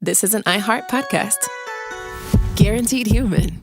this is an iHeart podcast. Guaranteed human.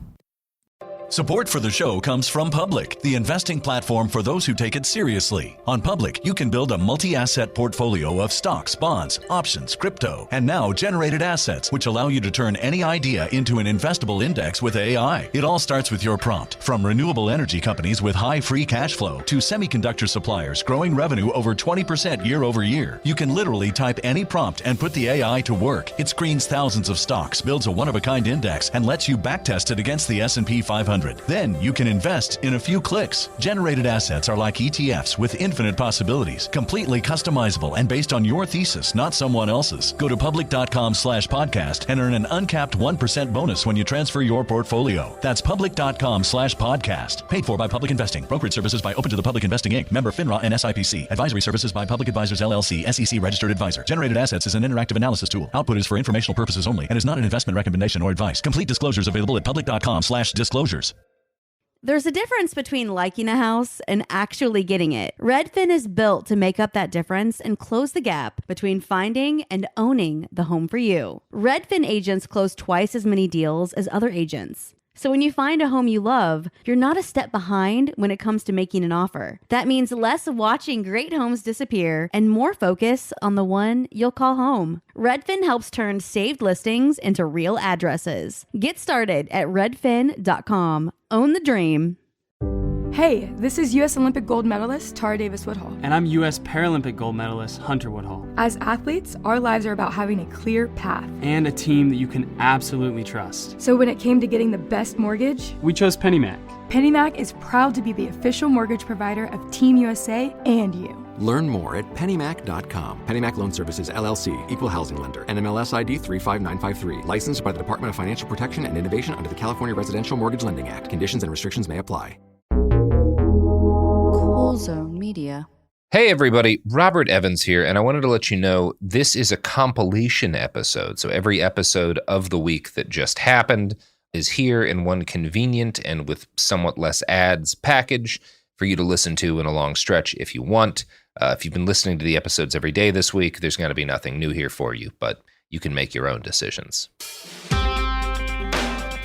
Support for the show comes from Public, the investing platform for those who take it seriously. On Public, you can build a multi-asset portfolio of stocks, bonds, options, crypto, and now generated assets, which allow you to turn any idea into an investable index with AI. It all starts with your prompt. From renewable energy companies with high free cash flow to semiconductor suppliers growing revenue over 20% year over year, you can literally type any prompt and put the AI to work. It screens thousands of stocks, builds a one-of-a-kind index, and lets you backtest it against the S&P 500. Then you can invest in a few clicks. Generated assets are like ETFs with infinite possibilities, completely customizable and based on your thesis, not someone else's. Go to public.com/podcast and earn an uncapped 1% bonus when you transfer your portfolio. That's public.com/podcast. Paid for by Public Investing. Brokerage services by Open to the Public Investing Inc. Member FINRA and SIPC. Advisory services by Public Advisors LLC, SEC registered advisor. Generated assets is an interactive analysis tool. Output is for informational purposes only and is not an investment recommendation or advice. Complete disclosures available at public.com/disclosures. There's a difference between liking a house and actually getting it. Redfin is built to make up that difference and close the gap between finding and owning the home for you. Redfin agents close twice as many deals as other agents. So when you find a home you love, you're not a step behind when it comes to making an offer. That means less watching great homes disappear and more focus on the one you'll call home. Redfin helps turn saved listings into real addresses. Get started at redfin.com. Own the dream. Hey, this is U.S. Olympic gold medalist Tara Davis-Woodhull. And I'm U.S. Paralympic gold medalist Hunter Woodhull. As athletes, our lives are about having a clear path. And a team that you can absolutely trust. So when it came to getting the best mortgage, we chose PennyMac. PennyMac is proud to be the official mortgage provider of Team USA and you. Learn more at pennymac.com. PennyMac Loan Services, LLC, Equal Housing Lender, NMLS ID 35953. Licensed by the Department of Financial Protection and Innovation under the California Residential Mortgage Lending Act. Conditions and restrictions may apply. Zone Media. Hey everybody, Robert Evans here, and I wanted to let you know this is a compilation episode. So every episode of the week that just happened is here in one convenient and with somewhat less ads package for you to listen to in a long stretch if you want. If you've been listening to the episodes every day this week, there's going to be nothing new here for you, but you can make your own decisions.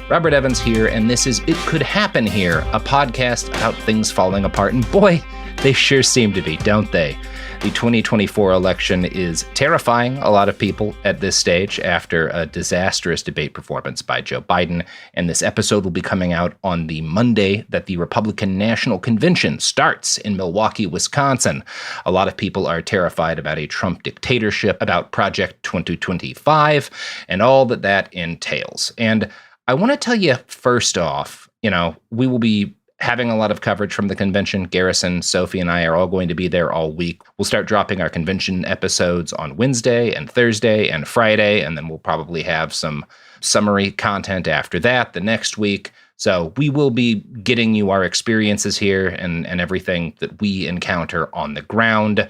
Robert Evans here, and this is It Could Happen Here, a podcast about things falling apart, and boy, they sure seem to be, don't they? The 2024 election is terrifying a lot of people at this stage after a disastrous debate performance by Joe Biden, and this episode will be coming out on the Monday that the Republican National Convention starts in Milwaukee, Wisconsin. A lot of people are terrified about a Trump dictatorship, about Project 2025, and all that that entails. And I want to tell you first off, we will be having a lot of coverage from the convention. Garrison, Sophie, and I are all going to be there all week. We'll start dropping our convention episodes on Wednesday and Thursday and Friday, and then we'll probably have some summary content after that the next week. So we will be getting you our experiences here and everything that we encounter on the ground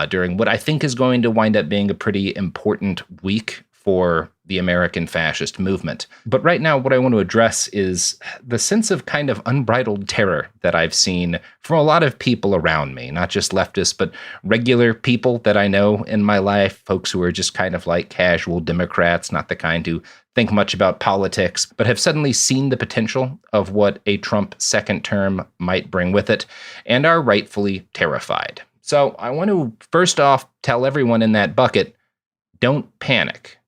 during what I think is going to wind up being a pretty important week for the American fascist movement. But right now, what I want to address is the sense of kind of unbridled terror that I've seen from a lot of people around me, not just leftists, but regular people that I know in my life, folks who are just kind of like casual Democrats, not the kind who think much about politics, but have suddenly seen the potential of what a Trump second term might bring with it, and are rightfully terrified. So I want to first off tell everyone in that bucket, don't panic.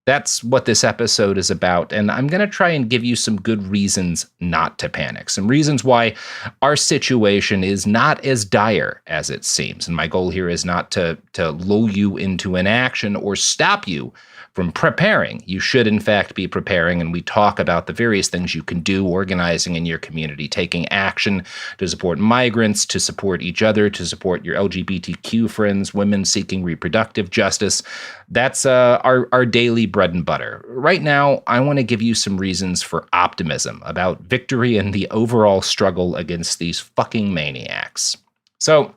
That's what this episode is about, and I'm going to try and give you some good reasons not to panic, some reasons why our situation is not as dire as it seems. And my goal here is not to lull you into inaction or stop you from preparing. You should, in fact, be preparing, and we talk about the various things you can do, organizing in your community, taking action to support migrants, to support each other, to support your LGBTQ friends, women seeking reproductive justice. That's our daily bread and butter. Right now, I want to give you some reasons for optimism about victory and the overall struggle against these fucking maniacs. So,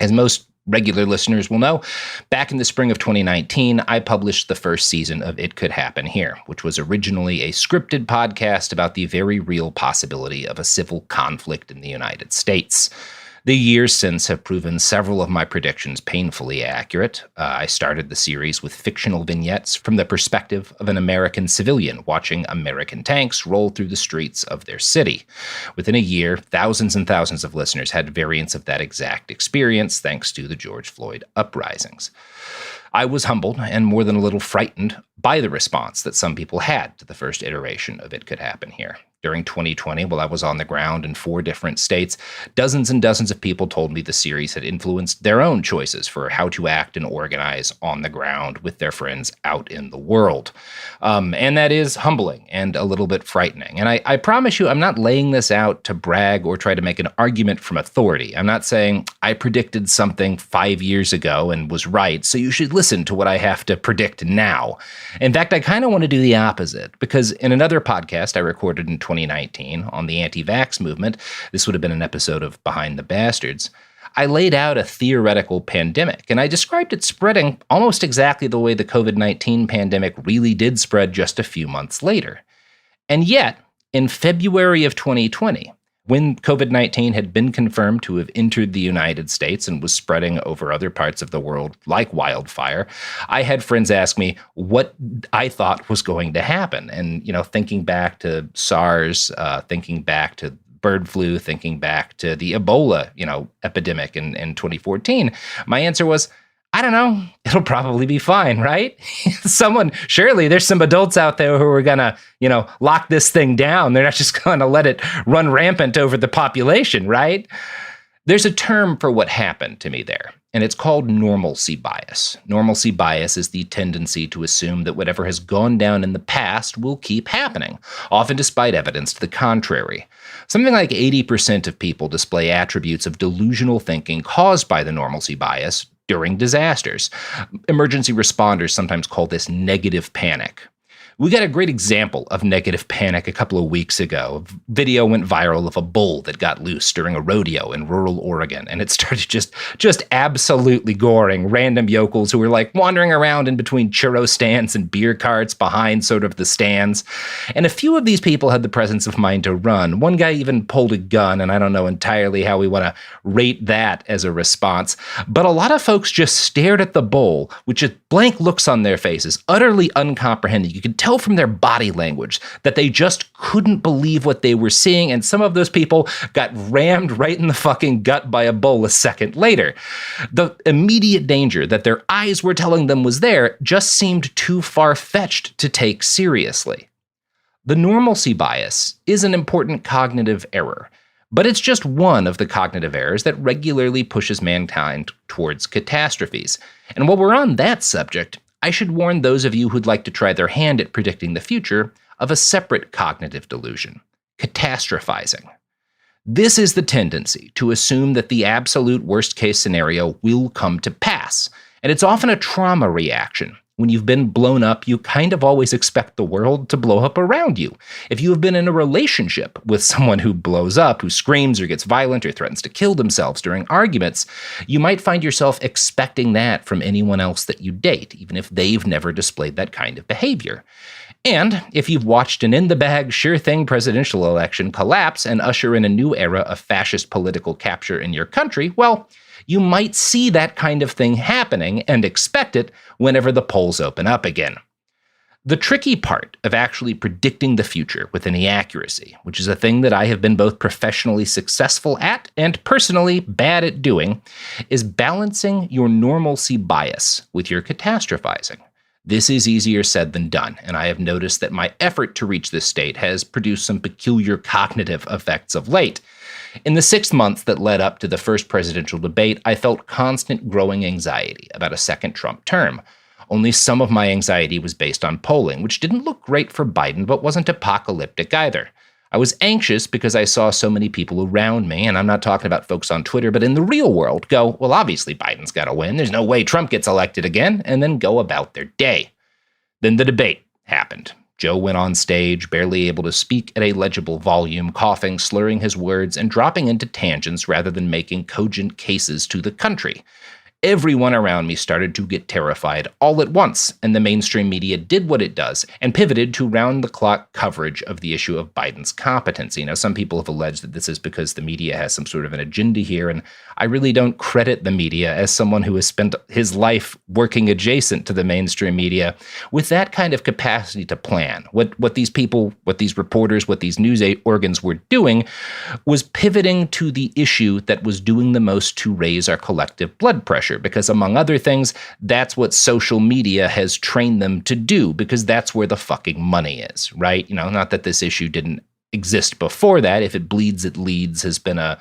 as most regular listeners will know, back in the spring of 2019, I published the first season of It Could Happen Here, which was originally a scripted podcast about the very real possibility of a civil conflict in the United States. The years since have proven several of my predictions painfully accurate. I started the series with fictional vignettes from the perspective of an American civilian watching American tanks roll through the streets of their city. Within a year, thousands and thousands of listeners had variants of that exact experience thanks to the George Floyd uprisings. I was humbled and more than a little frightened by the response that some people had to the first iteration of It Could Happen Here. During 2020, while I was on the ground in 4 different states, dozens and dozens of people told me the series had influenced their own choices for how to act and organize on the ground with their friends out in the world. And that is humbling and a little bit frightening. And I promise you, I'm not laying this out to brag or try to make an argument from authority. I'm not saying I predicted something 5 years ago and was right, so you should listen to what I have to predict now. In fact, I kind of want to do the opposite, because in another podcast I recorded in 2019 on the anti-vax movement, this would have been an episode of Behind the Bastards, I laid out a theoretical pandemic, and I described it spreading almost exactly the way the COVID-19 pandemic really did spread just a few months later. And yet, in February of 2020, when COVID-19 had been confirmed to have entered the United States and was spreading over other parts of the world like wildfire, I had friends ask me what I thought was going to happen. And, thinking back to SARS, thinking back to bird flu, thinking back to the Ebola, epidemic in 2014, my answer was, I don't know. It'll probably be fine, right? Surely there's some adults out there who are gonna, lock this thing down. They're not just gonna let it run rampant over the population, right? There's a term for what happened to me there, and it's called normalcy bias. Normalcy bias is the tendency to assume that whatever has gone down in the past will keep happening, often despite evidence to the contrary. Something like 80% of people display attributes of delusional thinking caused by the normalcy bias during disasters. Emergency responders sometimes call this negative panic. We got a great example of negative panic a couple of weeks ago. A video went viral of a bull that got loose during a rodeo in rural Oregon, and it started just absolutely goring random yokels who were like wandering around in between churro stands and beer carts behind sort of the stands. And a few of these people had the presence of mind to run. One guy even pulled a gun, and I don't know entirely how we want to rate that as a response. But a lot of folks just stared at the bull with just blank looks on their faces, utterly uncomprehending. You could tell from their body language that they just couldn't believe what they were seeing, and some of those people got rammed right in the fucking gut by a bull a second later. The immediate danger that their eyes were telling them was there just seemed too far-fetched to take seriously. The normalcy bias is an important cognitive error, but it's just one of the cognitive errors that regularly pushes mankind towards catastrophes. And while we're on that subject, I should warn those of you who'd like to try their hand at predicting the future of a separate cognitive delusion: catastrophizing. This is the tendency to assume that the absolute worst-case scenario will come to pass, and it's often a trauma reaction. When you've been blown up, you kind of always expect the world to blow up around you. If you have been in a relationship with someone who blows up, who screams or gets violent or threatens to kill themselves during arguments, you might find yourself expecting that from anyone else that you date, even if they've never displayed that kind of behavior. And if you've watched an in-the-bag, sure-thing presidential election collapse and usher in a new era of fascist political capture in your country, well, you might see that kind of thing happening and expect it whenever the polls open up again. The tricky part of actually predicting the future with any accuracy, which is a thing that I have been both professionally successful at and personally bad at doing, is balancing your normalcy bias with your catastrophizing. This is easier said than done, and I have noticed that my effort to reach this state has produced some peculiar cognitive effects of late. In the 6 months that led up to the first presidential debate, I felt constant growing anxiety about a second Trump term. Only some of my anxiety was based on polling, which didn't look great for Biden, but wasn't apocalyptic either. I was anxious because I saw so many people around me, and I'm not talking about folks on Twitter, but in the real world, go, well, obviously Biden's got to win. There's no way Trump gets elected again, and then go about their day. Then the debate happened. Joe went on stage, barely able to speak at a legible volume, coughing, slurring his words, and dropping into tangents rather than making cogent cases to the country. Everyone around me started to get terrified all at once, and the mainstream media did what it does and pivoted to round-the-clock coverage of the issue of Biden's competency. Now, some people have alleged that this is because the media has some sort of an agenda here, and I really don't credit the media as someone who has spent his life working adjacent to the mainstream media with that kind of capacity to plan. What these people, what these reporters, what these news organs were doing was pivoting to the issue that was doing the most to raise our collective blood pressure. Because among other things, that's what social media has trained them to do, because that's where the fucking money is, right? You know, not that this issue didn't exist before that. If it bleeds, it leads has been a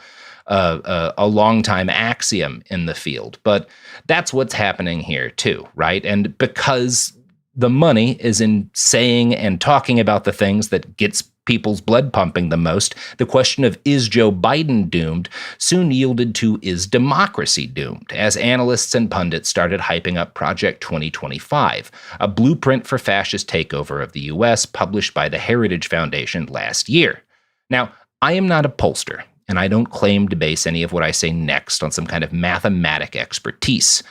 long-time axiom in the field. But that's what's happening here too, right? And because the money is in saying and talking about the things that gets people's blood pumping the most, the question of is Joe Biden doomed soon yielded to is democracy doomed, as analysts and pundits started hyping up Project 2025, a blueprint for fascist takeover of the U.S. published by the Heritage Foundation last year. Now, I am not a pollster, and I don't claim to base any of what I say next on some kind of mathematic expertise,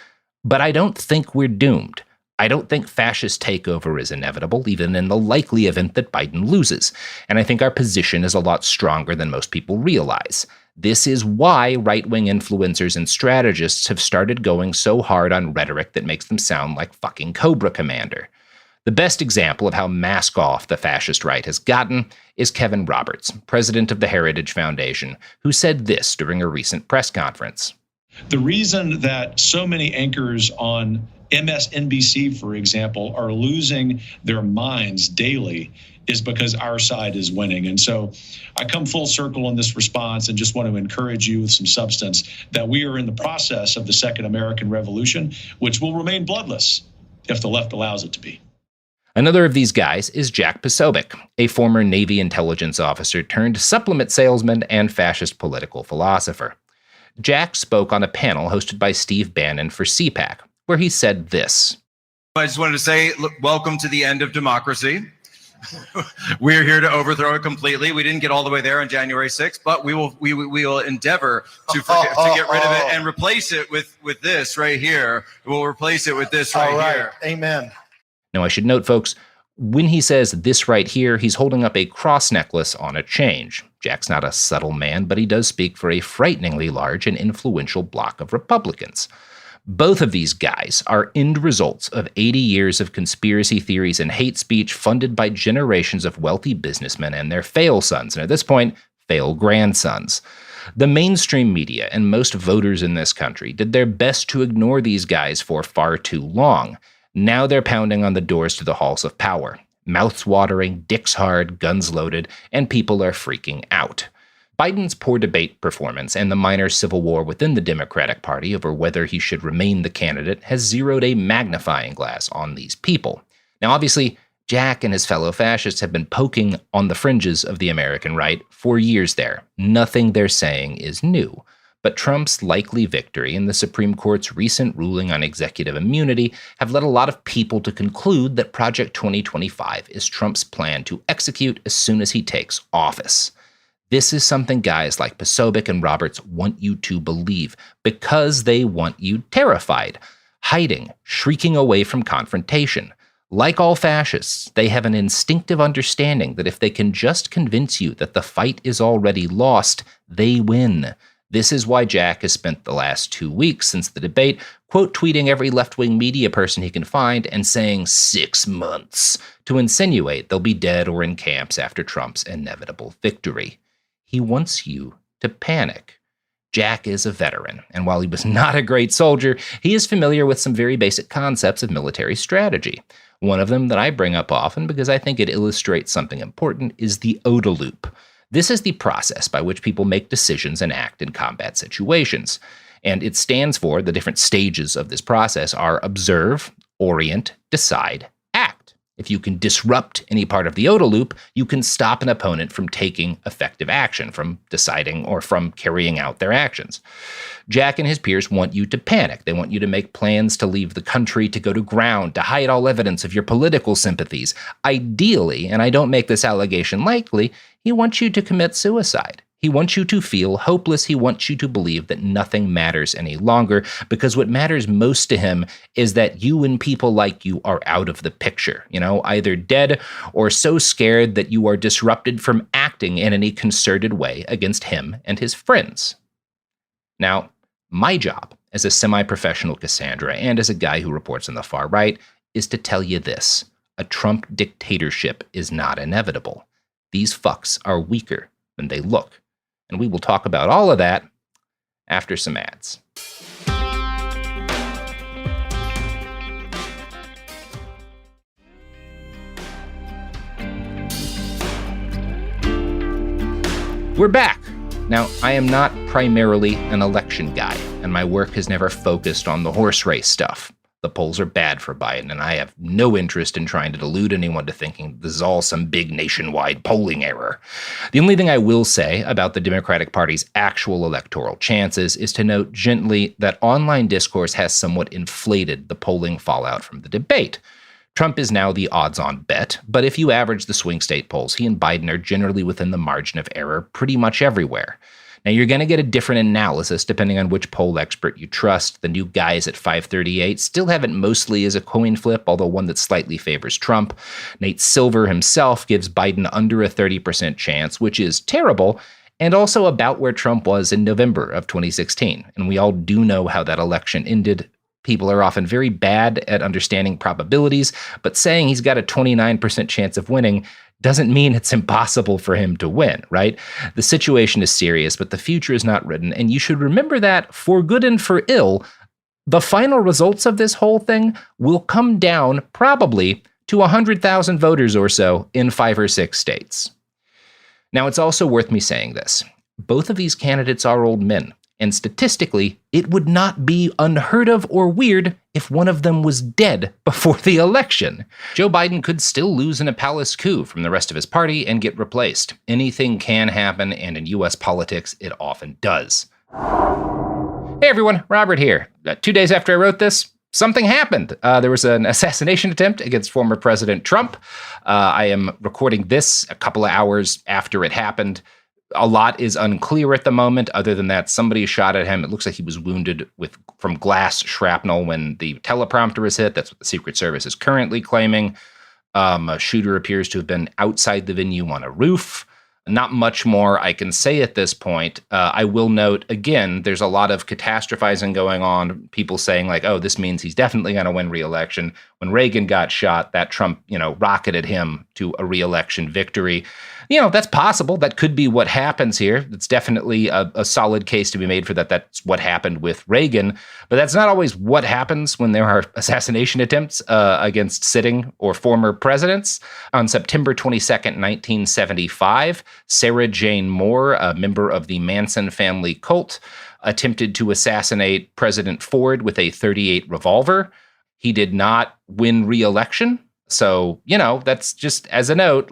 but I don't think we're doomed. I don't think fascist takeover is inevitable, even in the likely event that Biden loses. And I think our position is a lot stronger than most people realize. This is why right-wing influencers and strategists have started going so hard on rhetoric that makes them sound like fucking Cobra Commander. The best example of how mask-off the fascist right has gotten is Kevin Roberts, president of the Heritage Foundation, who said this during a recent press conference. The reason that so many anchors on MSNBC, for example, are losing their minds daily is because our side is winning. And so I come full circle in this response and just want to encourage you with some substance that we are in the process of the Second American Revolution, which will remain bloodless if the left allows it to be. Another of these guys is Jack Posobiec, a former Navy intelligence officer turned supplement salesman and fascist political philosopher. Jack spoke on a panel hosted by Steve Bannon for CPAC, where he said this. I just wanted to say, look, welcome to the end of democracy. We're here to overthrow it completely. We didn't get all the way there on January 6th, but we will endeavor to get rid of it and replace it with this right here. We'll replace it with this right here. Amen. Now, I should note, folks, when he says this right here, he's holding up a cross necklace on a change. Jack's not a subtle man, but he does speak for a frighteningly large and influential block of Republicans. Both of these guys are end results of 80 years of conspiracy theories and hate speech funded by generations of wealthy businessmen and their fail sons, and at this point, fail grandsons. The mainstream media and most voters in this country did their best to ignore these guys for far too long. Now they're pounding on the doors to the halls of power. Mouths watering, dicks hard, guns loaded, and people are freaking out. Biden's poor debate performance and the minor civil war within the Democratic Party over whether he should remain the candidate has zeroed a magnifying glass on these people. Now, obviously, Jack and his fellow fascists have been poking on the fringes of the American right for years there. Nothing they're saying is new. But Trump's likely victory and the Supreme Court's recent ruling on executive immunity have led a lot of people to conclude that Project 2025 is Trump's plan to execute as soon as he takes office. This is something guys like Posobiec and Roberts want you to believe because they want you terrified, hiding, shrieking away from confrontation. Like all fascists, they have an instinctive understanding that if they can just convince you that the fight is already lost, they win. This is why Jack has spent the last 2 weeks since the debate quote tweeting every left-wing media person he can find and saying 6 months to insinuate they'll be dead or in camps after Trump's inevitable victory. He wants you to panic. Jack is a veteran, and while he was not a great soldier, he is familiar with some very basic concepts of military strategy. One of them that I bring up often because I think it illustrates something important is the OODA loop. This is the process by which people make decisions and act in combat situations. And it stands for, the different stages of this process are observe, orient, decide, act. If you can disrupt any part of the OODA loop, you can stop an opponent from taking effective action, from deciding or from carrying out their actions. Jack and his peers want you to panic. They want you to make plans to leave the country, to go to ground, to hide all evidence of your political sympathies. Ideally, and I don't make this allegation likely, he wants you to commit suicide. He wants you to feel hopeless. He wants you to believe that nothing matters any longer, because what matters most to him is that you and people like you are out of the picture, either dead or so scared that you are disrupted from acting in any concerted way against him and his friends. Now, my job as a semi-professional Cassandra and as a guy who reports on the far right is to tell you this: a Trump dictatorship is not inevitable. These fucks are weaker than they look. And we will talk about all of that after some ads. We're back. Now, I am not primarily an election guy, and my work has never focused on the horse race stuff. The polls are bad for Biden, and I have no interest in trying to delude anyone to thinking this is all some big nationwide polling error. The only thing I will say about the Democratic Party's actual electoral chances is to note gently that online discourse has somewhat inflated the polling fallout from the debate. Trump is now the odds-on bet, but if you average the swing state polls, he and Biden are generally within the margin of error pretty much everywhere. Now, you're going to get a different analysis depending on which poll expert you trust. The new guys at 538 still have it mostly as a coin flip, although one that slightly favors Trump. Nate Silver himself gives Biden under a 30% chance, which is terrible, and also about where Trump was in November of 2016. And we all do know how that election ended. People are often very bad at understanding probabilities, but saying he's got a 29% chance of winning doesn't mean it's impossible for him to win, right? The situation is serious, but the future is not written, and you should remember that, for good and for ill, the final results of this whole thing will come down probably to 100,000 voters or so in 5 or 6 states. Now, it's also worth me saying this. Both of these candidates are old men. And statistically, it would not be unheard of or weird if one of them was dead before the election. Joe Biden could still lose in a palace coup from the rest of his party and get replaced. Anything can happen, and in U.S. politics, it often does. Hey everyone, Robert here. 2 days after I wrote this, something happened. There was an assassination attempt against former President Trump. I am recording this a couple of hours after it happened. A lot is unclear at the moment. Other than that, somebody shot at him. It looks like he was wounded from glass shrapnel when the teleprompter was hit. That's what the Secret Service is currently claiming. A shooter appears to have been outside the venue on a roof. Not much more I can say at this point. I will note, again, there's a lot of catastrophizing going on. People saying like, oh, this means he's definitely going to win re-election. When Reagan got shot, that Trump, rocketed him to a re-election victory. That's possible. That could be what happens here. It's definitely a solid case to be made for that. That's what happened with Reagan. But that's not always what happens when there are assassination attempts against sitting or former presidents. On September 22nd, 1975, Sarah Jane Moore, a member of the Manson family cult, attempted to assassinate President Ford with a .38 revolver. He did not win re-election. So, that's just as a note,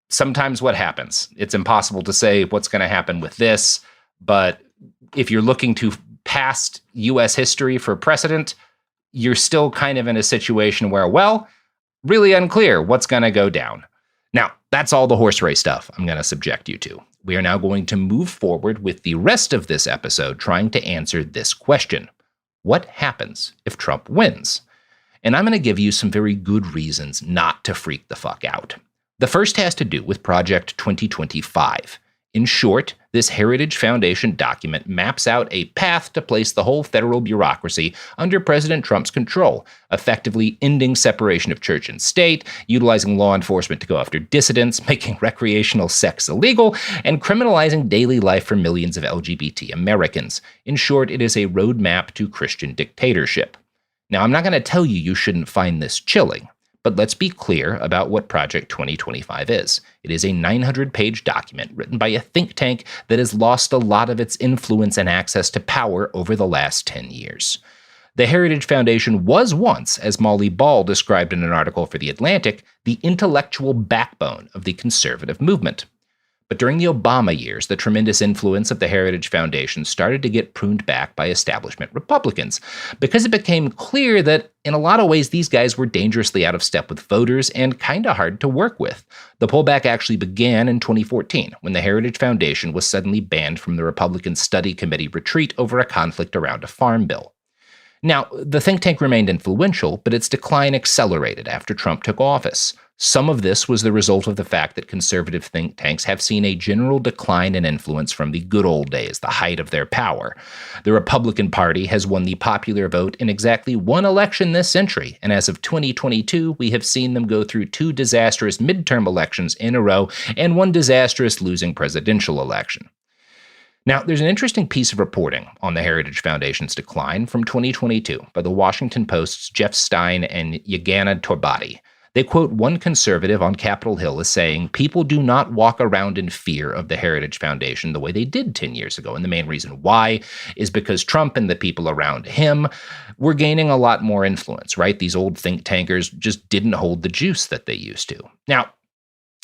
sometimes what happens. It's impossible to say what's going to happen with this, but if you're looking to past U.S. history for precedent, you're still kind of in a situation where, really unclear what's going to go down. Now, that's all the horse race stuff I'm going to subject you to. We are now going to move forward with the rest of this episode trying to answer this question. What happens if Trump wins? And I'm going to give you some very good reasons not to freak the fuck out. The first has to do with Project 2025. In short, this Heritage Foundation document maps out a path to place the whole federal bureaucracy under President Trump's control, effectively ending separation of church and state, utilizing law enforcement to go after dissidents, making recreational sex illegal, and criminalizing daily life for millions of LGBT Americans. In short, it is a roadmap to Christian dictatorship. Now, I'm not going to tell you shouldn't find this chilling. But let's be clear about what Project 2025 is. It is a 900-page document written by a think tank that has lost a lot of its influence and access to power over the last 10 years. The Heritage Foundation was once, as Molly Ball described in an article for The Atlantic, the intellectual backbone of the conservative movement. But during the Obama years, the tremendous influence of the Heritage Foundation started to get pruned back by establishment Republicans, because it became clear that in a lot of ways these guys were dangerously out of step with voters and kind of hard to work with. The pullback actually began in 2014, when the Heritage Foundation was suddenly banned from the Republican Study Committee retreat over a conflict around a farm bill. Now, the think tank remained influential, but its decline accelerated after Trump took office. Some of this was the result of the fact that conservative think tanks have seen a general decline in influence from the good old days, the height of their power. The Republican Party has won the popular vote in exactly one election this century, and as of 2022, we have seen them go through 2 disastrous midterm elections in a row and 1 disastrous losing presidential election. Now, there's an interesting piece of reporting on the Heritage Foundation's decline from 2022 by the Washington Post's Jeff Stein and Yagana Torbati. They quote one conservative on Capitol Hill as saying, "People do not walk around in fear of the Heritage Foundation the way they did 10 years ago. And the main reason why is because Trump and the people around him were gaining a lot more influence, right? These old think tankers just didn't hold the juice that they used to." Now,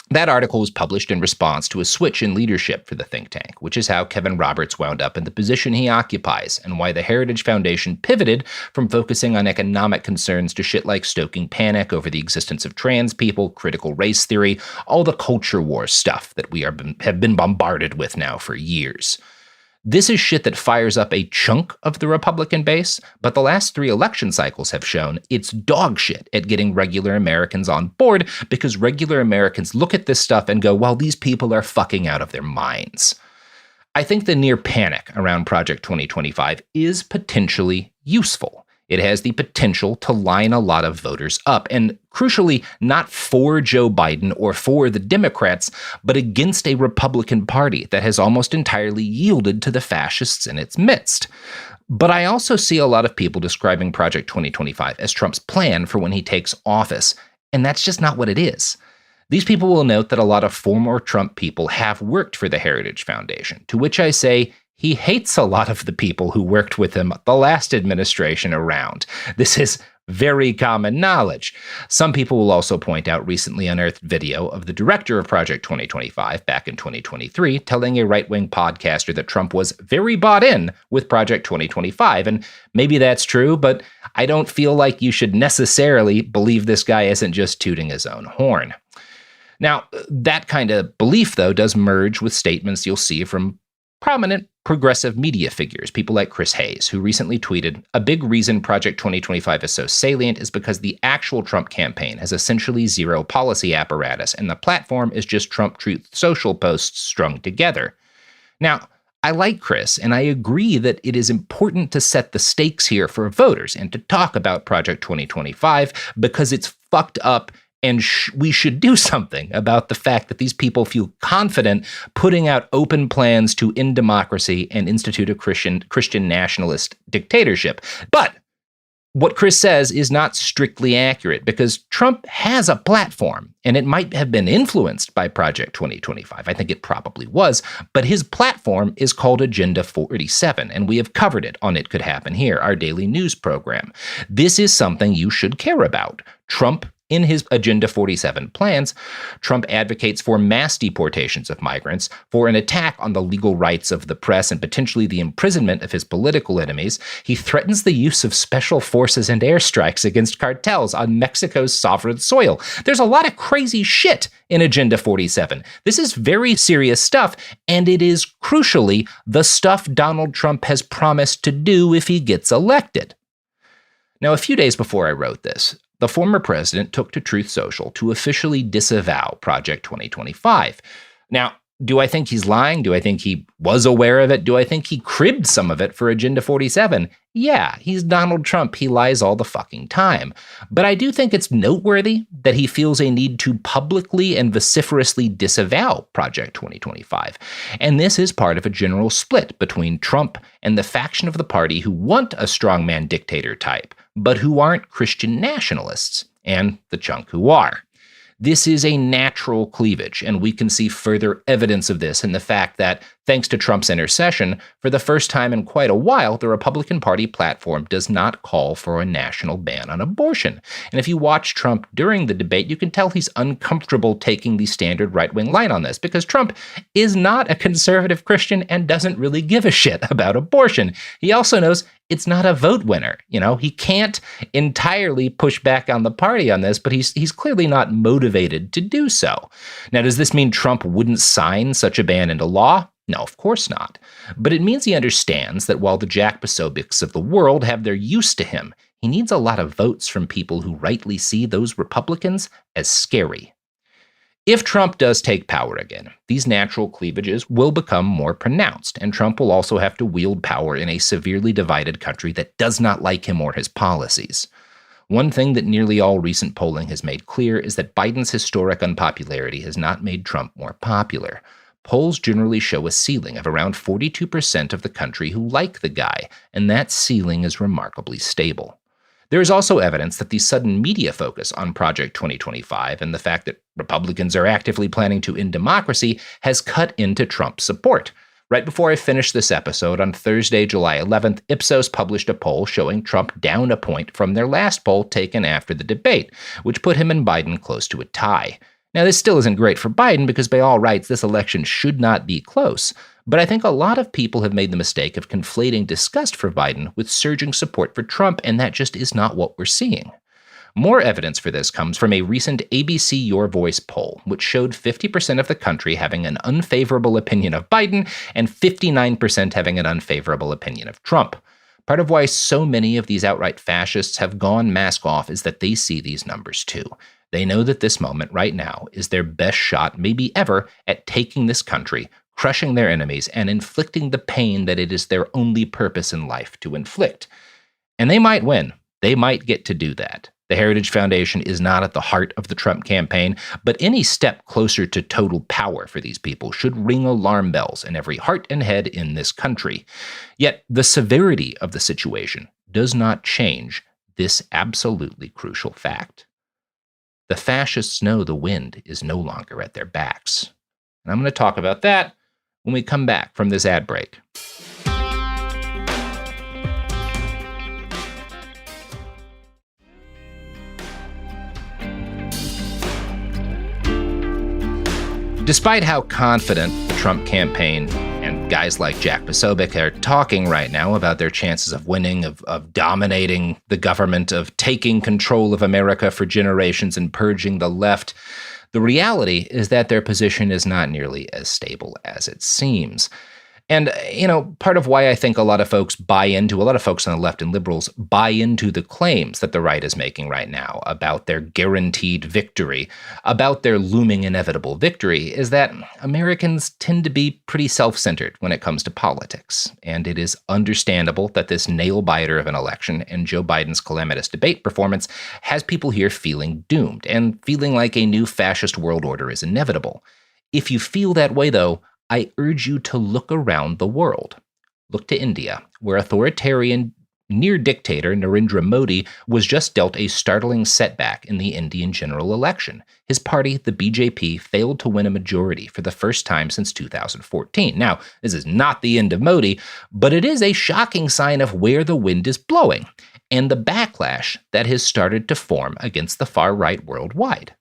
that article was published in response to a switch in leadership for the think tank, which is how Kevin Roberts wound up in the position he occupies, and why the Heritage Foundation pivoted from focusing on economic concerns to shit like stoking panic over the existence of trans people, critical race theory, all the culture war stuff that we have been bombarded with now for years. This is shit that fires up a chunk of the Republican base, but the last 3 election cycles have shown it's dog shit at getting regular Americans on board, because regular Americans look at this stuff and go, well, these people are fucking out of their minds. I think the near panic around Project 2025 is potentially useful. It has the potential to line a lot of voters up, and crucially, not for Joe Biden or for the Democrats, but against a Republican Party that has almost entirely yielded to the fascists in its midst. But I also see a lot of people describing Project 2025 as Trump's plan for when he takes office, and that's just not what it is. These people will note that a lot of former Trump people have worked for the Heritage Foundation, to which I say, he hates a lot of the people who worked with him the last administration around. This is very common knowledge. Some people will also point out recently unearthed video of the director of Project 2025 back in 2023 telling a right-wing podcaster that Trump was very bought in with Project 2025. And maybe that's true, but I don't feel like you should necessarily believe this guy isn't just tooting his own horn. Now, that kind of belief, though, does merge with statements you'll see from prominent progressive media figures, people like Chris Hayes, who recently tweeted, "A big reason Project 2025 is so salient is because the actual Trump campaign has essentially zero policy apparatus, and the platform is just Trump Truth Social posts strung together." Now, I like Chris, and I agree that it is important to set the stakes here for voters and to talk about Project 2025 because it's fucked up. And we should do something about the fact that these people feel confident putting out open plans to end democracy and institute a Christian nationalist dictatorship. But what Chris says is not strictly accurate, because Trump has a platform, and it might have been influenced by Project 2025. I think it probably was, but his platform is called Agenda 47, and we have covered it on It Could Happen Here, our daily news program. This is something you should care about. In his Agenda 47 plans, Trump advocates for mass deportations of migrants, for an attack on the legal rights of the press and potentially the imprisonment of his political enemies. He threatens the use of special forces and airstrikes against cartels on Mexico's sovereign soil. There's a lot of crazy shit in Agenda 47. This is very serious stuff, and it is crucially the stuff Donald Trump has promised to do if he gets elected. Now, a few days before I wrote this, the former president took to Truth Social to officially disavow Project 2025. Now, do I think he's lying? Do I think he was aware of it? Do I think he cribbed some of it for Agenda 47? Yeah, he's Donald Trump. He lies all the fucking time. But I do think it's noteworthy that he feels a need to publicly and vociferously disavow Project 2025. And this is part of a general split between Trump and the faction of the party who want a strongman dictator type, but who aren't Christian nationalists, and the chunk who are. This is a natural cleavage, and we can see further evidence of this in the fact that Thanks to Trump's intercession, for the first time in quite a while, the Republican Party platform does not call for a national ban on abortion. And if you watch Trump during the debate, you can tell he's uncomfortable taking the standard right-wing line on this, because Trump is not a conservative Christian and doesn't really give a shit about abortion. He also knows it's not a vote winner. He can't entirely push back on the party on this, but he's clearly not motivated to do so. Now, does this mean Trump wouldn't sign such a ban into law? No, of course not. But it means he understands that while the Jack Posobics of the world have their use to him, he needs a lot of votes from people who rightly see those Republicans as scary. If Trump does take power again, these natural cleavages will become more pronounced, and Trump will also have to wield power in a severely divided country that does not like him or his policies. One thing that nearly all recent polling has made clear is that Biden's historic unpopularity has not made Trump more popular. Polls generally show a ceiling of around 42% of the country who like the guy, and that ceiling is remarkably stable. There is also evidence that the sudden media focus on Project 2025 and the fact that Republicans are actively planning to end democracy has cut into Trump's support. Right before I finished this episode, on Thursday, July 11th, Ipsos published a poll showing Trump down a point from their last poll taken after the debate, which put him and Biden close to a tie. Now, this still isn't great for Biden because by all rights, this election should not be close. But I think a lot of people have made the mistake of conflating disgust for Biden with surging support for Trump, and that just is not what we're seeing. More evidence for this comes from a recent ABC Your Voice poll, which showed 50% of the country having an unfavorable opinion of Biden and 59% having an unfavorable opinion of Trump. Part of why so many of these outright fascists have gone mask off is that they see these numbers too. They know that this moment right now is their best shot, maybe ever, at taking this country, crushing their enemies, and inflicting the pain that it is their only purpose in life to inflict. And they might win. They might get to do that. The Heritage Foundation is not at the heart of the Trump campaign, but any step closer to total power for these people should ring alarm bells in every heart and head in this country. Yet the severity of the situation does not change this absolutely crucial fact. The fascists know the wind is no longer at their backs. And I'm going to talk about that when we come back from this ad break. Despite how confident the Trump campaign and guys like Jack Posobiec are talking right now about their chances of winning, of dominating the government, of taking control of America for generations and purging the left, the reality is that their position is not nearly as stable as it seems. And, part of why I think a lot of folks on the left and liberals buy into the claims that the right is making right now about their guaranteed victory, about their looming inevitable victory, is that Americans tend to be pretty self-centered when it comes to politics. And it is understandable that this nail-biter of an election and Joe Biden's calamitous debate performance has people here feeling doomed and feeling like a new fascist world order is inevitable. If you feel that way, though, I urge you to look around the world. Look to India, where authoritarian near-dictator Narendra Modi was just dealt a startling setback in the Indian general election. His party, the BJP, failed to win a majority for the first time since 2014. Now, this is not the end of Modi, but it is a shocking sign of where the wind is blowing and the backlash that has started to form against the far right worldwide.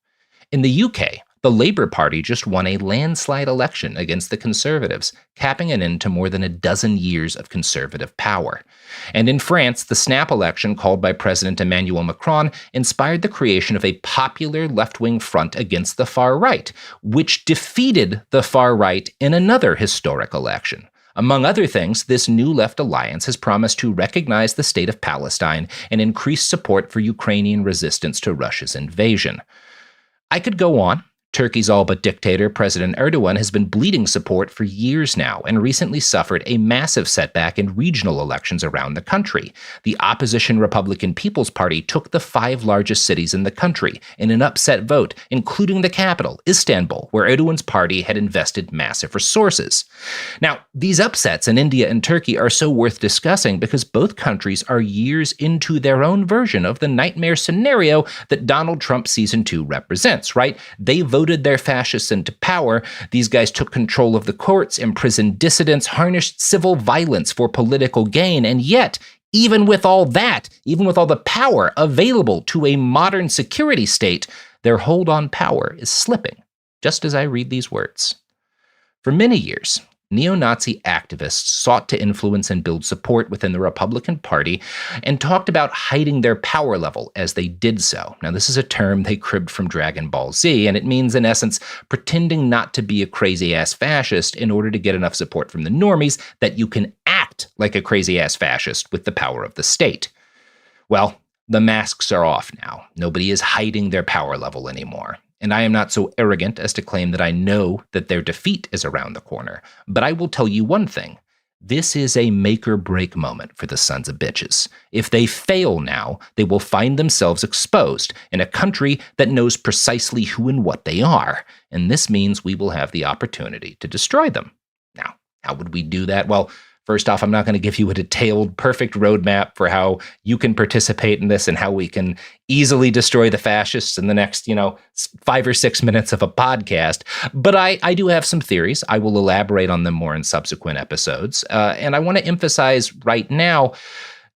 In the UK, the Labour Party just won a landslide election against the Conservatives, capping an end to more than a dozen years of Conservative power. And in France, the snap election called by President Emmanuel Macron inspired the creation of a popular left-wing front against the far right, which defeated the far right in another historic election. Among other things, this new left alliance has promised to recognize the state of Palestine and increase support for Ukrainian resistance to Russia's invasion. I could go on. Turkey's all-but dictator, President Erdogan, has been bleeding support for years now and recently suffered a massive setback in regional elections around the country. The opposition Republican People's Party took the 5 largest cities in the country in an upset vote, including the capital, Istanbul, where Erdogan's party had invested massive resources. Now, these upsets in India and Turkey are so worth discussing because both countries are years into their own version of the nightmare scenario that Donald Trump Season 2 represents, right? They voted voted their fascists into power. These guys took control of the courts, imprisoned dissidents, harnessed civil violence for political gain. And yet, even with all that, even with all the power available to a modern security state, their hold on power is slipping, just as I read these words. For many years, neo-Nazi activists sought to influence and build support within the Republican Party and talked about hiding their power level as they did so. Now, this is a term they cribbed from Dragon Ball Z, and it means, in essence, pretending not to be a crazy-ass fascist in order to get enough support from the normies that you can act like a crazy-ass fascist with the power of the state. Well, the masks are off now. Nobody is hiding their power level anymore. And I am not so arrogant as to claim that I know that their defeat is around the corner. But I will tell you one thing. This is a make-or-break moment for the sons of bitches. If they fail now, they will find themselves exposed in a country that knows precisely who and what they are. And this means we will have the opportunity to destroy them. Now, how would we do that? Well, first off, I'm not going to give you a detailed, perfect roadmap for how you can participate in this and how we can easily destroy the fascists in the next, 5 or 6 minutes of a podcast. But I do have some theories. I will elaborate on them more in subsequent episodes. And I want to emphasize right now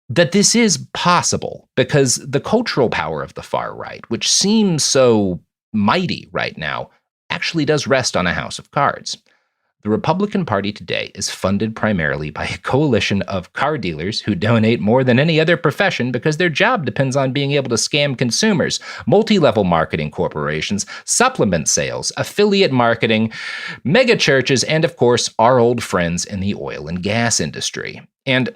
that this is possible because the cultural power of the far right, which seems so mighty right now, actually does rest on a house of cards. The Republican Party today is funded primarily by a coalition of car dealers who donate more than any other profession because their job depends on being able to scam consumers, multi-level marketing corporations, supplement sales, affiliate marketing, mega churches, and of course, our old friends in the oil and gas industry. And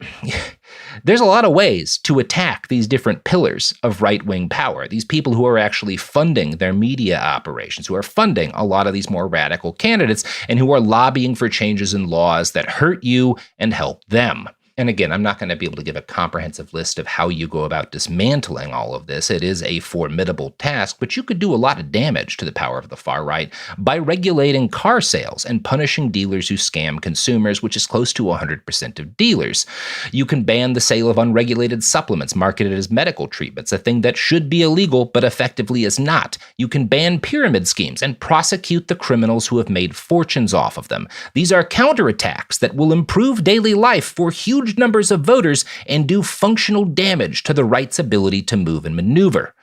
there's a lot of ways to attack these different pillars of right-wing power, these people who are actually funding their media operations, who are funding a lot of these more radical candidates, and who are lobbying for changes in laws that hurt you and help them. And again, I'm not going to be able to give a comprehensive list of how you go about dismantling all of this. It is a formidable task, but you could do a lot of damage to the power of the far right by regulating car sales and punishing dealers who scam consumers, which is close to 100% of dealers. You can ban the sale of unregulated supplements marketed as medical treatments, a thing that should be illegal but effectively is not. You can ban pyramid schemes and prosecute the criminals who have made fortunes off of them. These are counterattacks that will improve daily life for huge numbers of voters and do functional damage to the right's ability to move and maneuver.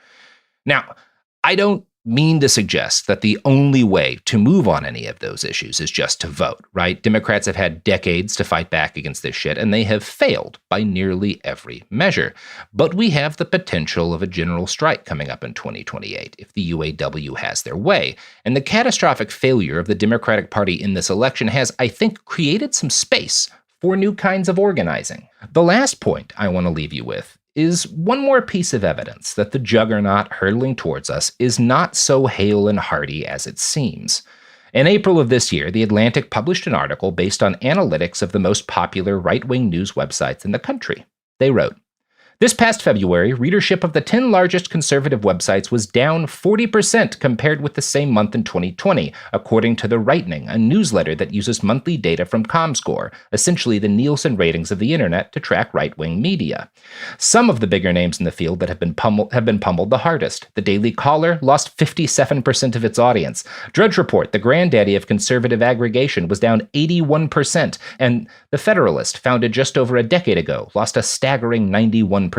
Now, I don't mean to suggest that the only way to move on any of those issues is just to vote, right? Democrats have had decades to fight back against this shit, and they have failed by nearly every measure. But we have the potential of a general strike coming up in 2028 if the UAW has their way. And the catastrophic failure of the Democratic Party in this election has, I think, created some space for new kinds of organizing. The last point I want to leave you with is one more piece of evidence that the juggernaut hurtling towards us is not so hale and hearty as it seems. In April of this year, The Atlantic published an article based on analytics of the most popular right-wing news websites in the country. They wrote, "This past February, readership of the 10 largest conservative websites was down 40% compared with the same month in 2020, according to The Rightening, a newsletter that uses monthly data from ComScore, essentially the Nielsen ratings of the internet, to track right-wing media. Some of the bigger names in the field that have been pummeled the hardest. The Daily Caller lost 57% of its audience. Drudge Report, the granddaddy of conservative aggregation, was down 81%, and The Federalist, founded just over a decade ago, lost a staggering 91%.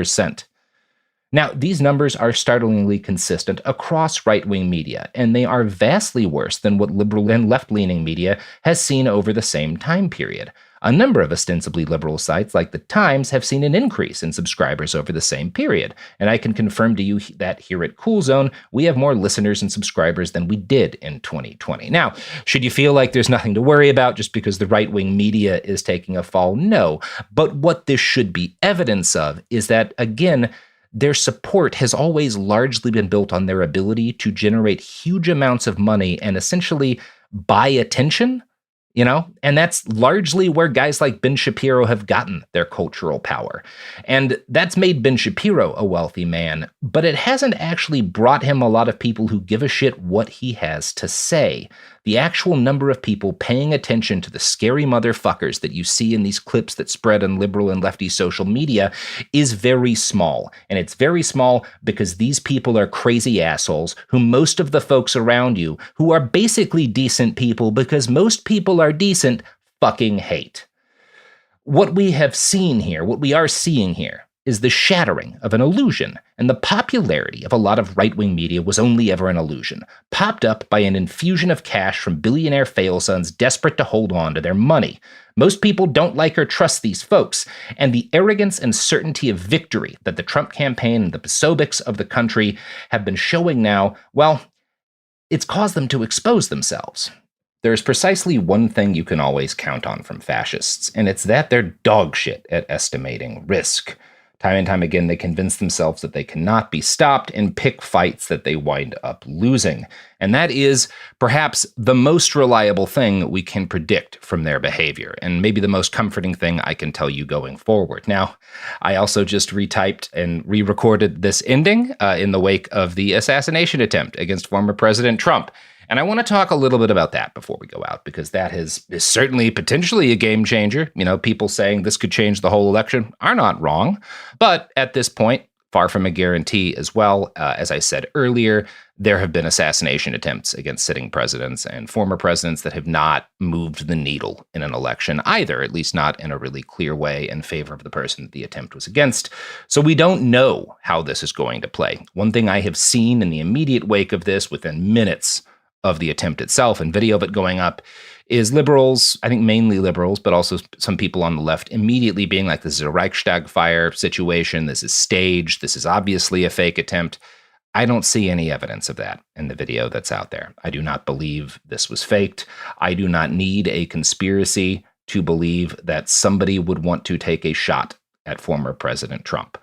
Now, these numbers are startlingly consistent across right-wing media, and they are vastly worse than what liberal and left-leaning media has seen over the same time period. A number of ostensibly liberal sites, like The Times, have seen an increase in subscribers over the same period, and I can confirm to you that here at Cool Zone, we have more listeners and subscribers than we did in 2020. Now, should you feel like there's nothing to worry about just because the right-wing media is taking a fall? No. But what this should be evidence of is that, again, their support has always largely been built on their ability to generate huge amounts of money and essentially buy attention And that's largely where guys like Ben Shapiro have gotten their cultural power. And that's made Ben Shapiro a wealthy man, but it hasn't actually brought him a lot of people who give a shit what he has to say. The actual number of people paying attention to the scary motherfuckers that you see in these clips that spread on liberal and lefty social media is very small. And it's very small because these people are crazy assholes who most of the folks around you, who are basically decent people because most people are decent, fucking hate. What we have seen here, what we are seeing here, is the shattering of an illusion, and the popularity of a lot of right-wing media was only ever an illusion, popped up by an infusion of cash from billionaire fail-sons desperate to hold on to their money. Most people don't like or trust these folks, and the arrogance and certainty of victory that the Trump campaign and the PSOBICs of the country have been showing now, well, it's caused them to expose themselves. There's precisely one thing you can always count on from fascists, and it's that they're dog shit at estimating risk. Time and time again, they convince themselves that they cannot be stopped and pick fights that they wind up losing. And that is perhaps the most reliable thing we can predict from their behavior, and maybe the most comforting thing I can tell you going forward. Now, I also just retyped and re-recorded this ending in the wake of the assassination attempt against former President Trump. And I want to talk a little bit about that before we go out, because that is certainly potentially a game changer. People saying this could change the whole election are not wrong. But at this point, far from a guarantee as well. As I said earlier, there have been assassination attempts against sitting presidents and former presidents that have not moved the needle in an election either, at least not in a really clear way in favor of the person that the attempt was against. So we don't know how this is going to play. One thing I have seen in the immediate wake of this, within minutes of the attempt itself and video of it going up, is liberals, I think mainly liberals, but also some people on the left immediately being like, this is a Reichstag fire situation, this is staged, this is obviously a fake attempt. I don't see any evidence of that in the video that's out there. I do not believe this was faked. I do not need a conspiracy to believe that somebody would want to take a shot at former President Trump.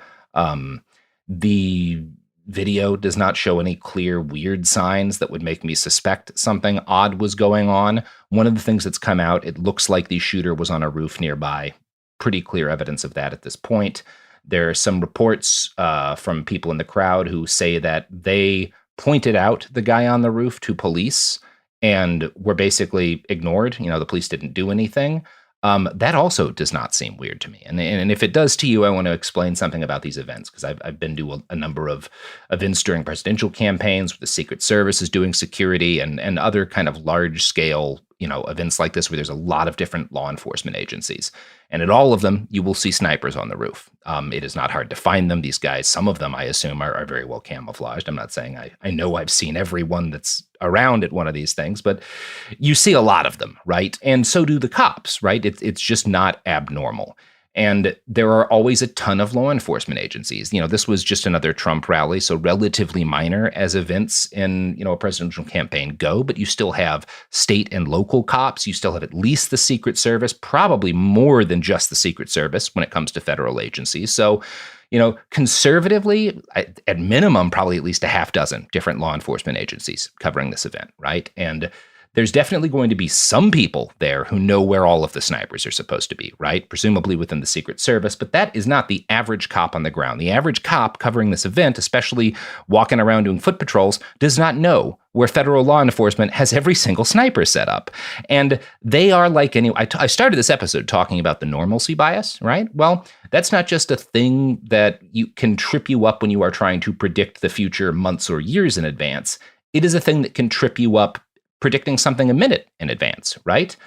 The video does not show any clear weird signs that would make me suspect something odd was going on. One of the things that's come out, it looks like the shooter was on a roof nearby. Pretty clear evidence of that at this point. There are some reports from people in the crowd who say that they pointed out the guy on the roof to police and were basically ignored. The police didn't do anything. That also does not seem weird to me. And if it does to you, I want to explain something about these events, because I've been to a number of events during presidential campaigns where the Secret Service is doing security and other kind of large scale, events like this where there's a lot of different law enforcement agencies. And at all of them, you will see snipers on the roof. It is not hard to find them. These guys, some of them, I assume, are very well camouflaged. I'm not saying I know I've seen everyone that's around at one of these things, but you see a lot of them, right? And so do the cops, right? It's just not abnormal. And there are always a ton of law enforcement agencies. This was just another Trump rally, so relatively minor as events in, a presidential campaign go, but you still have state and local cops. You still have at least the Secret Service, probably more than just the Secret Service when it comes to federal agencies. So, conservatively, at minimum, probably at least a half dozen different law enforcement agencies covering this event, right? And there's definitely going to be some people there who know where all of the snipers are supposed to be, right? Presumably within the Secret Service, but that is not the average cop on the ground. The average cop covering this event, especially walking around doing foot patrols, does not know where federal law enforcement has every single sniper set up. And they are like I started this episode talking about the normalcy bias, right? Well, that's not just a thing that you can trip you up when you are trying to predict the future months or years in advance. It is a thing that can trip you up predicting something a minute in advance, right?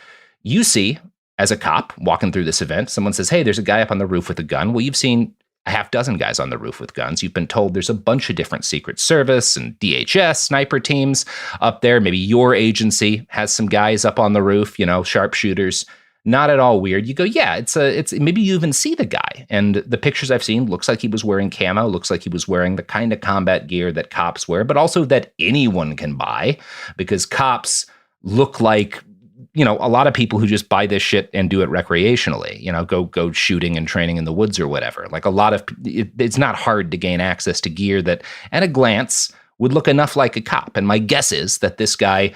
You see, as a cop walking through this event, someone says, hey, there's a guy up on the roof with a gun. Well, you've seen a half dozen guys on the roof with guns. You've been told there's a bunch of different Secret Service and DHS sniper teams up there. Maybe your agency has some guys up on the roof, sharpshooters. Not at all weird. You go, yeah, it's maybe you even see the guy. And the pictures I've seen looks like he was wearing camo, looks like he was wearing the kind of combat gear that cops wear, but also that anyone can buy, because cops look like, a lot of people who just buy this shit and do it recreationally, go shooting and training in the woods or whatever. Like it's not hard to gain access to gear that at a glance would look enough like a cop. And my guess is that this guy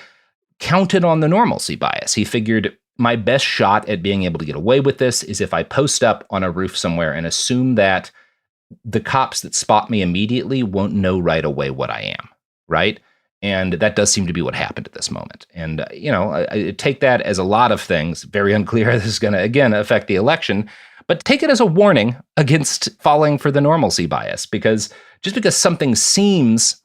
counted on the normalcy bias. He figured, my best shot at being able to get away with this is if I post up on a roof somewhere and assume that the cops that spot me immediately won't know right away what I am, right? And that does seem to be what happened at this moment. And, I take that as a lot of things. Very unclear how this is going to, again, affect the election. But take it as a warning against falling for the normalcy bias, because just because something seems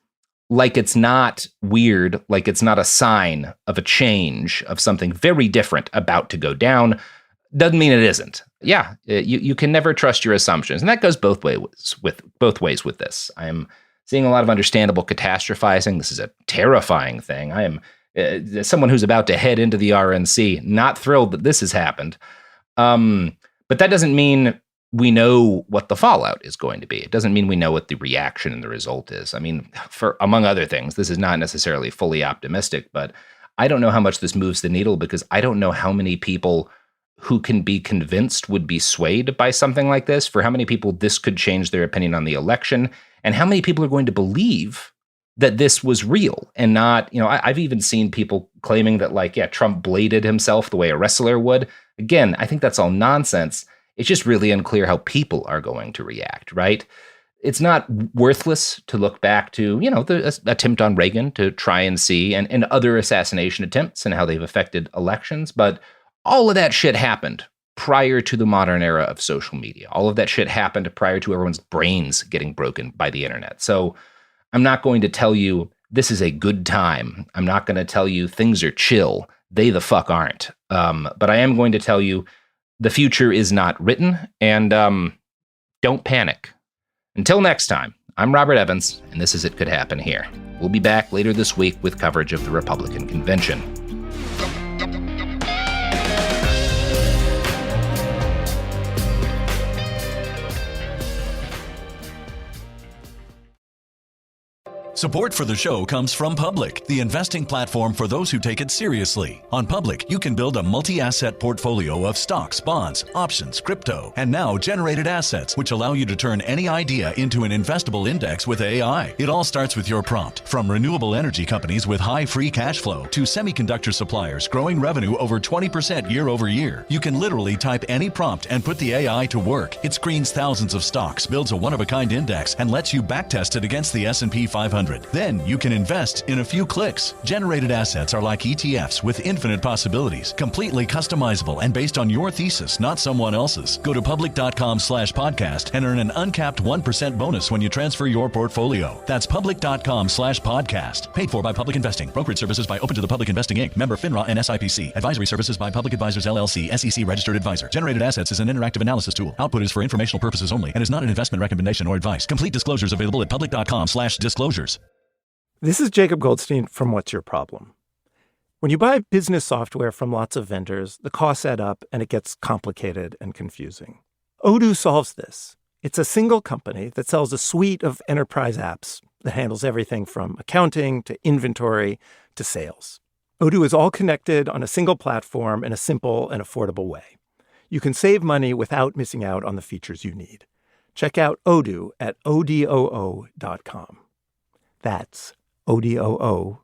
like it's not weird, like it's not a sign of a change, of something very different about to go down, doesn't mean it isn't. Yeah, you can never trust your assumptions. And that goes both ways with this. I'm seeing a lot of understandable catastrophizing. This is a terrifying thing. I am, as someone who's about to head into the RNC, not thrilled that this has happened. But that doesn't mean we know what the fallout is going to be. It doesn't mean we know what the reaction and the result is. I mean, for among other things, this is not necessarily fully optimistic, but I don't know how much this moves the needle, because I don't know how many people who can be convinced would be swayed by something like this, for how many people this could change their opinion on the election, and how many people are going to believe that this was real and not, I've even seen people claiming that Trump bladed himself the way a wrestler would. Again, I think that's all nonsense. It's just really unclear how people are going to react, right? It's not worthless to look back to, the attempt on Reagan to try and see, and other assassination attempts and how they've affected elections. But all of that shit happened prior to the modern era of social media. All of that shit happened prior to everyone's brains getting broken by the internet. So I'm not going to tell you this is a good time. I'm not going to tell you things are chill. They the fuck aren't. But I am going to tell you the future is not written, and don't panic. Until next time, I'm Robert Evans, and this is It Could Happen Here. We'll be back later this week with coverage of the Republican convention. Support for the show comes from Public, the investing platform for those who take it seriously. On Public, you can build a multi-asset portfolio of stocks, bonds, options, crypto, and now generated assets, which allow you to turn any idea into an investable index with AI. It all starts with your prompt. From renewable energy companies with high free cash flow to semiconductor suppliers growing revenue over 20% year over year, you can literally type any prompt and put the AI to work. It screens thousands of stocks, builds a one-of-a-kind index, and lets you backtest it against the S&P 500. Then you can invest in a few clicks. Generated assets are like ETFs with infinite possibilities, completely customizable and based on your thesis, not someone else's. Go to public.com/podcast and earn an uncapped 1% bonus when you transfer your portfolio. That's public.com/podcast. Paid for by Public Investing. Brokerage services by Open to the Public Investing Inc. Member FINRA and SIPC. Advisory services by Public Advisors LLC, SEC registered advisor. Generated assets is an interactive analysis tool. Output is for informational purposes only and is not an investment recommendation or advice. Complete disclosures available at public.com/disclosures. This is Jacob Goldstein from What's Your Problem? When you buy business software from lots of vendors, the costs add up and it gets complicated and confusing. Odoo solves this. It's a single company that sells a suite of enterprise apps that handles everything from accounting to inventory to sales. Odoo is all connected on a single platform in a simple and affordable way. You can save money without missing out on the features you need. Check out Odoo at odoo.com. That's odoo.com.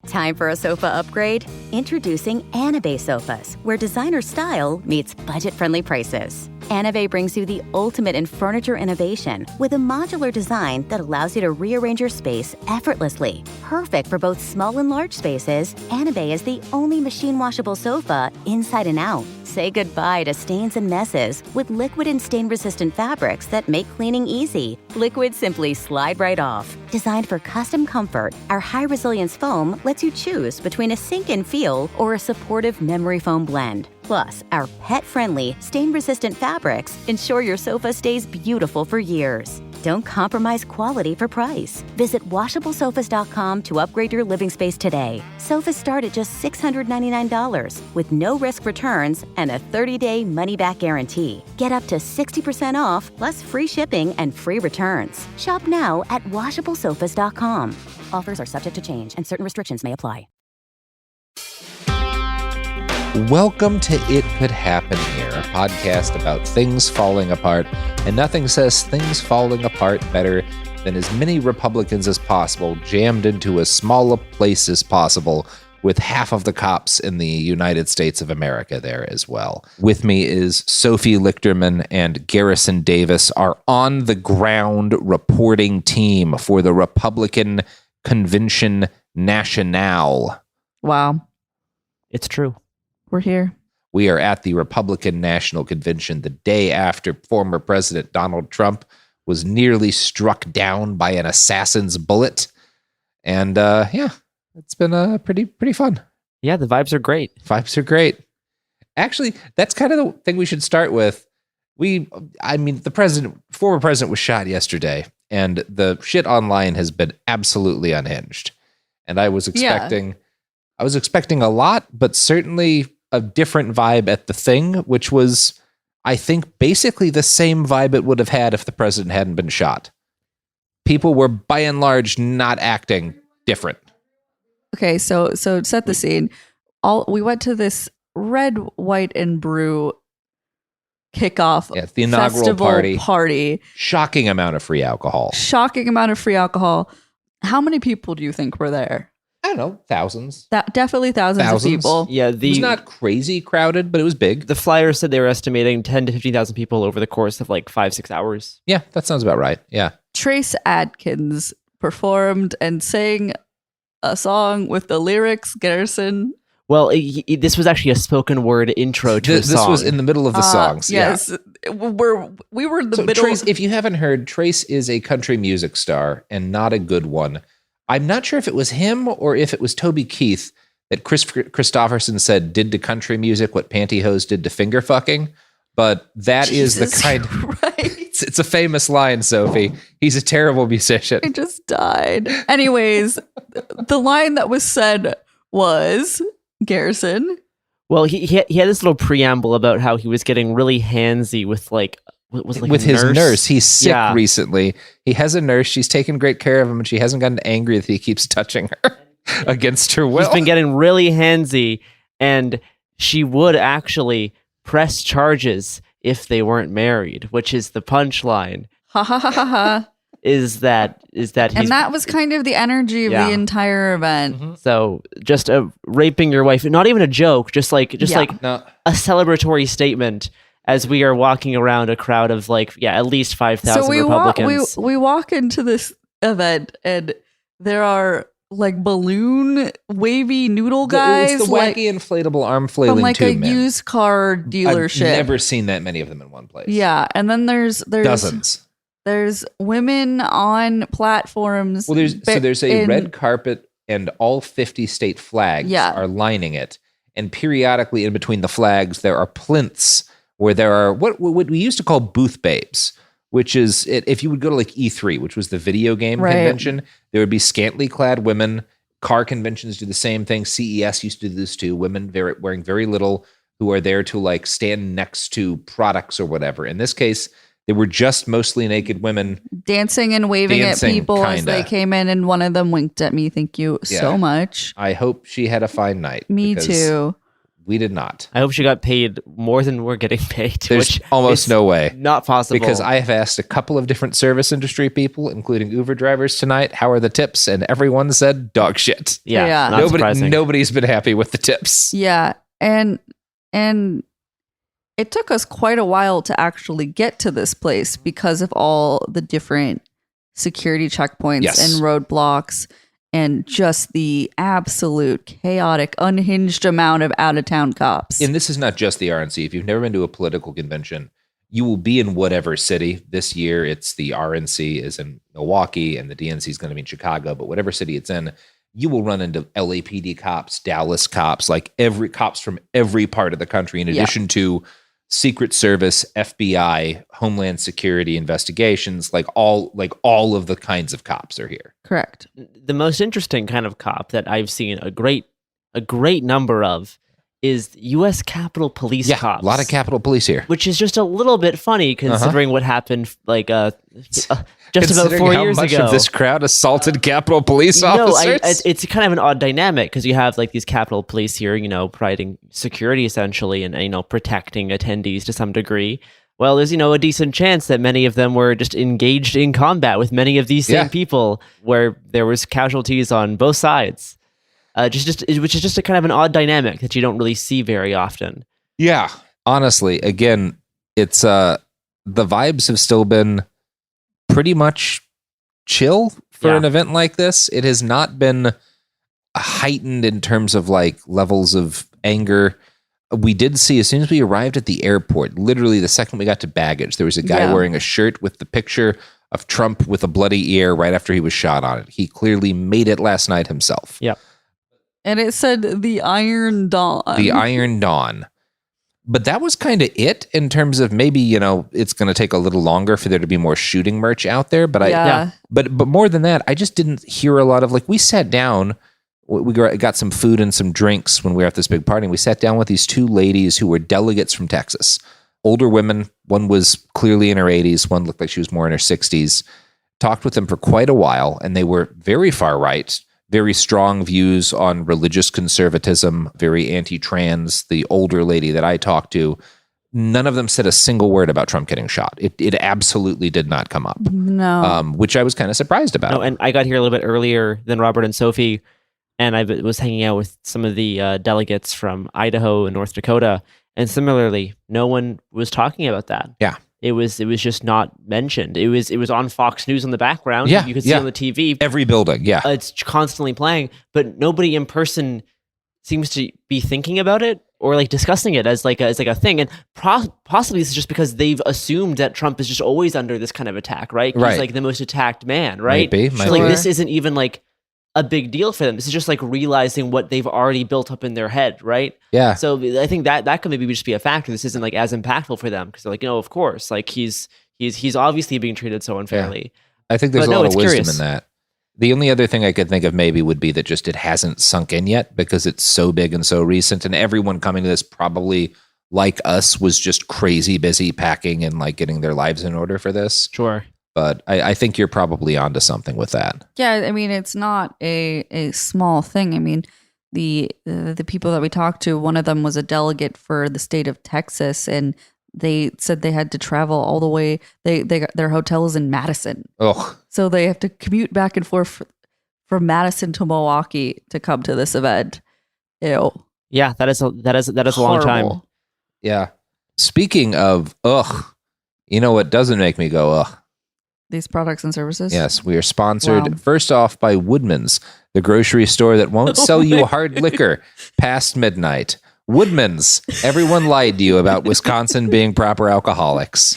Time for a sofa upgrade? Introducing Anabay Sofas, where designer style meets budget-friendly prices. Anabay brings you the ultimate in furniture innovation with a modular design that allows you to rearrange your space effortlessly. Perfect for both small and large spaces, Anabay is the only machine-washable sofa inside and out. Say goodbye to stains and messes with liquid and stain-resistant fabrics that make cleaning easy. Liquid simply slide right off. Designed for custom comfort, our high-resilience foam lets you choose between a sink-in feel or a supportive memory foam blend. Plus, our pet-friendly, stain-resistant fabrics ensure your sofa stays beautiful for years. Don't compromise quality for price. Visit washablesofas.com to upgrade your living space today. Sofas start at just $699 with no risk returns and a 30-day money-back guarantee. Get up to 60% off, plus free shipping and free returns. Shop now at washablesofas.com. Offers are subject to change and certain restrictions may apply. Welcome to It Could Happen Here, a podcast about things falling apart, and nothing says things falling apart better than as many Republicans as possible jammed into as small a place as possible with half of the cops in the United States of America there as well. With me is Sophie Lichterman and Garrison Davis, our on-the-ground reporting team for the Republican Convention Nationale. Wow. It's true. We're here. We are at the Republican National Convention the day after former President Donald Trump was nearly struck down by an assassin's bullet. And it's been pretty fun. Yeah, the vibes are great. Vibes are great. Actually, that's kind of the thing we should start with. The former president was shot yesterday, and the shit online has been absolutely unhinged. And I was expecting a lot, but certainly a different vibe at the thing, which was, I think, basically the same vibe it would have had if the president hadn't been shot. People were, by and large, not acting different. Okay, so set the scene. We went to this Red, White, and Brew kickoff. Yeah, the inaugural party. Shocking amount of free alcohol. How many people do you think were there? I don't know, thousands. Definitely thousands of people. Yeah, it was not crazy crowded, but it was big. The flyer said they were estimating 10 to 15,000 people over the course of like 5-6 hours. Yeah, that sounds about right. Yeah. Trace Adkins performed and sang a song with the lyrics. Garrison. Well, this was actually a spoken word intro to a song. This was in the middle of the songs. Yes, yeah. we were in the middle. Trace, if you haven't heard, Trace is a country music star and not a good one. I'm not sure if it was him or if it was Toby Keith that Chris Christopherson said did to country music what pantyhose did to finger fucking. But that is the kind. Right. It's a famous line, Sophie. He's a terrible musician. I just died. Anyways, the line that was said was Garrison. Well, he had this little preamble about how he was getting really handsy with with his nurse. He's sick recently. He has a nurse. She's taken great care of him, and she hasn't gotten angry that he keeps touching her against her will. He's been getting really handsy, and she would actually press charges if they weren't married, which is the punchline. Ha ha ha ha ha. Is that and that was kind of the energy of the entire event. Mm-hmm. So just raping your wife, not even a joke, just like a celebratory statement as we are walking around a crowd of at least 5,000 Republicans. We walk into this event and there are balloon wavy noodle guys. It's the wacky inflatable arm flailing from a used car dealership. I've never seen that many of them in one place. Yeah, and then there's dozens. There's women on platforms. Well, there's a red carpet and all 50 state flags are lining it. And periodically in between the flags, there are plinths where there are what we used to call booth babes, which is if you would go to E3, which was the video game convention, there would be scantily clad women. Car conventions do the same thing. CES used to do this too. Women wearing very little who are there to stand next to products or whatever. In this case, they were just mostly naked women dancing and waving at people as they came in, and one of them winked at me. Thank you so much. I hope she had a fine night. Me too. We did not. I hope she got paid more than we're getting paid. There's almost no way. Not possible. Because I have asked a couple of different service industry people, including Uber drivers tonight, how are the tips? And everyone said dog shit. Yeah. Not surprising. Nobody's been happy with the tips. Yeah. And it took us quite a while to actually get to this place because of all the different security checkpoints and roadblocks and just the absolute chaotic, unhinged amount of out-of-town cops. And this is not just the RNC. If you've never been to a political convention, you will be in whatever city. This year, it's the RNC is in Milwaukee and the DNC is going to be in Chicago, but whatever city it's in, you will run into LAPD cops, Dallas cops, every cops from every part of the country, in addition to Secret Service, FBI, Homeland Security investigations, all of the kinds of cops are here. Correct. The most interesting kind of cop that I've seen a great number of is U.S. Capitol Police cops. A lot of Capitol Police here. Which is just a little bit funny considering what happened just about 4 years how much ago. Of this crowd assaulted Capitol Police officers? It's kind of an odd dynamic because you have these Capitol Police here, providing security essentially and, protecting attendees to some degree. Well, there's, a decent chance that many of them were just engaged in combat with many of these same people where there was casualties on both sides. which is just a kind of an odd dynamic that you don't really see very often. Yeah, honestly, again, it's the vibes have still been pretty much chill for an event like this. It has not been heightened in terms of like levels of anger. We did see, as soon as we arrived at the airport, literally the second we got to baggage, there was a guy wearing a shirt with the picture of Trump with a bloody ear right after he was shot on it. He clearly made it last night himself. Yep. And it said the Iron Dawn. The Iron Dawn. But that was kind of it in terms of maybe, it's going to take a little longer for there to be more shooting merch out there. But but more than that, I just didn't hear a lot of, like, we sat down, we got some food and some drinks when we were at this big party. And we sat down with these two ladies who were delegates from Texas. Older women. One was clearly in her 80s. One looked like she was more in her 60s. Talked with them for quite a while, and they were very far right, very strong views on religious conservatism, very anti-trans. The older lady that I talked to, none of them said a single word about Trump getting shot. It absolutely did not come up. No. Which I was kind of surprised about. No, and I got here a little bit earlier than Robert and Sophie, and I was hanging out with some of the delegates from Idaho and North Dakota, and similarly, no one was talking about that. Yeah. It was just not mentioned. It was on Fox News in the background. Yeah, you could see on the TV. Every building, yeah. It's constantly playing, but nobody in person seems to be thinking about it or like discussing it as like a thing. And possibly this is just because they've assumed that Trump is just always under this kind of attack, right? He's like the most attacked man, right? Might be. So like this isn't even like a big deal for them. This is just like realizing what they've already built up in their head, right? Yeah. So I think that could maybe just be a factor. This isn't like as impactful for them because they're like, of course, like he's obviously being treated so unfairly. Yeah. I think there's a lot of wisdom curious. in that. The only other thing I could think of maybe would be that just it hasn't sunk in yet because it's so big and so recent, and everyone coming to this probably, like us, was just crazy busy packing and like getting their lives in order for this. Sure. But I think you're probably onto something with that. Yeah, I mean, it's not a small thing. I mean, the people that we talked to, one of them was a delegate for the state of Texas, and they said they had to travel all the way. Their hotel is in Madison. Oh, so they have to commute back and forth from Madison to Milwaukee to come to this event. Ew. Yeah, that is a long time. Yeah. Speaking of you know what doesn't make me go ugh? These products and services? Yes, we are sponsored first off by Woodman's, the grocery store that won't sell you hard liquor past midnight. Woodman's, everyone lied to you about Wisconsin being proper alcoholics.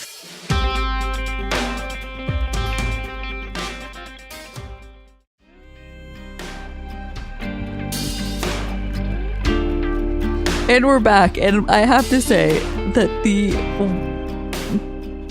And we're back, and I have to say that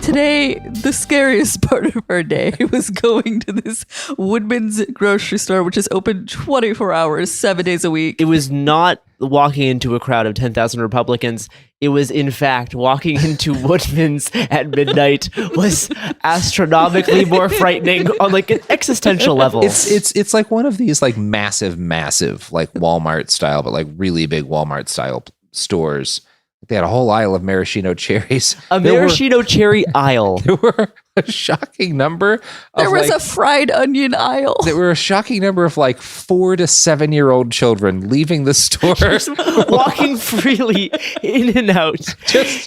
today, the scariest part of our day was going to this Woodman's grocery store, which is open 24 hours, 7 days a week. It was not walking into a crowd of 10,000 Republicans. It was, in fact, walking into Woodman's at midnight was astronomically more frightening on like an existential level. It's like one of these like massive like Walmart style, but like really big Walmart style stores. They had a whole aisle of maraschino cherries. A maraschino cherry aisle. There were a shocking number. There was a fried onion aisle. There were a shocking number of like 4 to 7 year old children leaving the store. Just walking freely in and out.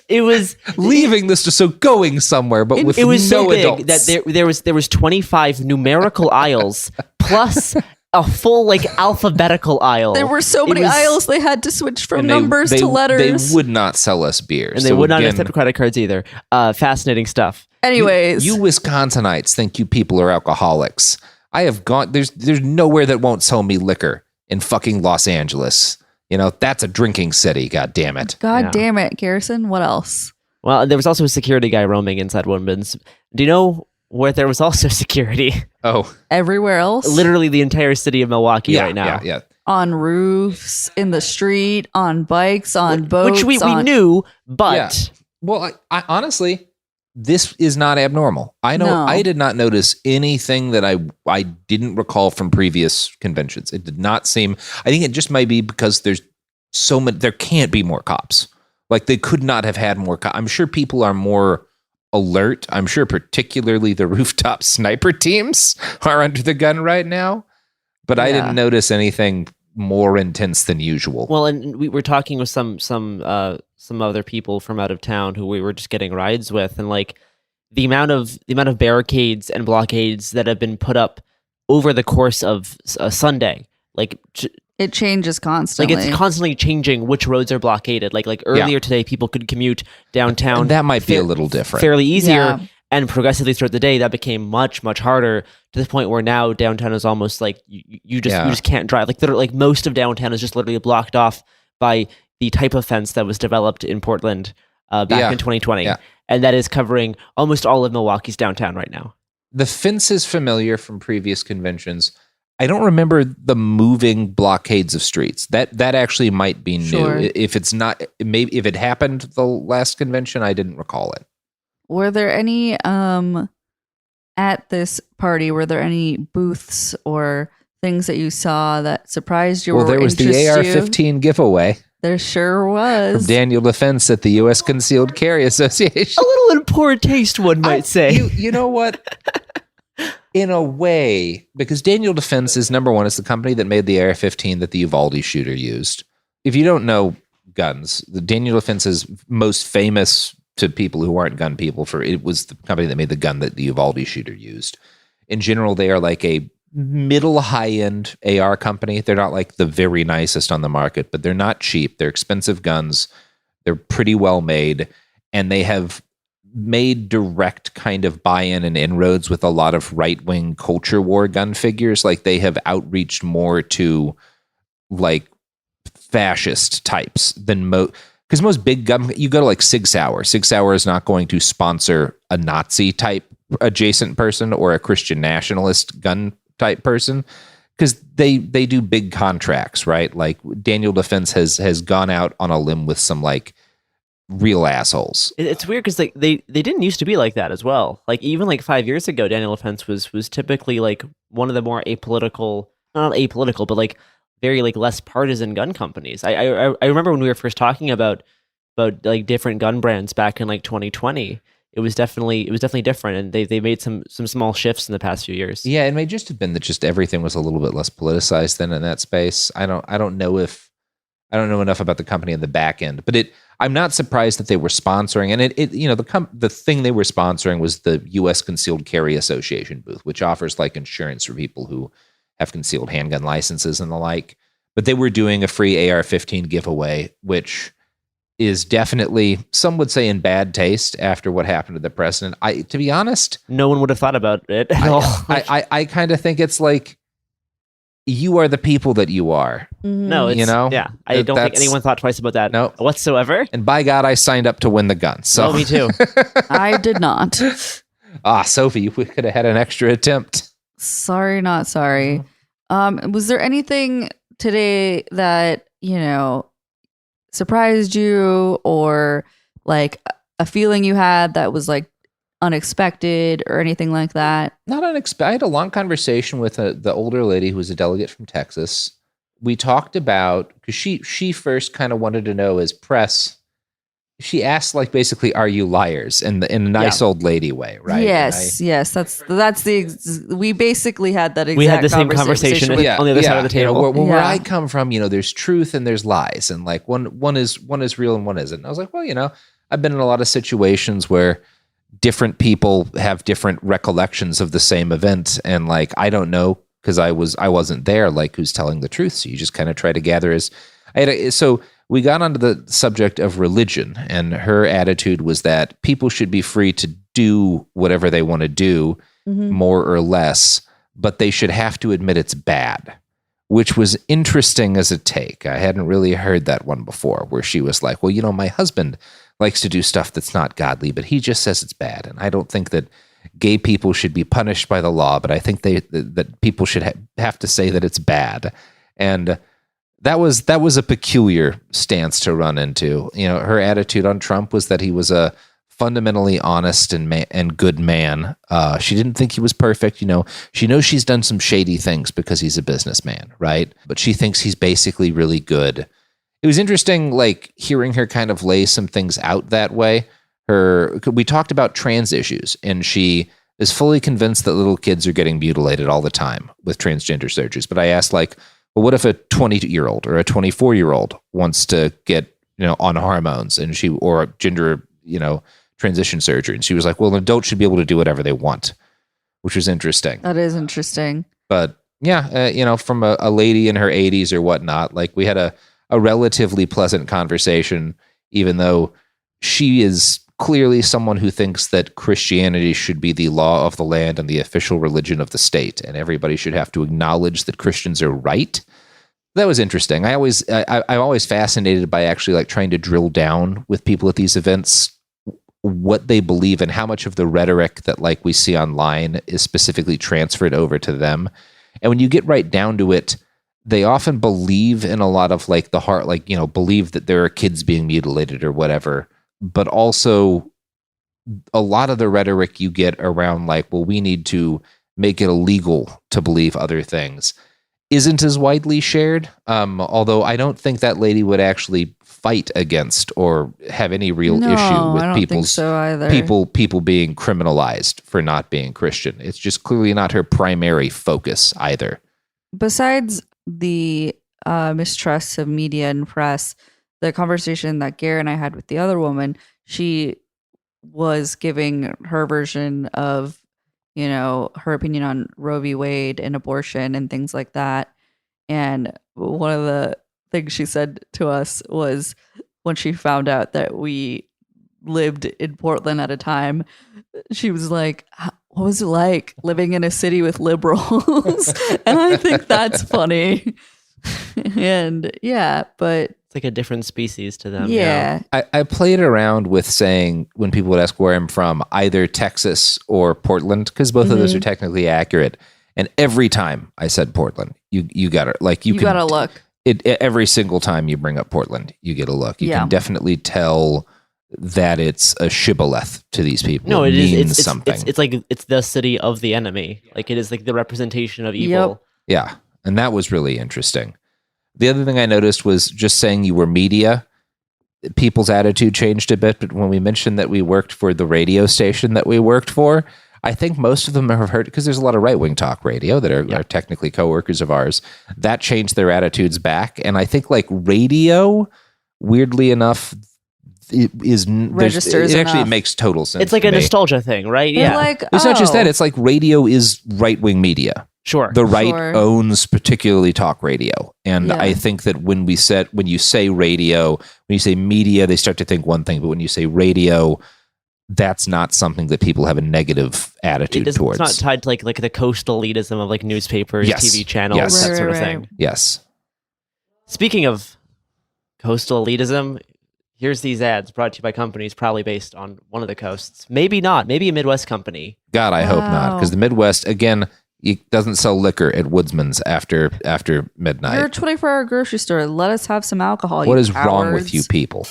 It was leaving this, so going somewhere, but with it was no so big adults. that there was 25 numerical aisles plus a full like alphabetical aisle. There were so many aisles they had to switch from numbers to letters. They would not sell us beer. And they would not accept credit cards either. Fascinating stuff. Anyways. You Wisconsinites think you people are alcoholics. I have gone, there's nowhere that won't sell me liquor in fucking Los Angeles. That's a drinking city, god damn it. God damn it, Garrison. What else? Well, there was also a security guy roaming inside Woodman's. Do you know where there was also security? Oh. Everywhere else? Literally the entire city of Milwaukee right now. Yeah. On roofs, in the street, on bikes, on boats. Which we knew, but... Yeah. Well, I honestly, this is not abnormal. I did not notice anything that I didn't recall from previous conventions. It did not seem... I think it just might be because there's so many... There can't be more cops. Like, they could not have had more cops. I'm sure people are more alert. I'm sure particularly the rooftop sniper teams are under the gun right now. But I didn't notice anything more intense than usual. Well, and we were talking with some other people from out of town who we were just getting rides with, and like the amount of barricades and blockades that have been put up over the course of a Sunday, like it changes constantly. Like it's constantly changing which roads are blockaded. Like earlier today, people could commute downtown. And that might be a little different, fairly easier. Yeah. And progressively throughout the day, that became much, much harder to the point where now downtown is almost like you just can't drive. Like most of downtown is just literally blocked off by the type of fence that was developed in Portland back in 2020, and that is covering almost all of Milwaukee's downtown right now. The fence is familiar from previous conventions. I don't remember the moving blockades of streets. That actually might be new. Sure. If it's not, maybe if it happened the last convention, I didn't recall it. Were there any at this party? Were there any booths or things that you saw that surprised you? Well, there was the AR-15 giveaway. There sure was. From Daniel Defense at the U.S. Concealed Carry Association. A little in poor taste, one might say. You know what? In a way, because Daniel Defense is number one. It's the company that made the AR-15 that the Uvalde shooter used. If you don't know guns, the Daniel Defense is most famous to people who aren't gun people for it was the company that made the gun that the Uvalde shooter used. In general, they are like a middle high-end AR company. They're not like the very nicest on the market, but they're not cheap. They're expensive guns. They're pretty well made, and they have made direct kind of buy-in and inroads with a lot of right-wing culture war gun figures. Like they have outreached more to like fascist types than because most big gun, you go to like Sig Sauer. Sig Sauer is not going to sponsor a Nazi type adjacent person or a Christian nationalist gun type person because they do big contracts, right? Like Daniel Defense has gone out on a limb with some like real assholes. It's weird because they didn't used to be like that as well. Like even like 5 years ago, Daniel Defense was typically like one of the more apolitical, not apolitical, but like very like less partisan gun companies. I remember when we were first talking about like different gun brands back in like 2020. It was definitely different, and they made some small shifts in the past few years. Yeah, it may just have been that just everything was a little bit less politicized than in that space. I don't know enough about the company in the back end, but I'm not surprised that they were sponsoring, and the thing they were sponsoring was the U.S. Concealed Carry Association booth, which offers like insurance for people who have concealed handgun licenses and the like. But they were doing a free AR-15 giveaway, which is definitely, some would say, in bad taste after what happened to the president. To be honest, no one would have thought about it at all. I kind of think it's like, you are the people that you are. No, yeah. I don't think anyone thought twice about that whatsoever. And by God, I signed up to win the gun. So me too. I did not. Sophie, you could have had an extra attempt. Sorry, not sorry. Was there anything today that, surprised you, or like a feeling you had that was like unexpected or anything like that? Not unexpected. I had a long conversation with the older lady who was a delegate from Texas. We talked about, because she first kind of wanted to know as press. She asked, like, basically, are you liars? In a nice old lady way, right? Yes, yes. That's we basically had that exact we had the same conversation on the other side of the table. Where I come from, there's truth and there's lies, and like one is real and one isn't. And I was like, well, I've been in a lot of situations where different people have different recollections of the same event, and like I don't know because I wasn't there, like who's telling the truth. So you just kind of try to gather so we got onto the subject of religion, and her attitude was that people should be free to do whatever they want to do, more or less, but they should have to admit it's bad, which was interesting as a take. I hadn't really heard that one before, where she was like, well, my husband likes to do stuff that's not godly, but he just says it's bad. And I don't think that gay people should be punished by the law, but I think that people should have to say that it's bad. And that was a peculiar stance to run into. Her attitude on Trump was that he was a fundamentally honest and good man. She didn't think he was perfect. She knows she's done some shady things because he's a businessman, right? But she thinks he's basically really good. It was interesting, like hearing her kind of lay some things out that way. We talked about trans issues, and she is fully convinced that little kids are getting mutilated all the time with transgender surgeries. But I asked, like, But what if a 20-year-old or a 24-year-old wants to get, on hormones or a gender, transition surgery? And she was like, well, an adult should be able to do whatever they want, which was interesting. That is interesting. But yeah, from a lady in her 80s or whatnot, like we had a relatively pleasant conversation, even though she is clearly someone who thinks that Christianity should be the law of the land and the official religion of the state, and everybody should have to acknowledge that Christians are right. That was interesting. I'm always fascinated by actually like trying to drill down with people at these events what they believe and how much of the rhetoric that like we see online is specifically transferred over to them. And when you get right down to it, they often believe in a lot of like the heart, like, believe that there are kids being mutilated or whatever. But also a lot of the rhetoric you get around like, well, we need to make it illegal to believe other things isn't as widely shared. Although I don't think that lady would actually fight against or have any real issue with people being criminalized for not being Christian. It's just clearly not her primary focus either. Besides the mistrust of media and press, the conversation that Gare and I had with the other woman, she was giving her version of, her opinion on Roe v. Wade and abortion and things like that. And one of the things she said to us was when she found out that we lived in Portland at a time, she was like, what was it like living in a city with liberals? And I think that's funny. And but it's like a different species to them. Yeah. I played around with saying, when people would ask where I'm from, either Texas or Portland, because both of those are technically accurate. And every time I said Portland, you got it. Like you got to look. Every single time you bring up Portland, you get a look. You can definitely tell that it's a shibboleth to these people. No, it means something. It's like it's the city of the enemy. Like it is like the representation of evil. Yeah. And that was really interesting. The other thing I noticed was just saying you were media. People's attitude changed a bit, but when we mentioned that we worked for the radio station that we worked for, I think most of them have heard, because there's a lot of right-wing talk radio that are technically coworkers of ours. That changed their attitudes back. And I think like radio, weirdly enough, registers it makes total sense. It's like a nostalgia thing, right? Yeah. Like, it's not just that. It's like radio is right-wing media. Sure. The right owns particularly talk radio. And I think that when you say radio, when you say media, they start to think one thing. But when you say radio, that's not something that people have a negative attitude towards. It's not tied to like the coastal elitism of like newspapers, TV channels, that sort of thing. Yes. Speaking of coastal elitism, here's these ads brought to you by companies probably based on one of the coasts. Maybe not. Maybe a Midwest company. God, I hope not. Because the Midwest, again, it doesn't sell liquor at Woodsman's after midnight. You're a 24-hour grocery store. Let us have some alcohol. What is wrong with you people?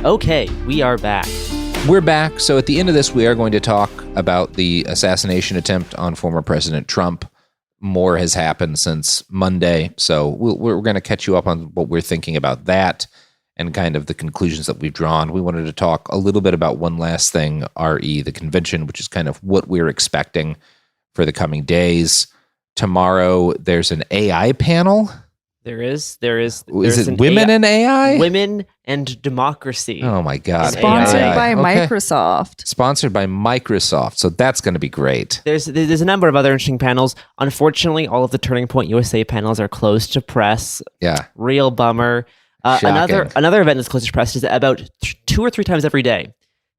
Okay, we are back. We're back. So at the end of this, we are going to talk about the assassination attempt on former President Trump. More has happened since Monday, so we're going to catch you up on what we're thinking about that and kind of the conclusions that we've drawn. We wanted to talk a little bit about one last thing, the convention, which is kind of what we're expecting for the coming days. Tomorrow, there's an AI panel. There is. Is it women and AI? Women and democracy. Oh my God! Sponsored by Microsoft. Sponsored by Microsoft. So that's going to be great. There's a number of other interesting panels. Unfortunately, all of the Turning Point USA panels are closed to press. Yeah. Real bummer. Another event that's closed to press is about 2 or 3 times every day.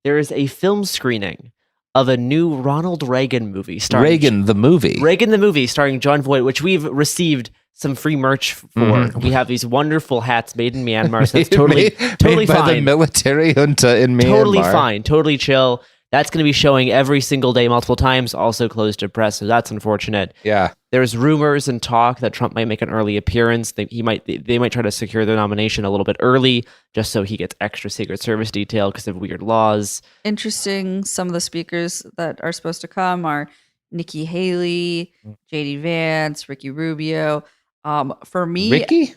There is a film screening of a new Ronald Reagan movie Reagan the movie starring John Voight, which we've received some free merch for. We have these wonderful hats made in Myanmar, so it's totally made fine. By the military junta in Myanmar. Totally fine, totally chill. That's going to be showing every single day, multiple times, also closed to press, so that's unfortunate. Yeah. There's rumors and talk that Trump might make an early appearance. They might try to secure the nomination a little bit early, just so he gets extra Secret Service detail because of weird laws. Interesting. Some of the speakers that are supposed to come are Nikki Haley, JD Vance, Ricky Rubio. For me, Ricky?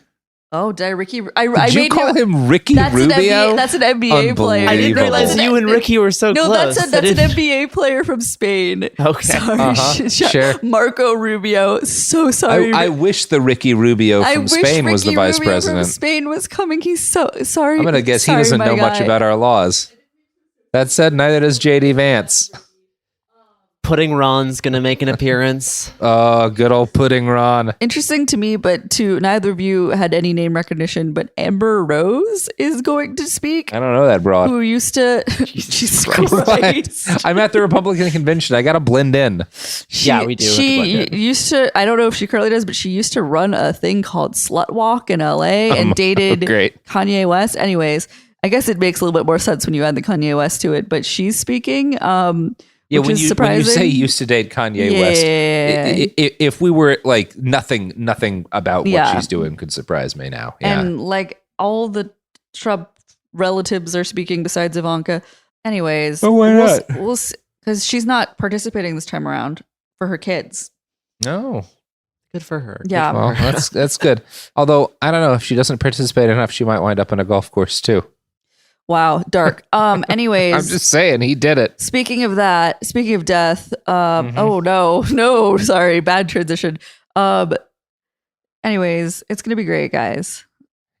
Oh, Ricky. Did you made call him Ricky Rubio? That's an NBA player. I didn't realize you and Ricky were so no, close. that's an NBA player from Spain. Okay. Sorry. Sure. Marco Rubio. So sorry. I wish the Ricky Rubio from Spain was the vice Rubio president. From Spain was coming. He's so sorry. I'm going to guess he doesn't know much about our laws. That said, neither does JD Vance. Pudding Ron's going to make an appearance. Oh, good old Pudding Ron. Interesting to me, but to neither of you had any name recognition, but Amber Rose is going to speak. I don't know that broad. Who used to... Jesus Christ. I'm at the Republican convention. I got to blend in. We do. She used to... I don't know if she currently does, but she used to run a thing called Slut Walk in LA and dated Kanye West. Anyways, I guess it makes a little bit more sense when you add the Kanye West to it, but she's speaking... Yeah, when you say used to date Kanye West, if we were like nothing about what she's doing could surprise me now. Yeah. And like all the Trump relatives are speaking besides Ivanka. Anyways, why not? We'll because she's not participating this time around for her kids. No. Good for her. Yeah. Well, that's good. Although I don't know if she doesn't participate enough, she might wind up in a golf course too. Wow, dark. Anyways, I'm just saying he did it. Speaking of death. Oh no, sorry, bad transition. Anyways, it's gonna be great, guys.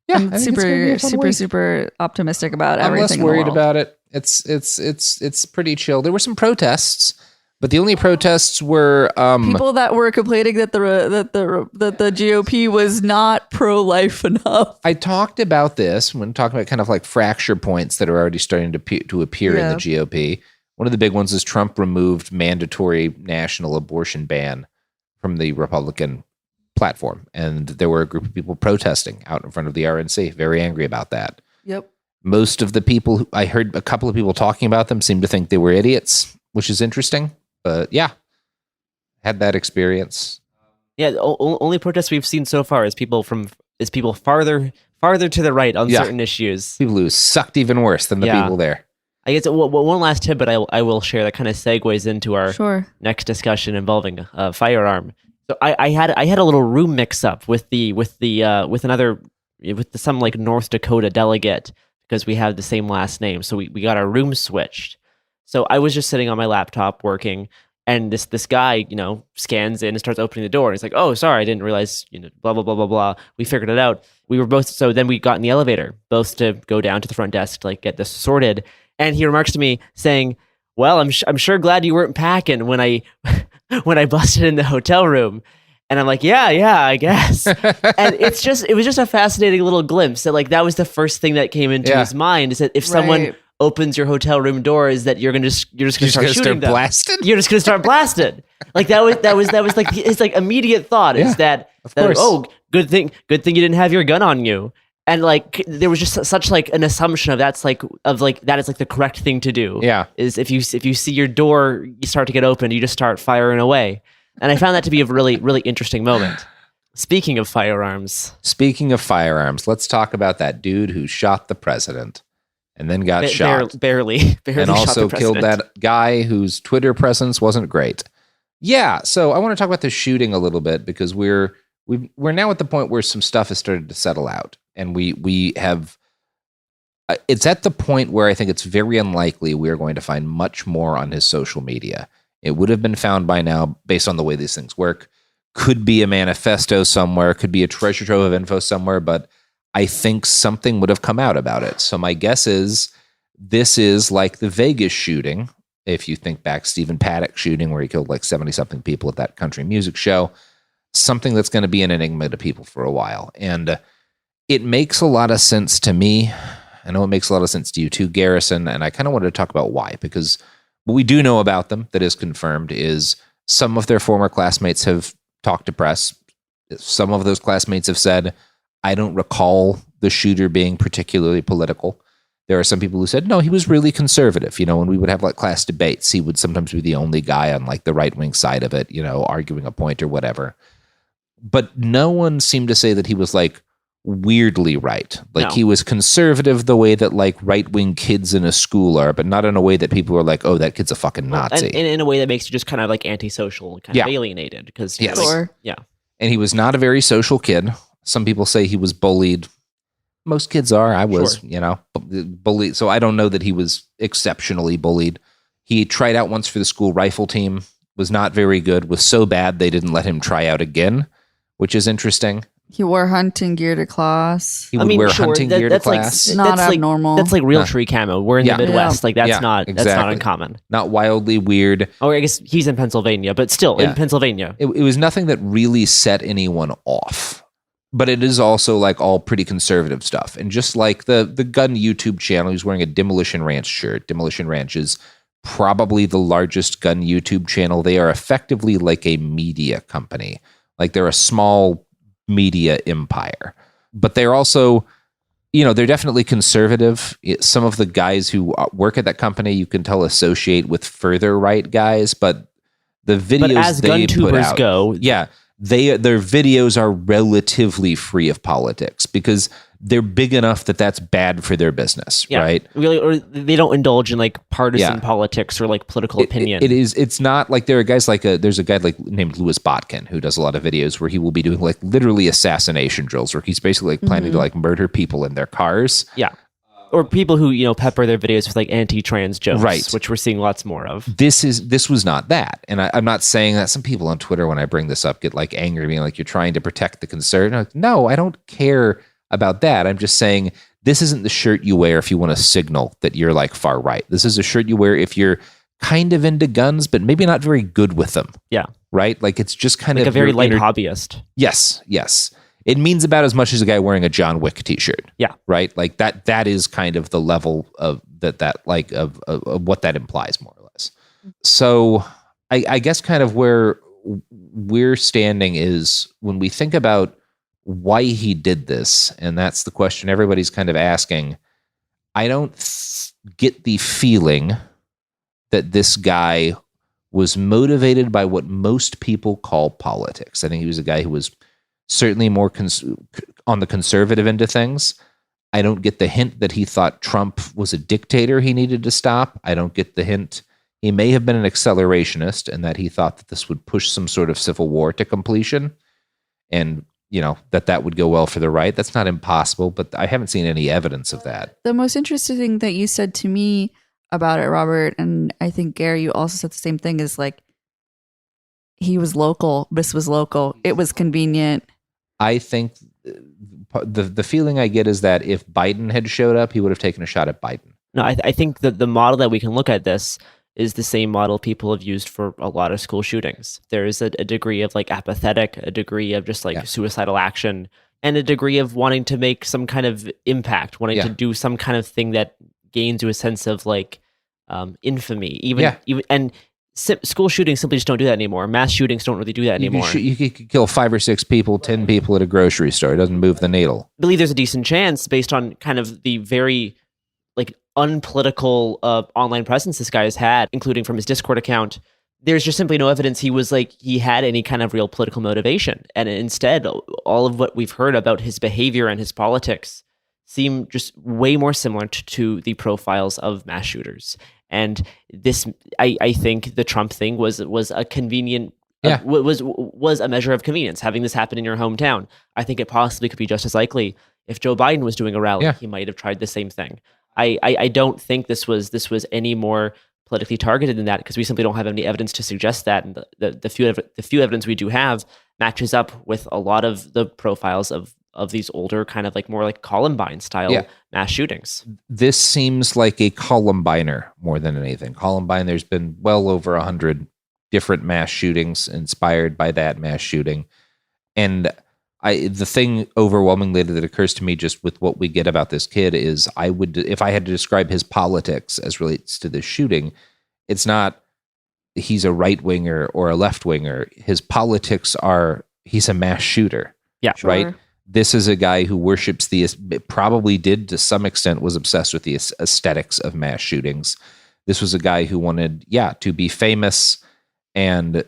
Yeah, I'm super optimistic about everything. I'm less worried about it. It's pretty chill. There were some protests, but the only protests were people that were complaining that the GOP was not pro-life enough. I talked about this when talking about kind of like fracture points that are already starting to appear in the GOP. One of the big ones is Trump removed mandatory national abortion ban from the Republican platform, and there were a group of people protesting out in front of the RNC, very angry about that. Yep. Most of the people I heard a couple of people talking about them seemed to think they were idiots, which is interesting. But yeah, had that experience. Yeah, the only protests we've seen so far is people farther to the right on certain issues. People who sucked even worse than the people there. I guess one last tip, but I will share that kind of segues into our next discussion involving a firearm. So I had a little room mix up with some like North Dakota delegate because we have the same last name. So we got our room switched. So I was just sitting on my laptop working, and this guy, scans in and starts opening the door. And he's like, "Oh, sorry, I didn't realize, blah, blah, blah, blah, blah." We figured it out. We were both, so then we got in the elevator, both to go down to the front desk to like get this sorted. And he remarks to me saying, "Well, I'm sure glad you weren't packing when I busted in the hotel room." And I'm like, yeah, I guess. And it was just a fascinating little glimpse that like, that was the first thing that came into his mind, is that if someone opens your hotel room door, is that you're just gonna start shooting them. Blasted? You're just gonna start blasted. Like that was like his like immediate thought is that good thing you didn't have your gun on you. And like there was just such like an assumption of that is like the correct thing to do. Yeah. Is if you see your door you start to get open, you just start firing away. And I found that to be a really, really interesting moment. Speaking of firearms, let's talk about that dude who shot the president and then got shot. Barely and also killed that guy whose Twitter presence wasn't great. Yeah, so I want to talk about the shooting a little bit because we're now at the point where some stuff has started to settle out. And we have... it's at the point where I think it's very unlikely we're going to find much more on his social media. It would have been found by now based on the way these things work. Could be a manifesto somewhere, could be a treasure trove of info somewhere, but I think something would have come out about it. So my guess is this is like the Vegas shooting. If you think back, Stephen Paddock shooting where he killed like 70-something people at that country music show, something that's going to be an enigma to people for a while. And it makes a lot of sense to me. I know it makes a lot of sense to you too, Garrison, and I kind of wanted to talk about why, because what we do know about them that is confirmed is some of their former classmates have talked to press. Some of those classmates have said, I don't recall the shooter being particularly political. There are some people who said, no, he was really conservative. When we would have like class debates, he would sometimes be the only guy on like the right-wing side of it, arguing a point or whatever. But no one seemed to say that he was like weirdly right. Like he was conservative the way that like right-wing kids in a school are, but not in a way that people are like, oh, that kid's a fucking Nazi. And in a way that makes you just kind of like antisocial and kind of alienated. Because And he was not a very social kid. Some people say he was bullied. Most kids are. I was, bullied. So I don't know that he was exceptionally bullied. He tried out once for the school rifle team, was not very good, was so bad they didn't let him try out again, which is interesting. He wore hunting gear to class. He would wear hunting gear to class. Not abnormal. That's like real tree camo. We're in the Midwest. Like that's not exactly. uncommon. Not wildly weird. Oh, I guess he's in Pennsylvania, but still in Pennsylvania. It was nothing that really set anyone off. But it is also like all pretty conservative stuff. And just like the gun YouTube channel, he's wearing a Demolition Ranch shirt. Demolition Ranch is probably the largest gun YouTube channel. They are effectively like a media company. Like they're a small media empire. But they're also, they're definitely conservative. Some of the guys who work at that company, you can tell, associate with further right guys. But the videos as they gun put tubers out, go, their videos are relatively free of politics because they're big enough that that's bad for their business, right? Really, or they don't indulge in like partisan politics or like political opinion. It's not like there are guys there's a guy named Louis Botkin who does a lot of videos where he will be doing like literally assassination drills where he's basically like planning to like murder people in their cars. Yeah. Or people who, pepper their videos with like anti-trans jokes, right, which we're seeing lots more of. This was not that. And I'm not saying that. Some people on Twitter, when I bring this up, get like angry, being like, you're trying to protect the conservative. Like, no, I don't care about that. I'm just saying this isn't the shirt you wear if you want to signal that you're like far right. This is a shirt you wear if you're kind of into guns, but maybe not very good with them. Yeah. Right? Like it's just kind like of a very light hobbyist. Yes. It means about as much as a guy wearing a John Wick t-shirt. Yeah. Right? Like that is kind of the level of that of what that implies, more or less. So I guess kind of where we're standing is when we think about why he did this, and that's the question everybody's kind of asking. I don't get the feeling that this guy was motivated by what most people call politics. I think he was a guy who was certainly more on the conservative end of things. I don't get the hint that he thought Trump was a dictator he needed to stop. I don't get the hint he may have been an accelerationist and that he thought that this would push some sort of civil war to completion and, that would go well for the right. That's not impossible, but I haven't seen any evidence of that. The most interesting thing that you said to me about it, Robert, and I think, Gary, you also said the same thing, is like, he was local. This was local. It was convenient. I think the feeling I get is that if Biden had showed up, he would have taken a shot at Biden. No, I think that the model that we can look at this is the same model people have used for a lot of school shootings. There is a degree of like apathetic, a degree of just like suicidal action, and a degree of wanting to make some kind of impact, wanting to do some kind of thing that gains you a sense of like infamy. Even and school shootings simply just don't do that anymore. Mass shootings don't really do that anymore. You could kill 5 or 6 people, 10 people at a grocery store. It doesn't move the needle. I believe there's a decent chance, based on kind of the very like unpolitical online presence this guy has had, including from his Discord account. There's just simply no evidence he had any kind of real political motivation. And instead, all of what we've heard about his behavior and his politics seem just way more similar to the profiles of mass shooters. And this, I think the Trump thing was a convenient, was a measure of convenience, having this happen in your hometown. I think it possibly could be just as likely if Joe Biden was doing a rally, he might have tried the same thing. I don't think this was any more politically targeted than that, because we simply don't have any evidence to suggest that. And the few evidence we do have matches up with a lot of the profiles of these older kind of like more like Columbine style mass shootings. This seems like a Columbiner more than anything. Columbine, there's been well over 100 different mass shootings inspired by that mass shooting. And the thing overwhelmingly that occurs to me just with what we get about this kid is if I had to describe his politics as relates to this shooting, it's not he's a right winger or a left winger. His politics are he's a mass shooter. Yeah. Right. Sure. This is a guy who worships probably did to some extent, was obsessed with the aesthetics of mass shootings. This was a guy who wanted, to be famous, and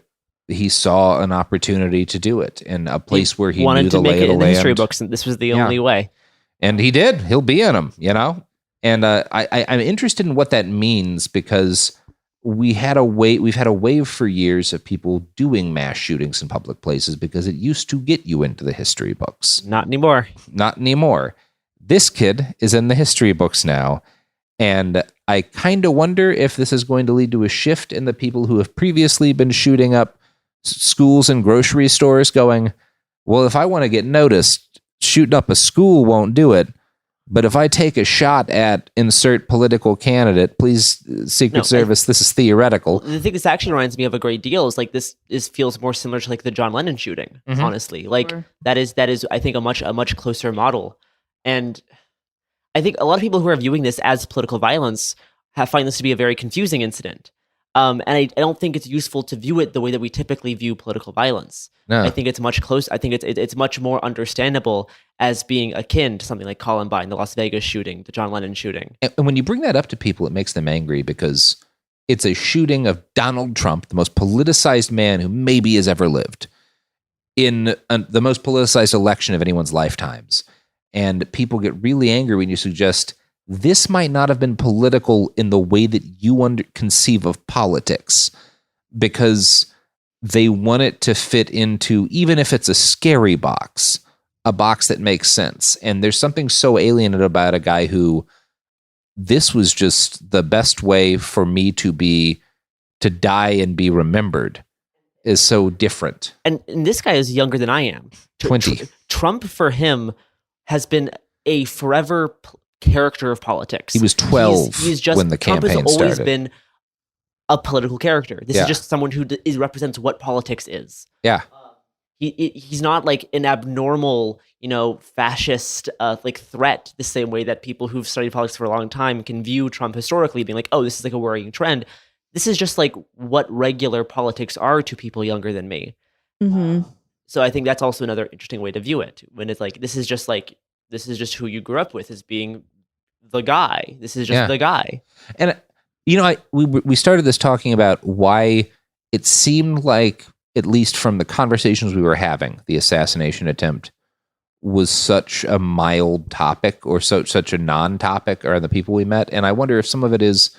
he saw an opportunity to do it in a place where he knew the lay of the land. Wanted to make it in the history books, and this was the only way. And he did. He'll be in them, And I'm interested in what that means, because we've had a wave for years of people doing mass shootings in public places because it used to get you into the history books. Not anymore. Not anymore. This kid is in the history books now, and I kind of wonder if this is going to lead to a shift in the people who have previously been shooting up schools and grocery stores going, well, if I want to get noticed, shooting up a school won't do it. But if I take a shot at insert political candidate, please, Secret Service, this is theoretical. The thing this actually reminds me of a great deal is like this feels more similar to like the John Lennon shooting, honestly. Like that is I think a much closer model. And I think a lot of people who are viewing this as political violence find this to be a very confusing incident. And I don't think it's useful to view it the way that we typically view political violence. No. I think it's much closer. I think it's much more understandable as being akin to something like Columbine, the Las Vegas shooting, the John Lennon shooting. And when you bring that up to people, it makes them angry because it's a shooting of Donald Trump, the most politicized man who maybe has ever lived, in the most politicized election of anyone's lifetimes. And people get really angry when you suggest this might not have been political in the way that you conceive of politics, because they want it to fit into, even if it's a scary box, a box that makes sense. And there's something so alien about a guy who, this was just the best way for me to die and be remembered, is so different. And this guy is younger than I am. 20. Trump, for him, has been a forever character of politics. He was 12 when the campaign started. Trump has always been a political character. This Yeah. is just someone who represents what politics is. Yeah. He's not like an abnormal, fascist like threat the same way that people who've studied politics for a long time can view Trump historically, being like, oh, this is like a worrying trend. This is just like what regular politics are to people younger than me. So I think that's also another interesting way to view it, when it's like, this is just who you grew up with, as being the guy. This is just the guy. And we started this talking about why it seemed like, at least from the conversations we were having, the assassination attempt was such a mild topic, or such a non-topic around the people we met. And I wonder if some of it is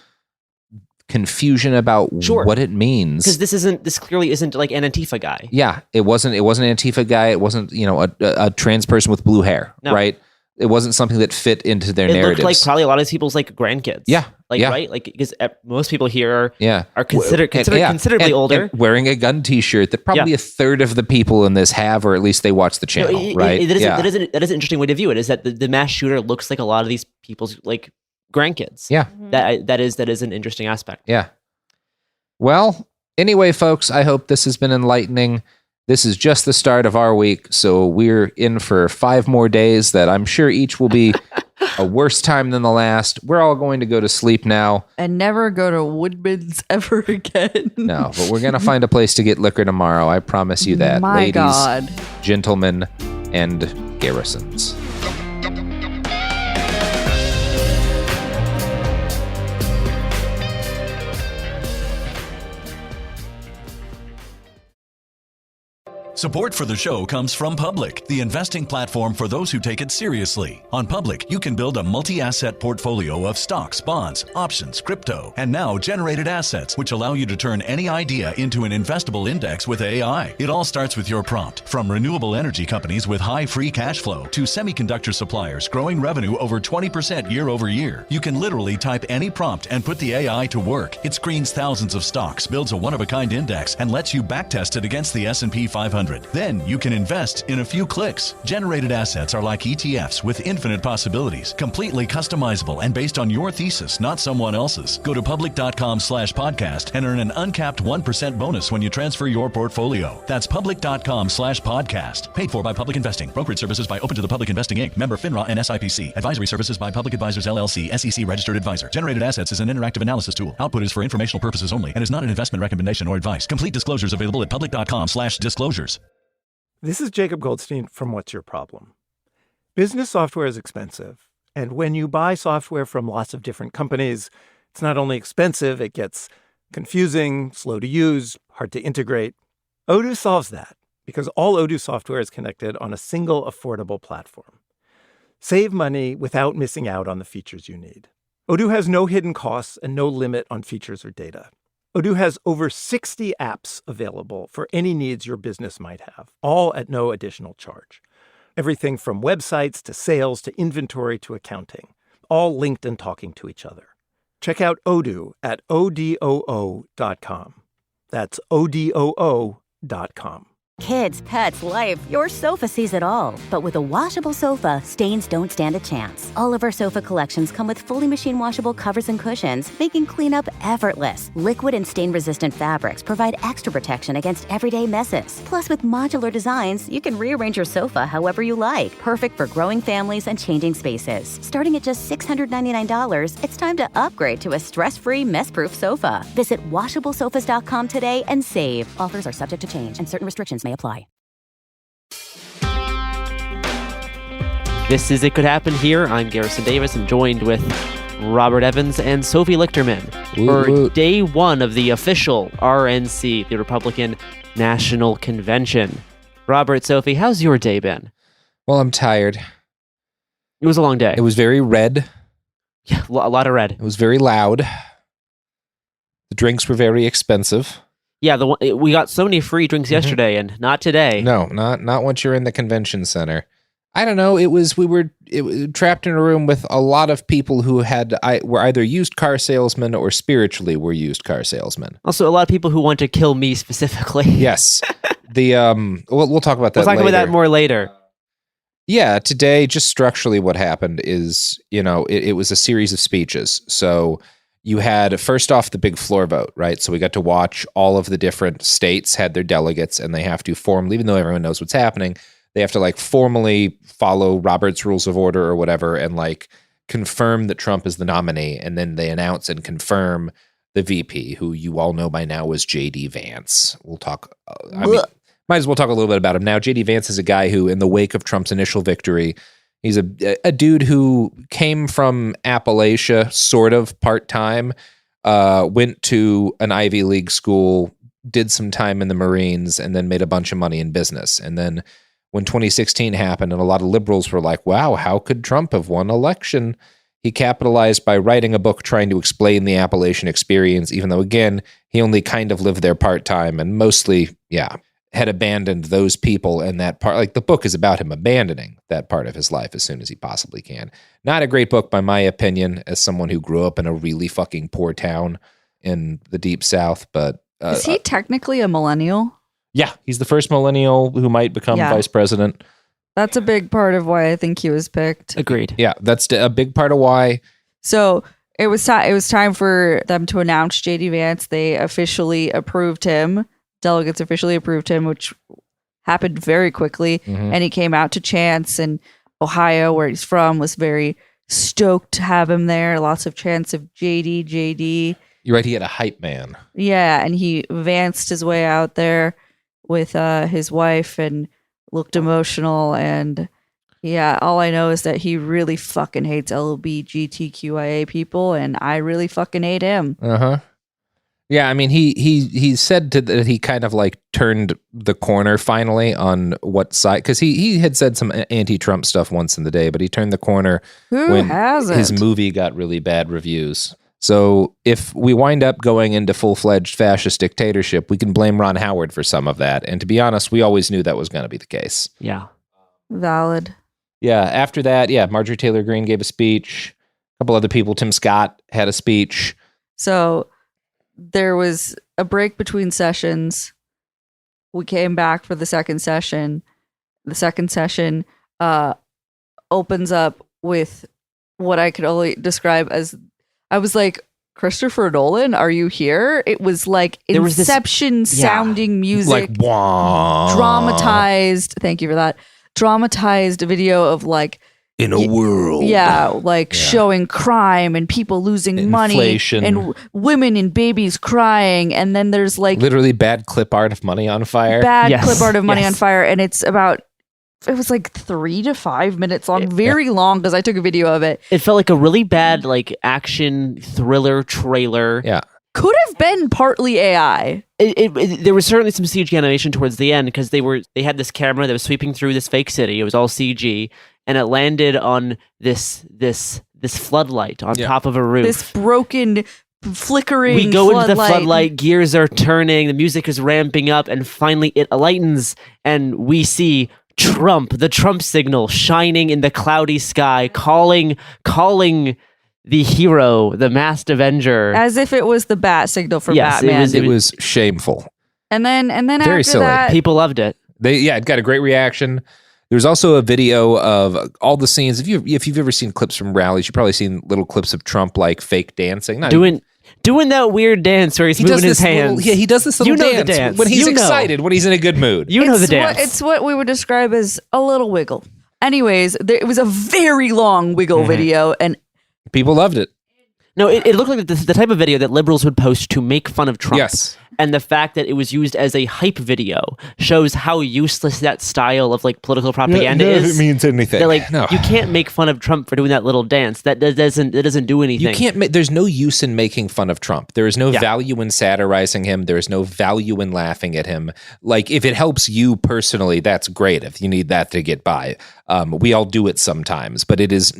confusion about what it means. Because this clearly isn't like an Antifa guy. Yeah, it wasn't an Antifa guy. It wasn't, a trans person with blue hair, right? It wasn't something that fit into their narratives. It looked like probably a lot of people's like grandkids. Yeah. Right? Like, because most people here are considered and, considerably older. And wearing a gun t-shirt that probably a third of the people in this have, or at least they watch the channel, right? That is an interesting way to view it, is that the mass shooter looks like a lot of these people's like grandkids. Yeah. That is an interesting aspect. Yeah. Well, anyway, folks, I hope this has been enlightening. This is just the start of our week, so we're in for 5 more days that I'm sure each will be a worse time than the last. We're all going to go to sleep now. And never go to Woodman's ever again. No, but we're going to find a place to get liquor tomorrow. I promise you that. My Ladies, God. Gentlemen, and garrisons. Support for the show comes from Public, the investing platform for those who take it seriously. On Public, you can build a multi-asset portfolio of stocks, bonds, options, crypto, and now generated assets, which allow you to turn any idea into an investable index with AI. It all starts with your prompt. From renewable energy companies with high free cash flow to semiconductor suppliers growing revenue over 20% year over year, you can literally type any prompt and put the AI to work. It screens thousands of stocks, builds a one-of-a-kind index, and lets you backtest it against the S&P 500. Then you can invest in a few clicks. Generated assets are like ETFs with infinite possibilities, completely customizable and based on your thesis, not someone else's. Go to public.com/podcast and earn an uncapped 1% bonus when you transfer your portfolio. That's public.com/podcast. Paid for by Public Investing. Brokerage services by Open to the Public Investing Inc. Member FINRA and SIPC. Advisory services by Public Advisors LLC, SEC registered advisor. Generated assets is an interactive analysis tool. Output is for informational purposes only and is not an investment recommendation or advice. Complete disclosures available at public.com/disclosures. This is Jacob Goldstein from What's Your Problem? Business software is expensive, and when you buy software from lots of different companies, it's not only expensive, it gets confusing, slow to use, hard to integrate. Odoo solves that because all Odoo software is connected on a single affordable platform. Save money without missing out on the features you need. Odoo has no hidden costs and no limit on features or data. Odoo has over 60 apps available for any needs your business might have, all at no additional charge. Everything from websites to sales to inventory to accounting, all linked and talking to each other. Check out Odoo at odoo.com. That's odoo.com. Kids, pets, life, your sofa sees it all. But with a washable sofa, stains don't stand a chance. All of our sofa collections come with fully machine washable covers and cushions, making cleanup effortless. Liquid and stain-resistant fabrics provide extra protection against everyday messes. Plus, with modular designs, you can rearrange your sofa however you like. Perfect for growing families and changing spaces. Starting at just $699, it's time to upgrade to a stress-free, mess-proof sofa. Visit washablesofas.com today and save. Offers are subject to change and certain restrictions may apply. This is It Could Happen Here. I'm Garrison Davis. I'm joined with Robert Evans and Sophie Lichterman for day one of the official RNC, the Republican National Convention. Robert, Sophie, how's your day been? Well, I'm tired. It was a long day. It was very red. Yeah, a lot of red. It was very loud. The drinks were very expensive. Yeah, we got so many free drinks yesterday, and not today. No, not once you're in the convention center. I don't know. We were trapped in a room with a lot of people who were either used car salesmen or spiritually were used car salesmen. Also, a lot of people who want to kill me specifically. Yes. We'll talk about that. We'll talk about that more later. Yeah, today, just structurally, what happened is, it was a series of speeches. So you had, first off, the big floor vote, right? So we got to watch all of the different states had their delegates, and they have to formally, even though everyone knows what's happening, they have to formally follow Robert's Rules of Order or whatever and confirm that Trump is the nominee. And then they announce and confirm the VP, who you all know by now was J.D. Vance. We'll talk, might as well talk a little bit about him now. J.D. Vance is a guy who, in the wake of Trump's initial victory, he's a dude who came from Appalachia, sort of part-time, went to an Ivy League school, did some time in the Marines, and then made a bunch of money in business. And then when 2016 happened and a lot of liberals were like, wow, how could Trump have won election? He capitalized by writing a book trying to explain the Appalachian experience, even though, again, he only kind of lived there part-time and mostly, had abandoned those people and that part. The book is about him abandoning that part of his life as soon as he possibly can. Not a great book, by my opinion, as someone who grew up in a really fucking poor town in the Deep South. But is he technically a millennial? Yeah, he's the first millennial who might become vice president. That's a big part of why I think he was picked. Agreed. Yeah, that's a big part of why. So it was time for them to announce J.D. Vance. They officially approved him. Delegates officially approved him, which happened very quickly. Mm-hmm. And he came out to chants, and Ohio, where he's from, was very stoked to have him there. Lots of chants of JD. You're right. He had a hype man. Yeah. And he vanced his way out there with his wife and looked emotional. And all I know is that he really fucking hates LGBTQIA people, and I really fucking hate him. Uh-huh. Yeah, I mean, he said that he kind of turned the corner finally on what side, because he had said some anti-Trump stuff once in the day, but he turned the corner when his movie got really bad reviews. So if we wind up going into full-fledged fascist dictatorship, we can blame Ron Howard for some of that. And to be honest, we always knew that was going to be the case. Yeah. Valid. Yeah, after that, Marjorie Taylor Greene gave a speech. A couple other people, Tim Scott had a speech. So there was a break between sessions. We came back for the second session. The second session opens up with what I could only describe as, I was like, Christopher Nolan, are you here? It was like Inception sounding music. Dramatized. Thank you for that. Dramatized video of in a world. Showing crime and people losing inflation, money and women and babies crying. And then there's literally bad clip art of money on fire. Clip art of money on fire. And it was 3 to 5 minutes long, very long, because I took a video of it. It felt like a really bad action thriller trailer. Yeah. Could have been partly AI. There was certainly some CG animation towards the end, because they had this camera that was sweeping through this fake city. It was all CG, and it landed on this floodlight on top of a roof. This broken flickering. We go into the floodlight. floodlight, gears are turning, the music is ramping up, and finally it lightens, and we see Trump, the Trump signal, shining in the cloudy sky, calling the hero, the masked Avenger. As if it was the bat signal from Batman. It was shameful. And then Very after silly. that, People loved it. It got a great reaction. There's also a video of all the scenes. If you've ever seen clips from rallies, you've probably seen little clips of Trump like fake dancing. Doing that weird dance where he's moving his hands. He does this little dance when he's excited, when he's in a good mood. You know the dance. It's what we would describe as a little wiggle. Anyways, it was a very long wiggle video, and people loved it. No, it looked like the type of video that liberals would post to make fun of Trump. Yes. And the fact that it was used as a hype video shows how useless that style of like political propaganda is. It means anything. You can't make fun of Trump for doing that little dance. That doesn't do anything. You can't. There's no use in making fun of Trump. There is no value in satirizing him. There is no value in laughing at him. Like, if it helps you personally, that's great. If you need that to get by, we all do it sometimes. But it does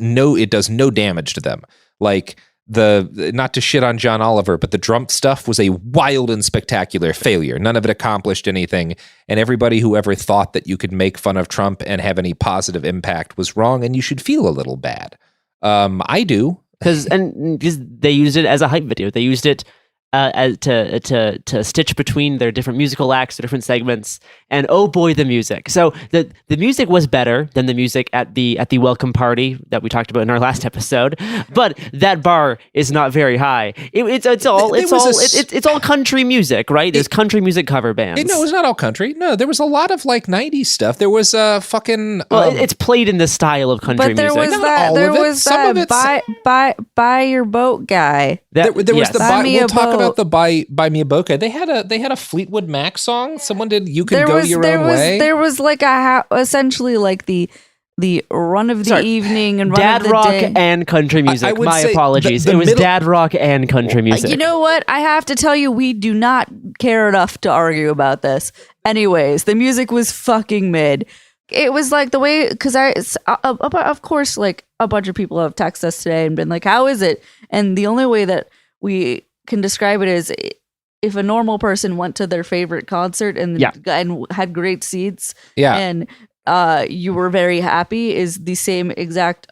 no damage to them. Like, not to shit on John Oliver, but the Trump stuff was a wild and spectacular failure. None of it accomplished anything, and everybody who ever thought that you could make fun of Trump and have any positive impact was wrong, and you should feel a little bad. I do. Because they used it as a hype video. They used it to stitch between their different musical acts, their different segments, and oh boy, the music. So the music was better than the music at the welcome party that we talked about in our last episode, but that bar is not very high. It's all country music, right? There's country music cover bands. No, it was not all country. No, there was a lot of like 90s stuff. There was fucking. It's played in the style of country but there music. was that buy your boat guy. There was the Buy me we'll a talk boat. about the buy me a boat guy. They had a Fleetwood Mac song. Someone did You Can Go Your Own Way. There was like essentially like the run of the evening and run dad of the rock day. and country music. My apologies. It was dad rock and country music. You know what? I have to tell you, we do not care enough to argue about this. Anyways, the music was fucking mid. It was like the way, because of course, like a bunch of people have texted us today and been like, how is it? And the only way that we can describe it is if a normal person went to their favorite concert and had great seats and you were very happy, is the same exact,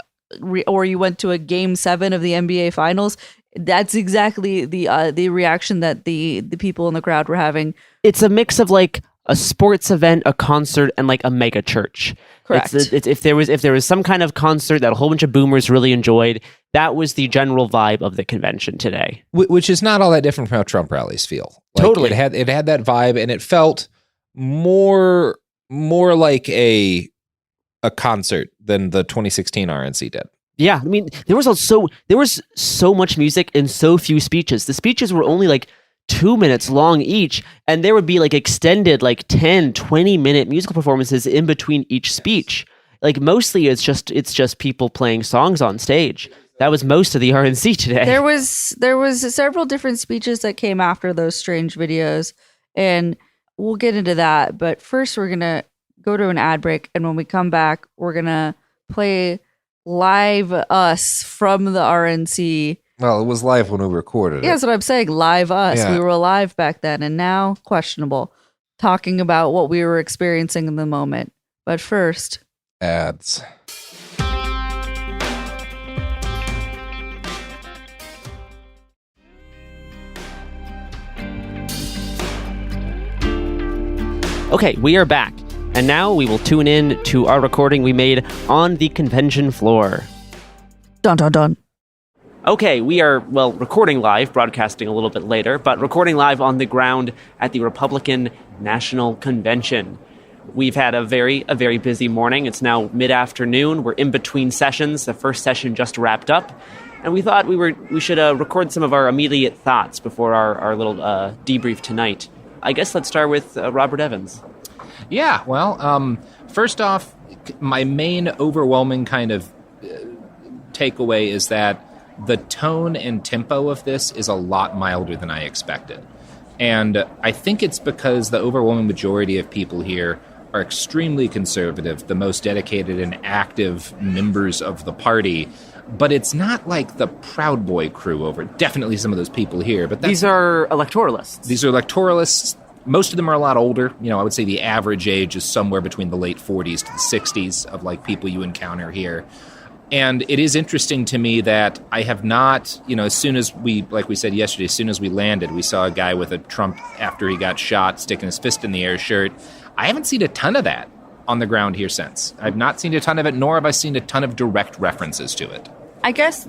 or you went to a game 7 of the NBA finals. That's exactly the reaction that the people in the crowd were having. It's a mix of like a sports event, a concert, and like a mega church. Correct. If there was some kind of concert that a whole bunch of boomers really enjoyed, that was the general vibe of the convention today. Which is not all that different from how Trump rallies feel. Like, totally, it had that vibe, and it felt more like a concert than the 2016 RNC did. Yeah, I mean, there was so much music and so few speeches. The speeches were only like 2 minutes long each, and there would be like extended like 10, 20-minute musical performances in between each speech. Like mostly it's just people playing songs on stage. That was most of the RNC today. There was several different speeches that came after those strange videos, and we'll get into that. But first we're going to go to an ad break, and when we come back, we're going to play live us from the RNC. Well, it was live when we recorded it. Yeah, that's what I'm saying. Live us. Yeah. We were alive back then, and now questionable. Talking about what we were experiencing in the moment. But first, ads. Okay, we are back. And now we will tune in to our recording we made on the convention floor. Dun dun dun. Okay, we are, recording live, broadcasting a little bit later, but recording live on the ground at the Republican National Convention. We've had a very busy morning. It's now mid-afternoon. We're in between sessions. The first session just wrapped up. And we thought we should record some of our immediate thoughts before our little debrief tonight. I guess let's start with Robert Evans. Yeah, well, first off, my main overwhelming kind of takeaway is that the tone and tempo of this is a lot milder than I expected. And I think it's because the overwhelming majority of people here are extremely conservative, the most dedicated and active members of the party. but it's not like the Proud Boy crew over. Definitely some of those people here, but these are electoralists. These are electoralists. Most of them are a lot older. I would say the average age is somewhere between the late 40s to the 60s of like people you encounter here. And it is interesting to me that I have not, as soon as like we said yesterday, as soon as we landed, we saw a guy with a Trump after he got shot, sticking his fist in the air shirt. I haven't seen a ton of that on the ground here since. I've not seen a ton of it, nor have I seen a ton of direct references to it. I guess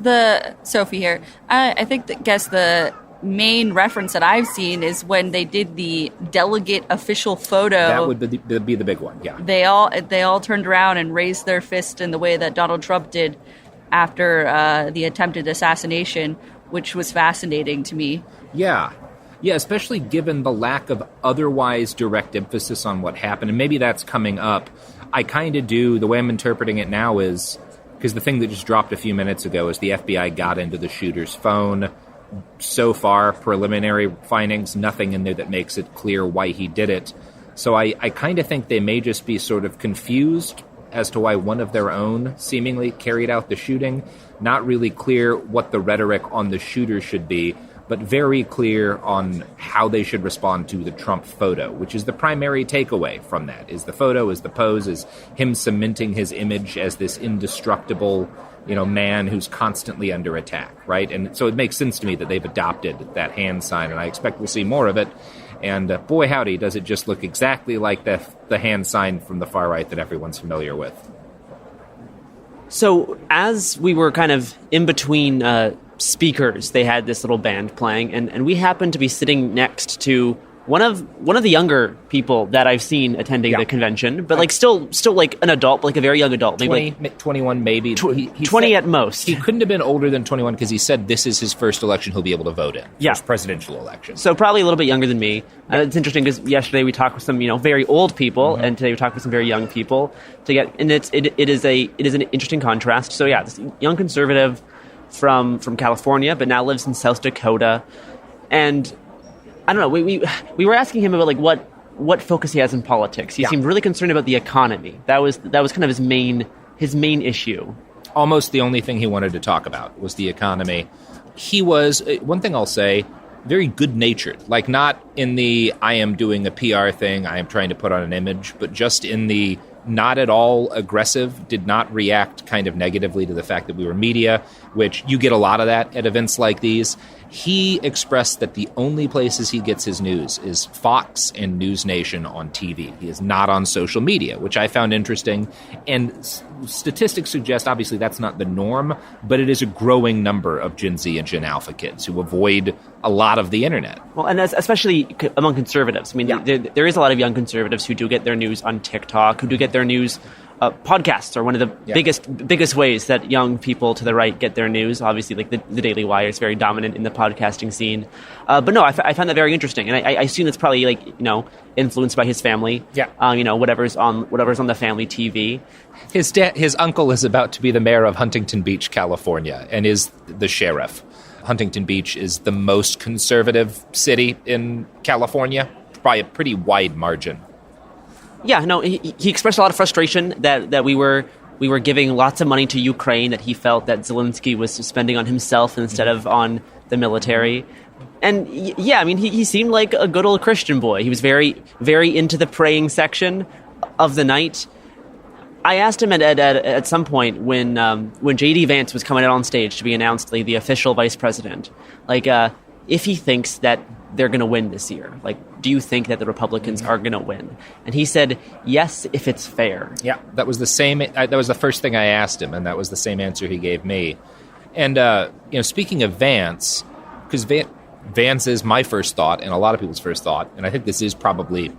Sophie here, I think the main reference that I've seen is when they did the delegate official photo. That would be the big one, yeah. They all turned around and raised their fist in the way that Donald Trump did after the attempted assassination, which was fascinating to me. Yeah, especially given the lack of otherwise direct emphasis on what happened. And maybe that's coming up. I kind of do, the way I'm interpreting it now is, because the thing that just dropped a few minutes ago is the FBI got into the shooter's phone. So far, preliminary findings, nothing in there that makes it clear why he did it. So I kind of think they may just be sort of confused as to why one of their own seemingly carried out the shooting. Not really clear what the rhetoric on the shooter should be, but very clear on how they should respond to the Trump photo, which is the primary takeaway from that. Is the photo, is the pose, is him cementing his image as this indestructible man who's constantly under attack, right? And so it makes sense to me that they've adopted that hand sign, and I expect we'll see more of it. And boy, howdy, does it just look exactly like the hand sign from the far right that everyone's familiar with. So as we were kind of in between speakers, they had this little band playing, and we happened to be sitting next to one of the younger people that I've seen attending the convention, but like still like an adult, like a very young adult, maybe 21 maybe. He 20 said, at most. He couldn't have been older than 21 because he said this is his first election he'll be able to vote in. First presidential election. So probably a little bit younger than me. It's interesting because yesterday we talked with some very old people, and today we talked with some very young people and it is an interesting contrast. So yeah, this young conservative from California, but now lives in South Dakota, and I don't know. We were asking him about like what focus he has in politics. He seemed really concerned about the economy. That was kind of his main issue. Almost the only thing he wanted to talk about was the economy. He was, one thing I'll say, very good-natured. Like not in the I am doing a PR thing, I am trying to put on an image, but just in the not at all aggressive, did not react kind of negatively to the fact that we were media, which you get a lot of that at events like these. He expressed that the only places he gets his news is Fox and News Nation on TV. He is not on social media, which I found interesting. And statistics suggest, obviously, that's not the norm, but it is a growing number of Gen Z and Gen Alpha kids who avoid a lot of the internet. Well, and especially among conservatives. I mean, there is a lot of young conservatives who do get their news on TikTok, who do get their news. Podcasts are one of the biggest ways that young people to the right get their news. Obviously, like the Daily Wire is very dominant in the podcasting scene. But no, I found that very interesting, and I assume it's probably influenced by his family. Yeah. Whatever's on the family TV. His uncle is about to be the mayor of Huntington Beach, California, and is the sheriff. Huntington Beach is the most conservative city in California by a pretty wide margin. Yeah, no, he expressed a lot of frustration that we were giving lots of money to Ukraine, that he felt that Zelensky was spending on himself instead of on the military. And yeah, I mean, he seemed like a good old Christian boy. He was very, very into the praying section of the night. I asked him at some point when J.D. Vance was coming out on stage to be announced like the official vice president, if he thinks that they're going to win this year. Like, do you think that the Republicans are going to win? And he said, yes, if it's fair. Yeah, that was the same. That was the first thing I asked him, and that was the same answer he gave me. And, speaking of Vance, because Vance is my first thought and a lot of people's first thought, and I think this is probably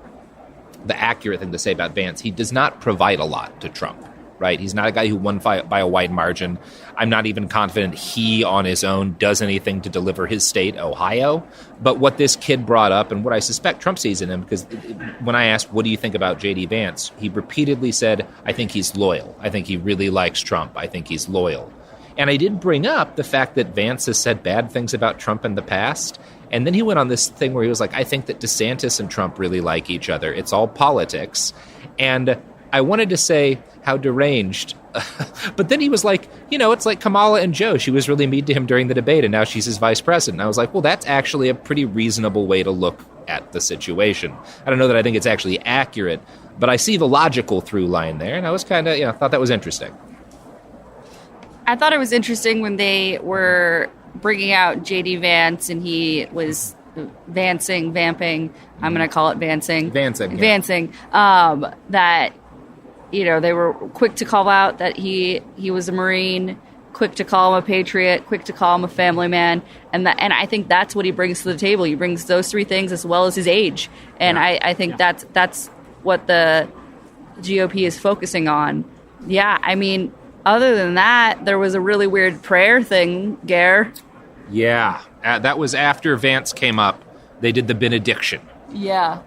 the accurate thing to say about Vance. He does not provide a lot to Trump. Right? He's not a guy who won by a wide margin. I'm not even confident he on his own does anything to deliver his state, Ohio. But what this kid brought up and what I suspect Trump sees in him, because when I asked, what do you think about J.D. Vance? He repeatedly said, I think he's loyal. I think he really likes Trump. I think he's loyal. And I did bring up the fact that Vance has said bad things about Trump in the past. And then he went on this thing where he was like, I think that DeSantis and Trump really like each other. It's all politics. And I wanted to say how deranged, but then he was like, it's like Kamala and Joe. She was really mean to him during the debate, and now she's his vice president. And I was like, well, that's actually a pretty reasonable way to look at the situation. I don't know that I think it's actually accurate, but I see the logical through line there, and I was kind of, thought that was interesting. I thought it was interesting when they were bringing out J.D. Vance, and he was vamping. I'm going to call it vancing. Vancing. That, they were quick to call out that he was a Marine, quick to call him a patriot, quick to call him a family man. And I think that's what he brings to the table. He brings those three things as well as his age. And I think that's what the GOP is focusing on. Yeah, I mean, other than that, there was a really weird prayer thing, Gare. Yeah, that was after Vance came up. They did the benediction. Yeah.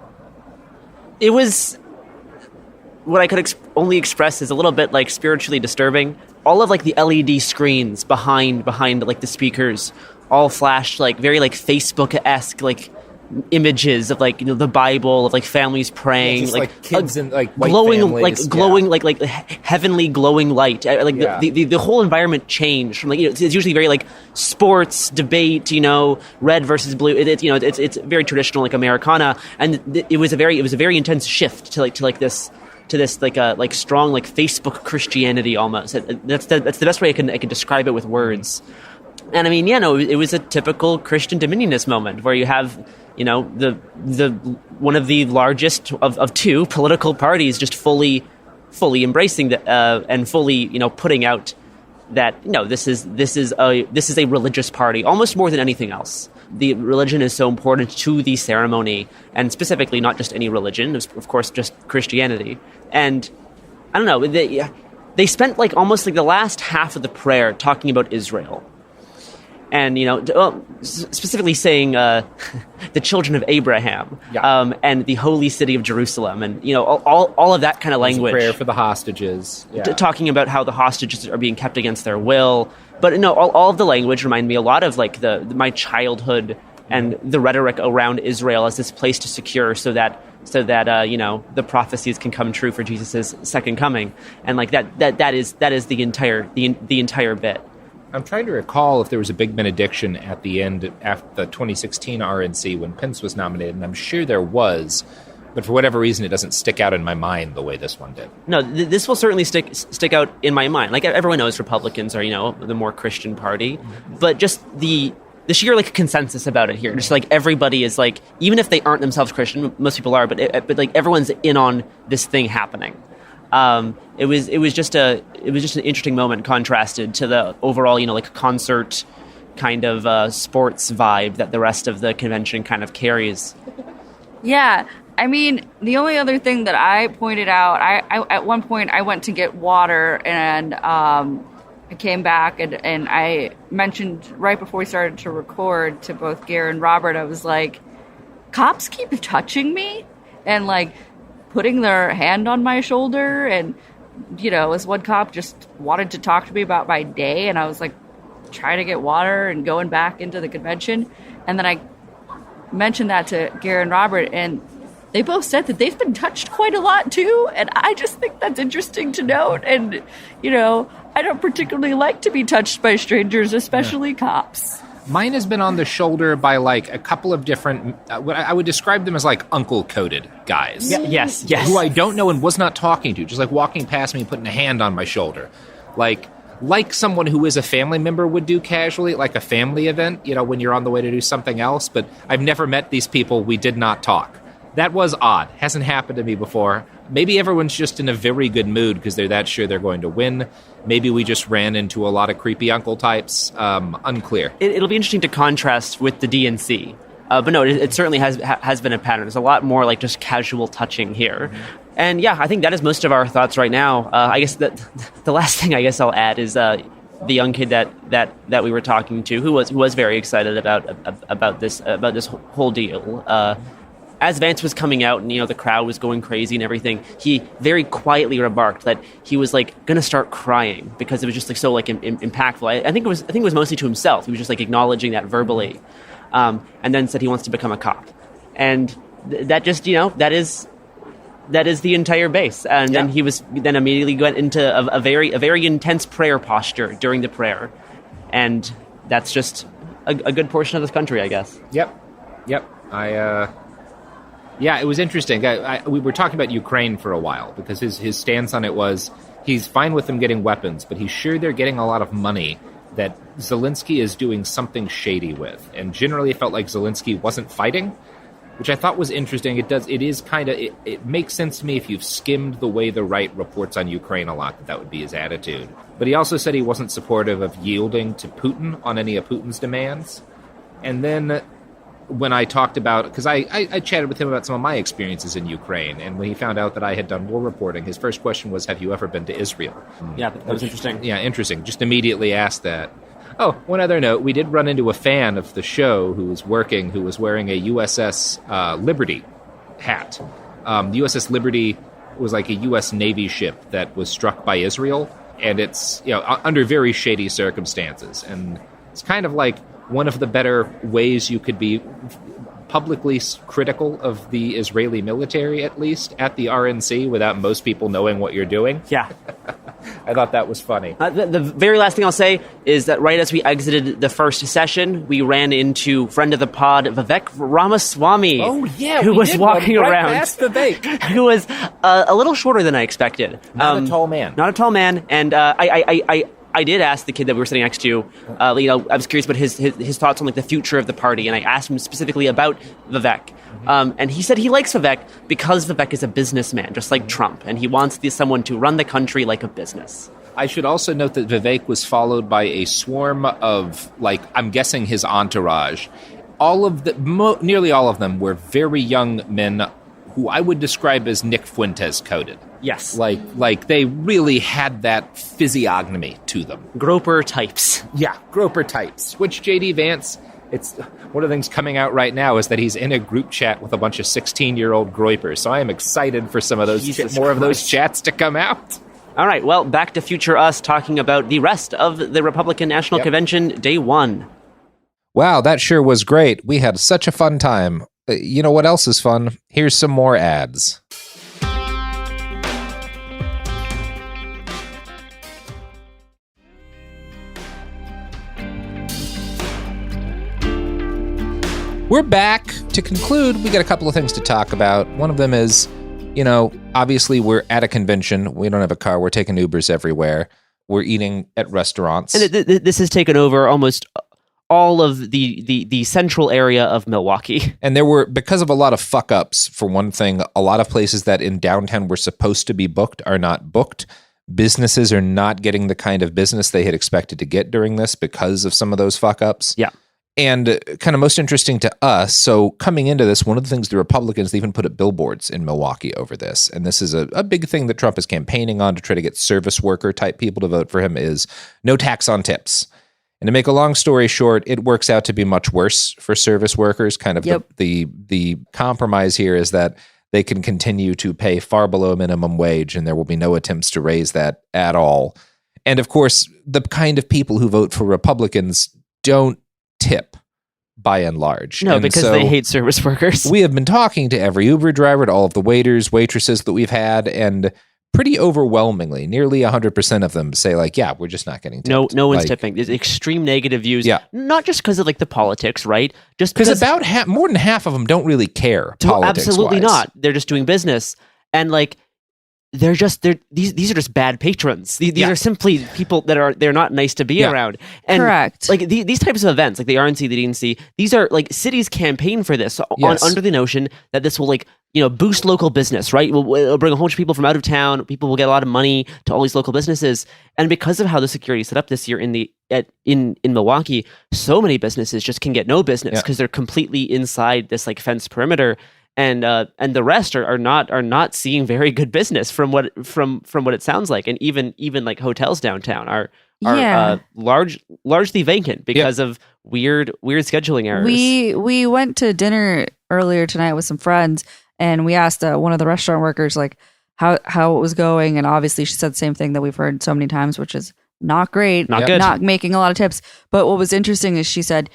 It was what I could only express is a little bit like spiritually disturbing. All of like the LED screens behind like the speakers all flashed like very like Facebook-esque like images of like the Bible, of like families praying, like kids and like white glowing families. like glowing like heavenly glowing light. Like the whole environment changed from like it's usually very like sports debate, red versus blue. It's very traditional like Americana, and it was a very intense shift to this like strong like Facebook Christianity almost. That's the best way I can describe it with words. And I mean, it was a typical Christian dominionist moment where you have, the one of the largest of two political parties just fully embracing that and fully, putting out that this is a religious party almost more than anything else. The religion is so important to the ceremony, and specifically not just any religion, of course, just Christianity. And I don't know, they spent like almost like the last half of the prayer talking about Israel. And, specifically saying the children of Abraham and the holy city of Jerusalem and, all of that kind of language. Prayer for the hostages. Yeah. Talking about how the hostages are being kept against their will. But, all of the language reminded me a lot of, like, my childhood and the rhetoric around Israel as this place to secure so that the prophecies can come true for Jesus' second coming. And, like, that is the entire bit. I'm trying to recall if there was a big benediction at the end after the 2016 RNC when Pence was nominated, and I'm sure there was, but for whatever reason, it doesn't stick out in my mind the way this one did. No, this will certainly stick out in my mind. Like, everyone knows Republicans are, the more Christian party, but just the sheer, like, consensus about it here. Just, like, everybody is, like, even if they aren't themselves Christian, most people are, but like, everyone's in on this thing happening. It was just an interesting moment contrasted to the overall, like concert kind of sports vibe that the rest of the convention kind of carries. Yeah. I mean, the only other thing that I pointed out, I at one point I went to get water and I came back and I mentioned right before we started to record to both Gare and Robert, I was like, cops keep touching me and like putting their hand on my shoulder, and as one cop just wanted to talk to me about my day, and I was like trying to get water and going back into the convention, and then I mentioned that to Gare and Robert, and they both said that they've been touched quite a lot too, and I just think that's interesting to note. And I don't particularly like to be touched by strangers, especially cops. Mine has been on the shoulder by like a couple of different, I would describe them as like uncle-coded guys. Yeah, yes. Who I don't know and was not talking to, just like walking past me and putting a hand on my shoulder. Like someone who is a family member would do casually, like a family event, when you're on the way to do something else. But I've never met these people. We did not talk. That was odd. Hasn't happened to me before. Maybe everyone's just in a very good mood because they're that sure they're going to win. Maybe we just ran into a lot of creepy uncle types. Unclear. It'll be interesting to contrast with the DNC. But no, it certainly has been a pattern. There's a lot more like just casual touching here. Mm-hmm. And yeah, I think that is most of our thoughts right now. I guess that the last thing I guess I'll add is the young kid that we were talking to who was very excited about this whole deal. As Vance was coming out and, the crowd was going crazy and everything, he very quietly remarked that he was, like, going to start crying because it was just, like, so, like, impactful. I think it was mostly to himself. He was just, like, acknowledging that verbally, and then said he wants to become a cop. And that just, that is that is the entire base. And then he was then immediately went into a very intense prayer posture during the prayer. And that's just a good portion of this country, I guess. Yep. Yeah, it was interesting. We were talking about Ukraine for a while because his stance on it was he's fine with them getting weapons, but he's sure they're getting a lot of money that Zelensky is doing something shady with. And generally it felt like Zelensky wasn't fighting, which I thought was interesting. It makes sense to me if you've skimmed the way the right reports on Ukraine a lot, that would be his attitude. But he also said he wasn't supportive of yielding to Putin on any of Putin's demands. And then when I talked about, because I chatted with him about some of my experiences in Ukraine, and when he found out that I had done war reporting, his first question was, have you ever been to Israel? Yeah, that was interesting. Yeah, interesting. Just immediately asked that. Oh, one other note, we did run into a fan of the show who was wearing a USS Liberty hat. The USS Liberty was like a U.S. Navy ship that was struck by Israel, and it's under very shady circumstances. And it's kind of like one of the better ways you could be publicly critical of the Israeli military, at least, at the RNC, without most people knowing what you're doing. Yeah. I thought that was funny. The very last thing I'll say is that right as we exited the first session, we ran into friend of the pod, Vivek Ramaswamy. Oh, yeah. Who was walking around. Past Vivek. Who was a little shorter than I expected. Not a tall man. Not a tall man. And I did ask the kid that we were sitting next to, I was curious about his thoughts on like the future of the party, and I asked him specifically about Vivek. And he said he likes Vivek because Vivek is a businessman, just like Trump, and he wants someone to run the country like a business. I should also note that Vivek was followed by a swarm of, I'm guessing his entourage. Nearly all of them were very young men who I would describe as Nick Fuentes coded. Yes. Like they really had that physiognomy to them. Groper types. Yeah, Groper types. Which J.D. Vance, it's one of the things coming out right now is that he's in a group chat with a bunch of 16-year-old Groypers. So I am excited for some of those, of those chats to come out. All right, well, back to Future Us, talking about the rest of the Republican National Convention, day one. Wow, that sure was great. We had such a fun time. You know what else is fun? Here's some more ads. We're back. To conclude, we got a couple of things to talk about. One of them is, obviously we're at a convention. We don't have a car. We're taking Ubers everywhere. We're eating at restaurants. And this has taken over almost all of the central area of Milwaukee. And there were, because of a lot of fuck-ups, for one thing, a lot of places that in downtown were supposed to be booked are not booked. Businesses are not getting the kind of business they had expected to get during this because of some of those fuck-ups. Yeah. And kind of most interesting to us, so coming into this, one of the things the Republicans, they even put up billboards in Milwaukee over this. And this is a big thing that Trump is campaigning on to try to get service worker type people to vote for him is no tax on tips. And to make a long story short, it works out to be much worse for service workers. Kind of the compromise here is that they can continue to pay far below minimum wage and there will be no attempts to raise that at all. And of course, the kind of people who vote for Republicans don't tip by and large. No, and because so they hate service workers. We have been talking to every Uber driver, to all of the waiters, waitresses that we've had, and pretty overwhelmingly, nearly 100% of them say we're just not getting tipped. No one's tipping. There's extreme negative views. Yeah. Not just because of the politics, right? Just because about more than half of them don't really care politics-wise. Absolutely not. They're just doing business. And these are just bad patrons. These are simply people they're not nice to be around. And correct. These types of events, like the RNC, the DNC, these are cities campaign for this under the notion that this will boost local business, right? We'll bring a whole bunch of people from out of town. People will get a lot of money to all these local businesses. And because of how the security is set up this year in Milwaukee, so many businesses just can get no business because they're completely inside this fenced perimeter. And the rest are not seeing very good business from what it sounds like, and even hotels downtown are largely vacant because of weird scheduling errors. We went to dinner earlier tonight with some friends, and we asked one of the restaurant workers how it was going, and obviously she said the same thing that we've heard so many times, which is not great, not good, not making a lot of tips. But what was interesting is she said,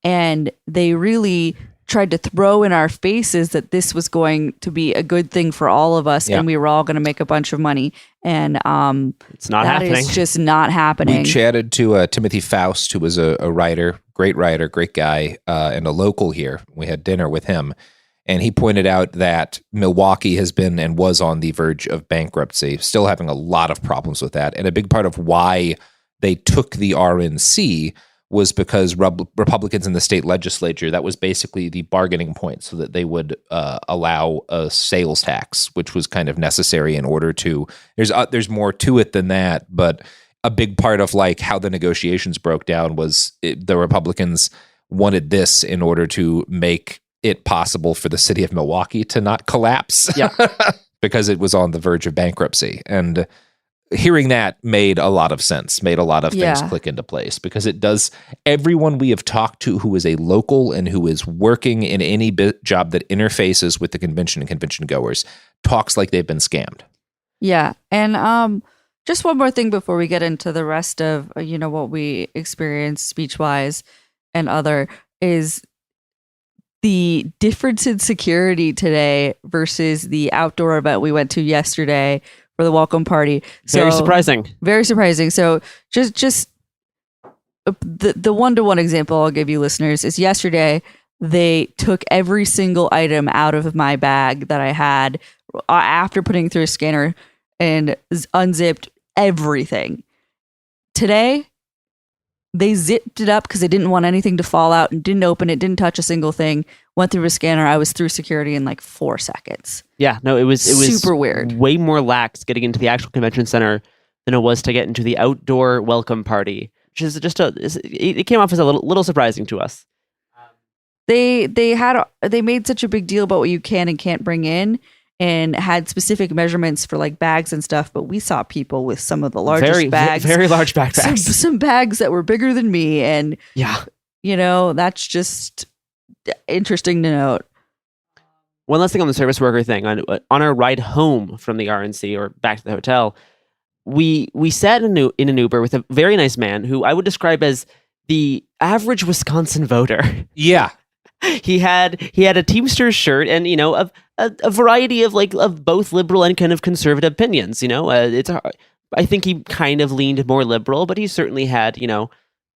and they really tried to throw in our faces that this was going to be a good thing for all of us and we were all going to make a bunch of money. And it's not happening. It's just not happening. We chatted to Timothy Faust, who was a writer, great guy, and a local here. We had dinner with him. And he pointed out that Milwaukee has been and was on the verge of bankruptcy, still having a lot of problems with that. And a big part of why they took the RNC was because Republicans in the state legislature, that was basically the bargaining point so that they would allow a sales tax, which was kind of necessary in order to, there's more to it than that, but a big part of like how the negotiations broke down was the Republicans wanted this in order to make it possible for the city of Milwaukee to not collapse because it was on the verge of bankruptcy. And hearing that made a lot of sense, made a lot of things click into place, because it does. Everyone we have talked to who is a local and who is working in any job that interfaces with the convention and convention goers talks like they've been scammed. Yeah. And just one more thing before we get into the rest of, what we experienced speech-wise and other is the difference in security today versus the outdoor event we went to yesterday for the welcome party. Very surprising. Very surprising. So just the one-to-one example I'll give you listeners is yesterday they took every single item out of my bag that I had after putting it through a scanner and unzipped everything. Today, they zipped it up because they didn't want anything to fall out and didn't open it, didn't touch a single thing, went through a scanner. I was through security in like 4 seconds. Yeah, no, it was super weird. Way more lax getting into the actual convention center than it was to get into the outdoor welcome party, which is it came off as a little surprising to us. They made such a big deal about what you can and can't bring in, and had specific measurements for like bags and stuff, but we saw people with some of the largest bags. Very large backpacks. Some bags that were bigger than me. And, that's just interesting to note. One last thing on the service worker thing. On our ride home from the RNC or back to the hotel, we sat in an Uber with a very nice man who I would describe as the average Wisconsin voter. Yeah. He had a Teamsters shirt and, a variety of of both liberal and kind of conservative opinions. I think he kind of leaned more liberal, but he certainly had,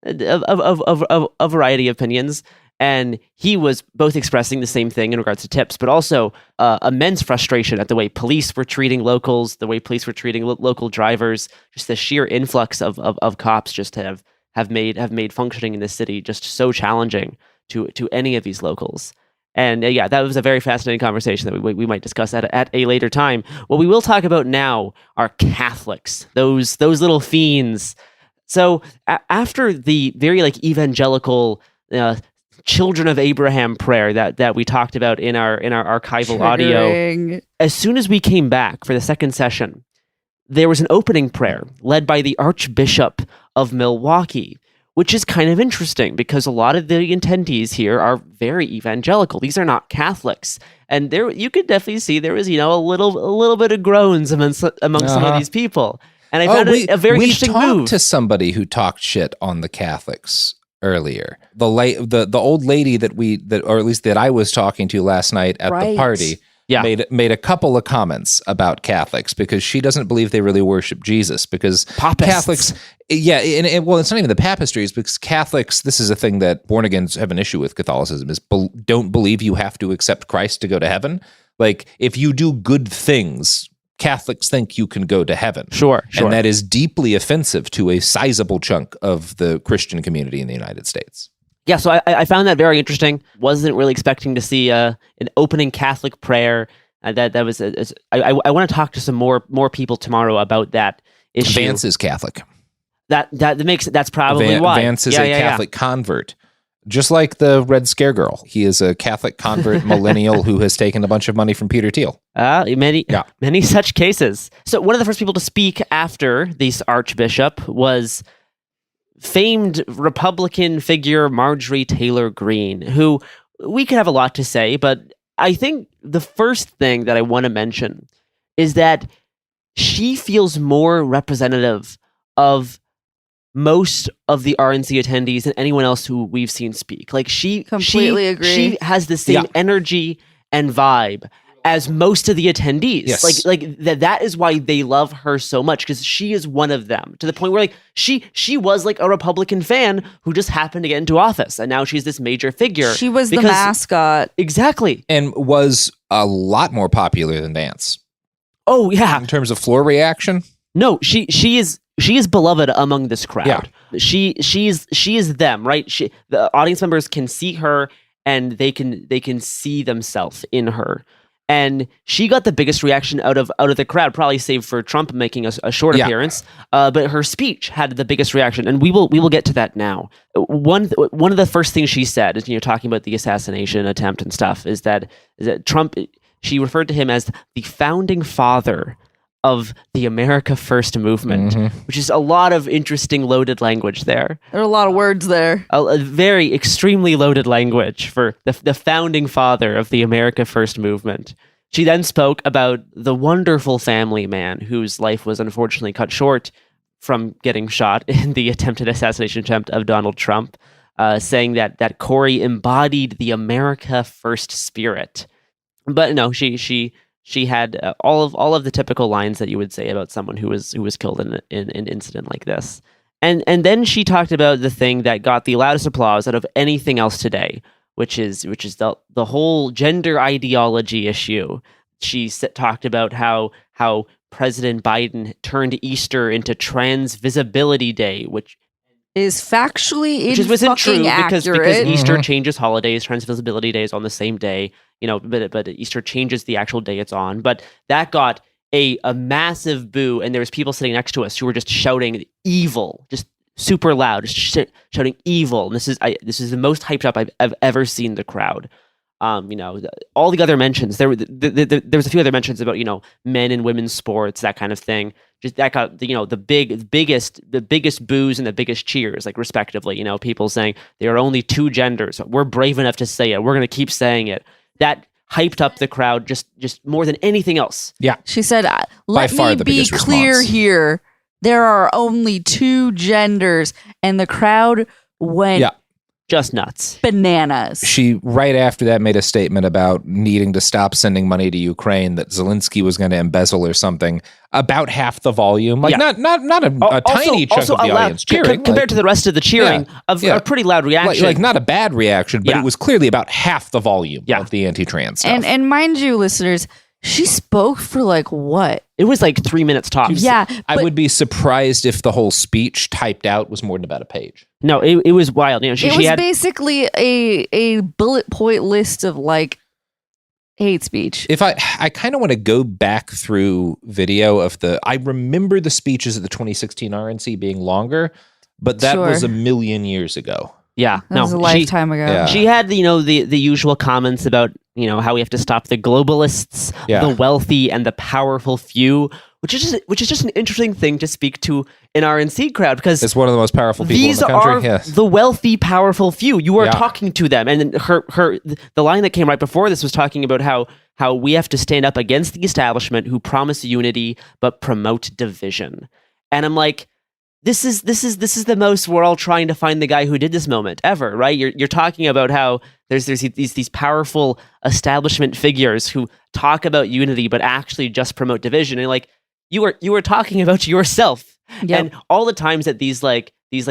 a variety of opinions. And he was both expressing the same thing in regards to tips, but also immense frustration at the way police were treating locals, the way police were treating local drivers, just the sheer influx of cops just have made functioning in this city just so challenging to any of these locals. And that was a very fascinating conversation that we might discuss at a later time. What we will talk about now are Catholics, those little fiends. So after the very evangelical Children of Abraham prayer that we talked about in our archival audio, as soon as we came back for the second session, there was an opening prayer led by the Archbishop of Milwaukee, which is kind of interesting because a lot of the attendees here are very evangelical. These are not Catholics. And there you could definitely see there was, a little bit of groans among some of these people. And I found it a very interesting move. We talked to somebody who talked shit on the Catholics earlier. The old lady or at least that I was talking to last night at the party made a couple of comments about Catholics because she doesn't believe they really worship Jesus because Papists. Catholics, it's not even the papistries because Catholics, this is a thing that born agains have an issue with Catholicism is don't believe you have to accept Christ to go to heaven. Like if you do good things, Catholics think you can go to heaven. Sure. And that is deeply offensive to a sizable chunk of the Christian community in the United States. Yeah, so I found that very interesting. Wasn't really expecting to see an opening Catholic prayer. That was. I want to talk to some more people tomorrow about that issue. Vance is Catholic. That's probably why. Vance is a Catholic convert, just like the Red Scare Girl. He is a Catholic convert millennial who has taken a bunch of money from Peter Thiel. Many such cases. So one of the first people to speak after this Archbishop was famed Republican figure Marjorie Taylor Greene, who we could have a lot to say, but I think the first thing that I want to mention is that she feels more representative of most of the RNC attendees and anyone else who we've seen speak. Like she completely agree. She has the same energy and vibe as most of the attendees. Yes. Like that is why they love her so much, because she is one of them, to the point where like she was like a Republican fan who just happened to get into office, and now she's this major figure. She was the mascot. Exactly. And was a lot more popular than Vance. Oh yeah. In terms of floor reaction? No, she is beloved among this crowd. Yeah. She is them, right? The audience members can see her, and they can see themselves in her. And she got the biggest reaction out of the crowd, probably save for Trump making a short appearance. But her speech had the biggest reaction, and we will get to that now. One of the first things she said, is, talking about the assassination attempt and stuff, is that Trump. She referred to him as the founding father of the America First movement, which is a lot of interesting loaded language there. There are a lot of words there. A very extremely loaded language for the founding father of the America First movement. She then spoke about the wonderful family man whose life was unfortunately cut short from getting shot in the attempted assassination attempt of Donald Trump, saying that Corey embodied the America First spirit. But no, she had all of the typical lines that you would say about someone who was killed in an incident like this. And then she talked about the thing that got the loudest applause out of anything else today, which is the whole gender ideology issue. She talked about how President Biden turned Easter into Trans Visibility Day, which is factually isn't true because accurate. Easter changes holidays. Trans Visibility Day is on the same day, but Easter changes the actual day it's on. But that got a massive boo, and there was people sitting next to us who were just shouting evil, just super loud, just shouting evil. And this is the most hyped up I've ever seen the crowd. All the other mentions, there was a few other mentions about, men and women's sports, that kind of thing. Just that got, the biggest boos and the biggest cheers, like respectively, people saying there are only two genders. We're brave enough to say it. We're going to keep saying it. That hyped up the crowd just more than anything else. Yeah. She said, let me be clear here. There are only two genders. And the crowd went just nuts. Bananas. She, right after that, made a statement about needing to stop sending money to Ukraine, that Zelensky was going to embezzle or something, about half the volume. Like, not a tiny chunk of the audience cheering. Compared to the rest of the cheering, a pretty loud reaction. Like not a bad reaction, but it was clearly about half the volume of the anti-trans stuff. And mind you, listeners, she spoke for like what? It was like 3 minutes tops. Yeah. I would be surprised if the whole speech typed out was more than about a page. No, it was wild. She was had basically a bullet point list of like hate speech. If I kind of want to go back through video of I remember the speeches at the 2016 RNC being longer, but that was a million years ago. Yeah, that was a lifetime ago. Yeah. She had the usual comments about how we have to stop the globalists, the wealthy, and the powerful few, which is just an interesting thing to speak to an RNC crowd, because it's one of the most powerful people in the country. These are the wealthy, powerful few. You are talking to them, and then the line that came right before this was talking about how we have to stand up against the establishment who promise unity but promote division. And I'm like, This is the most we're all trying to find the guy who did this moment ever, right? You're talking about how there's these powerful establishment figures who talk about unity but actually just promote division, and like you were talking about yourself. Yep. And all the times that these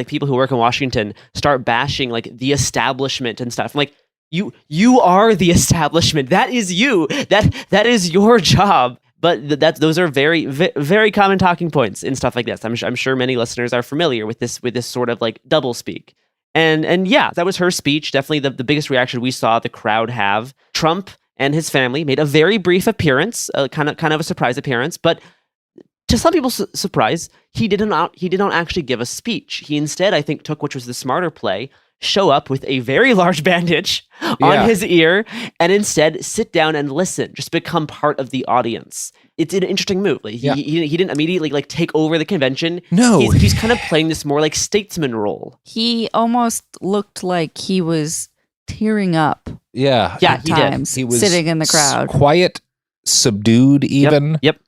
people who work in Washington start bashing like the establishment and stuff, I'm like, you are the establishment. That is you. That is your job. But those are very, very common talking points and stuff like this. I'm sure many listeners are familiar with this sort of like double speak. And yeah, that was her speech. Definitely the biggest reaction we saw the crowd have. Trump and his family made a very brief appearance, kind of a surprise appearance, but to some people's surprise, he did not actually give a speech. He instead, I think, took, which was the smarter play, show up with a very large bandage on his ear and instead sit down and listen, just become part of the audience. It's an interesting move. Like, he didn't immediately like take over the convention. No. He's kind of playing this more like statesman role. He almost looked like he was tearing up. Yeah. Yeah, at times, he was sitting in the crowd. Quiet, subdued even. Yep.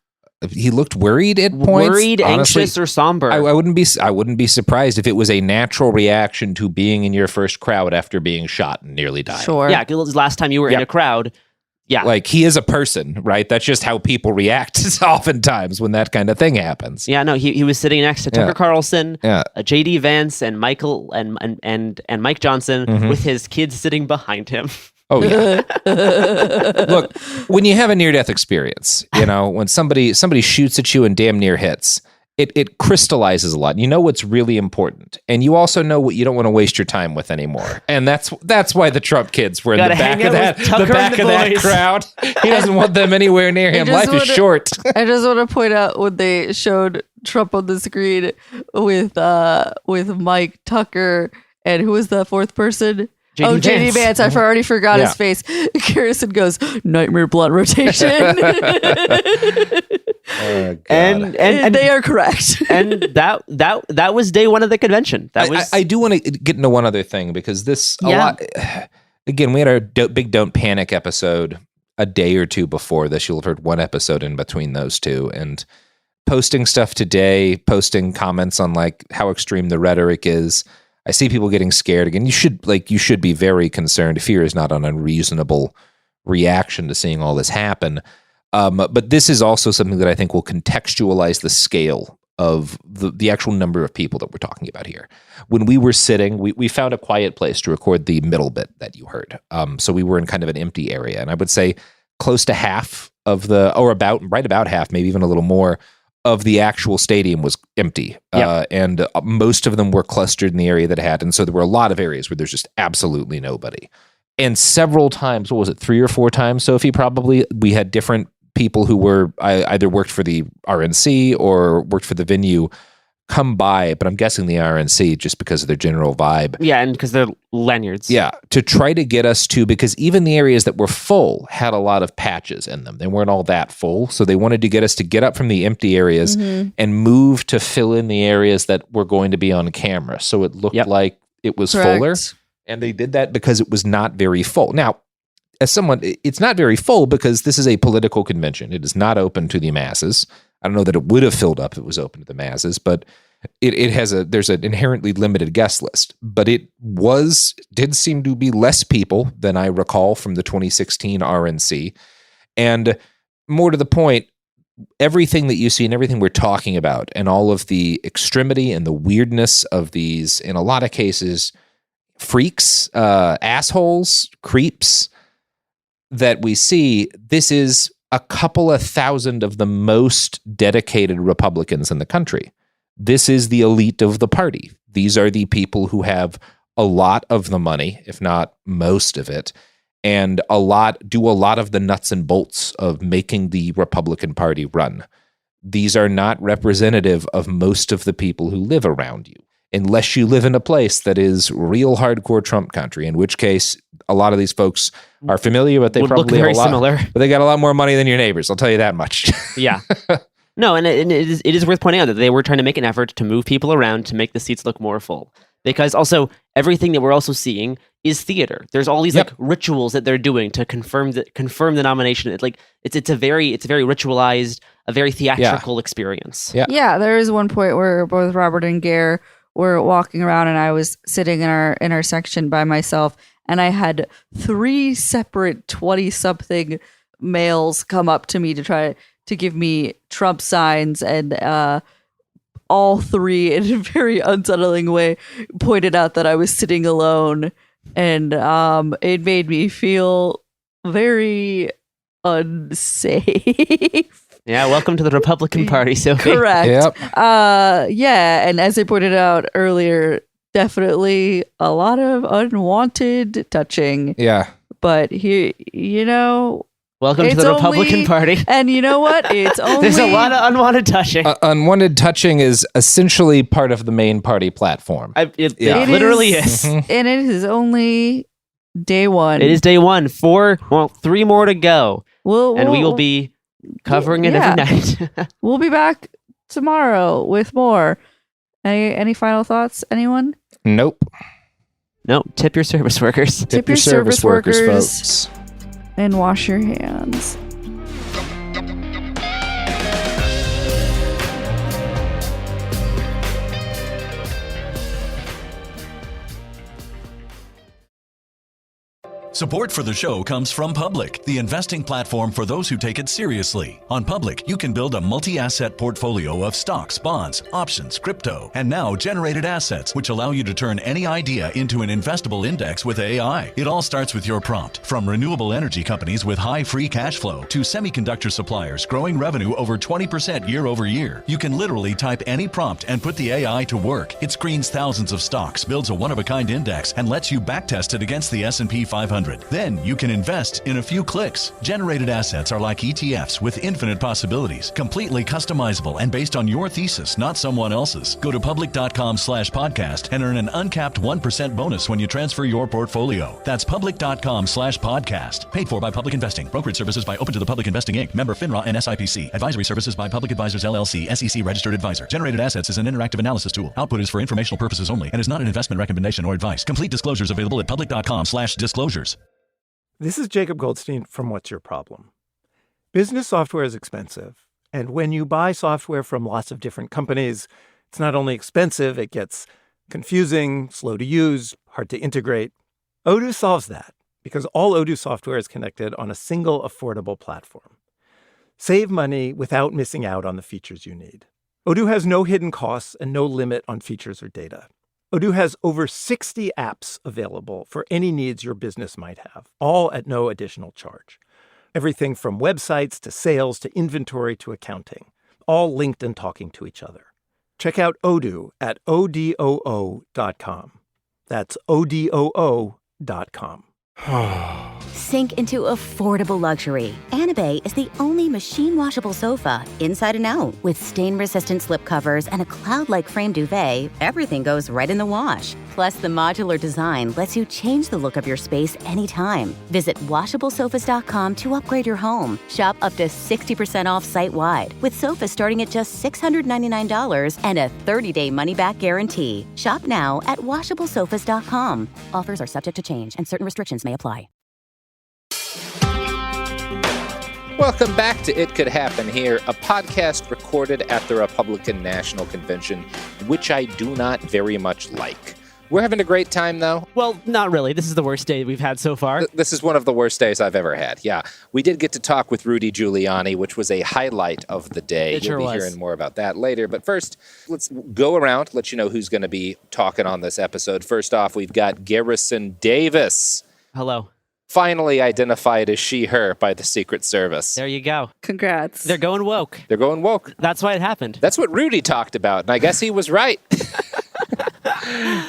He looked worried at points. Worried, Honestly, anxious, or somber. I wouldn't be surprised if it was a natural reaction to being in your first crowd after being shot and nearly dying. Sure. Yeah, because last time you were in a crowd. Yeah. Like, he is a person, right? That's just how people react oftentimes when that kind of thing happens. Yeah, no, he was sitting next to Tucker Carlson, Yeah. JD Vance, and Michael and Mike Johnson with his kids sitting behind him. Oh, yeah. Look, when you have a near-death experience, when somebody shoots at you and damn near hits, it crystallizes a lot. You know what's really important, and you also know what you don't want to waste your time with anymore. And that's why the Trump kids were in the back of that crowd. He doesn't want them anywhere near him. Life is short. I just want to point out when they showed Trump on the screen with Mike, Tucker, and who was the fourth person? JD Vance. I already forgot his face. Garrison goes, nightmare blunt rotation. And they are correct. And that was day one of the convention. I do want to get into one other thing, because a lot. Again, we had our big Don't Panic episode a day or two before this. You'll have heard one episode in between those two, and posting stuff today, posting comments on like how extreme the rhetoric is. I see people getting scared again. You should be very concerned. Fear is not an unreasonable reaction to seeing all this happen. But this is also something that I think will contextualize the scale of the actual number of people that we're talking about here. When we were sitting, we found a quiet place to record the middle bit that you heard. So we were in kind of an empty area, and I would say close to half of right about half, maybe even a little more, of the actual stadium was empty. And most of them were clustered in the area that had. And so there were a lot of areas where there's just absolutely nobody. And several times, what was it, 3 or 4 times, Sophie, probably, we had different people who were either worked for the RNC or worked for the venue come by, but I'm guessing the RNC just because of their general vibe. Yeah, and because they're lanyards. Yeah, to try to get us to, because even the areas that were full had a lot of patches in them. They weren't all that full, so they wanted to get us to get up from the empty areas and move to fill in the areas that were going to be on camera. So it looked like it was fuller, and they did that because it was not very full. Now, as someone, it's not very full because this is a political convention. It is not open to the masses. I don't know that it would have filled up if it was open to the masses, but there's an inherently limited guest list. But it did seem to be less people than I recall from the 2016 RNC. And more to the point, everything that you see and everything we're talking about and all of the extremity and the weirdness of these, in a lot of cases, freaks, assholes, creeps that we see, this is a couple of thousand of the most dedicated Republicans in the country. This is the elite of the party. These are the people who have a lot of the money, if not most of it, and do a lot of the nuts and bolts of making the Republican Party run. These are not representative of most of the people who live around you, unless you live in a place that is real hardcore Trump country, in which case a lot of these folks are familiar, but they would probably look very have a lot, similar. But they got a lot more money than your neighbors. I'll tell you that much. Yeah. No, and it is worth pointing out that they were trying to make an effort to move people around to make the seats look more full. Because also everything that we're also seeing is theater. There's all these like rituals that they're doing to confirm the nomination. It's a very ritualized, a very theatrical experience. Yeah. There is one point where both Robert and Gare were walking around, and I was sitting in our section by myself, and I had 3 separate 20-something males come up to me to try to give me Trump signs, and all 3 in a very unsettling way pointed out that I was sitting alone, and it made me feel very unsafe. Yeah, welcome to the Republican Party, Sophie. Correct. Yep. Yeah, and as I pointed out earlier, definitely a lot of unwanted touching. Yeah. But here, welcome to the Republican Party. And you know what? It's only there's a lot of unwanted touching. Unwanted touching is essentially part of the main party platform. It literally is. And it is only day 1. It is day 1. 3 more to go. And we will be covering it every night. We'll be back tomorrow with more. Any final thoughts, anyone? Nope. No, tip your service workers. Tip your service workers, folks. And wash your hands. Support for the show comes from Public, the investing platform for those who take it seriously. On Public, you can build a multi-asset portfolio of stocks, bonds, options, crypto, and now generated assets, which allow you to turn any idea into an investable index with AI. It all starts with your prompt. From renewable energy companies with high free cash flow to semiconductor suppliers growing revenue over 20% year over year, you can literally type any prompt and put the AI to work. It screens thousands of stocks, builds a one-of-a-kind index, and lets you backtest it against the S&P 500. Then you can invest in a few clicks. Generated assets are like ETFs with infinite possibilities, completely customizable and based on your thesis, not someone else's. Go to public.com/podcast and earn an uncapped 1% bonus when you transfer your portfolio. That's public.com/podcast. Paid for by Public Investing. Brokerage services by Open to the Public Investing Inc. Member FINRA and SIPC. Advisory services by Public Advisors LLC, SEC registered advisor. Generated assets is an interactive analysis tool. Output is for informational purposes only and is not an investment recommendation or advice. Complete disclosures available at public.com/disclosures. This is Jacob Goldstein from What's Your Problem? Business software is expensive, and when you buy software from lots of different companies, it's not only expensive, it gets confusing, slow to use, hard to integrate. Odoo solves that because all Odoo software is connected on a single affordable platform. Save money without missing out on the features you need. Odoo has no hidden costs and no limit on features or data. Odoo has over 60 apps available for any needs your business might have, all at no additional charge. Everything from websites to sales to inventory to accounting, all linked and talking to each other. Check out Odoo at odoo.com. That's odoo.com. Sink into affordable luxury. Anabay is the only machine-washable sofa, inside and out. With stain-resistant slip covers and a cloud-like frame duvet, everything goes right in the wash. Plus, the modular design lets you change the look of your space anytime. Visit washablesofas.com to upgrade your home. Shop up to 60% off site-wide, with sofas starting at just $699 and a 30-day money-back guarantee. Shop now at washablesofas.com. Offers are subject to change, and certain restrictions may apply. Welcome back to It Could Happen Here, a podcast recorded at the Republican National Convention, which I do not very much like. We're having a great time, though. Well, not really. This is the worst day we've had so far. This is one of the worst days I've ever had, yeah. We did get to talk with Rudy Giuliani, which was a highlight of the day. It sure You'll be hearing more about that later. But first, let's go around, let you know who's going to be talking on this episode. First off, we've got Garrison Davis. Hello. Finally identified as she, her by the Secret Service. There you go. Congrats. They're going woke. They're going woke. That's why it happened. That's what Rudy talked about, and I guess he was right.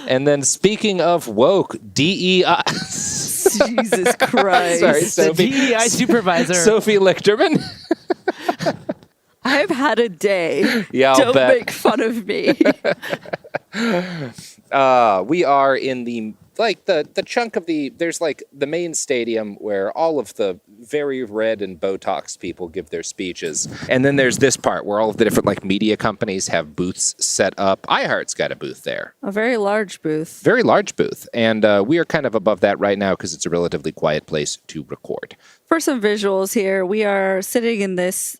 And then speaking of woke, DEI. Jesus Christ. Sorry, Sophie. The DEI supervisor. Sophie Lichterman. I've had a day. Yeah, I'll Don't bet. make fun of me. We are in the chunk of there's like the main stadium where all of the very red and Botox people give their speeches. And then there's this part where all of the different like media companies have booths set up. iHeart's got a booth there. A very large booth. Very large booth. And we are kind of above that right now because it's a relatively quiet place to record. For some visuals here, we are sitting in this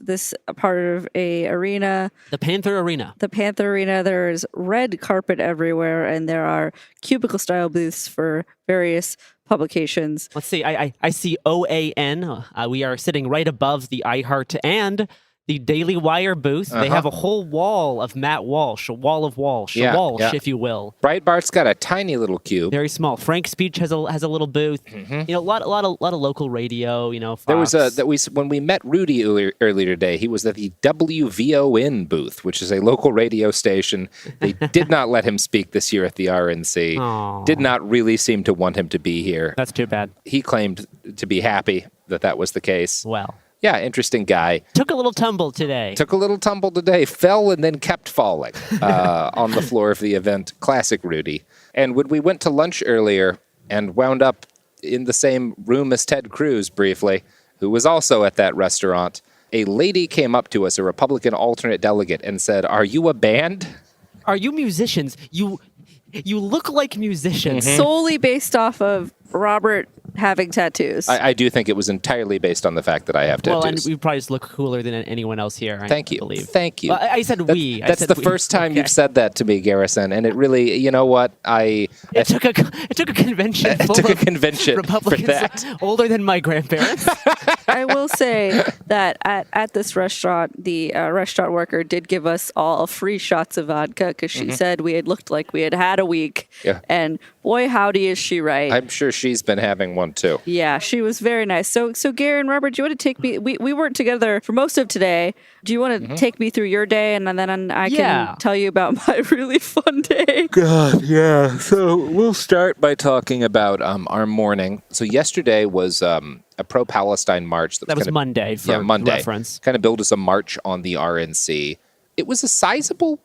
part of a arena. The Panther Arena. The Panther Arena. There is red carpet everywhere, and there are cubicle-style booths for various publications. Let's see. I see OAN. We are sitting right above the iHeart and the Daily Wire booth. They have a whole wall of Matt Walsh, a wall of Walsh, a Walsh, if you will. Breitbart's got a tiny little cube. Very small. Frank Speech has a little booth. You know, a lot of local radio. You know, Fox. There was when we met Rudy earlier today. He was at the WVON booth, which is a local radio station. They did not let him speak this year at the RNC. Aww. Did not really seem to want him to be here. That's too bad. He claimed to be happy that was the case. Well. Yeah, interesting guy. Took a little tumble today. Fell and then kept falling on the floor of the event. Classic Rudy. And when we went to lunch earlier and wound up in the same room as Ted Cruz briefly, who was also at that restaurant, a lady came up to us, a Republican alternate delegate, and said, "Are you a band? Are you musicians? You look like musicians." Solely based off of Robert having tattoos. I do think it was entirely based on the fact that I have tattoos. Well, and we probably just look cooler than anyone else here. Thank you. Believe. Thank you. Well, I said we. That's the first time you've said that to me, Garrison, and it really, you know what? It took a convention. It took a convention Republicans for that. Older than my grandparents. I will say that at this restaurant, the restaurant worker did give us all free shots of vodka because she said we had looked like we had had a week. Yeah. And boy, howdy is she right. I'm sure she's been having one too. Yeah, she was very nice. So Gary and Robert, do you want to take me? We weren't together for most of today. Do you want to take me through your day, and then I can tell you about my really fun day? God, yeah. So we'll start by talking about our morning. So yesterday was a pro-Palestine march. That was Monday. For Monday. Reference. Kind of billed as a march on the RNC. It was a sizable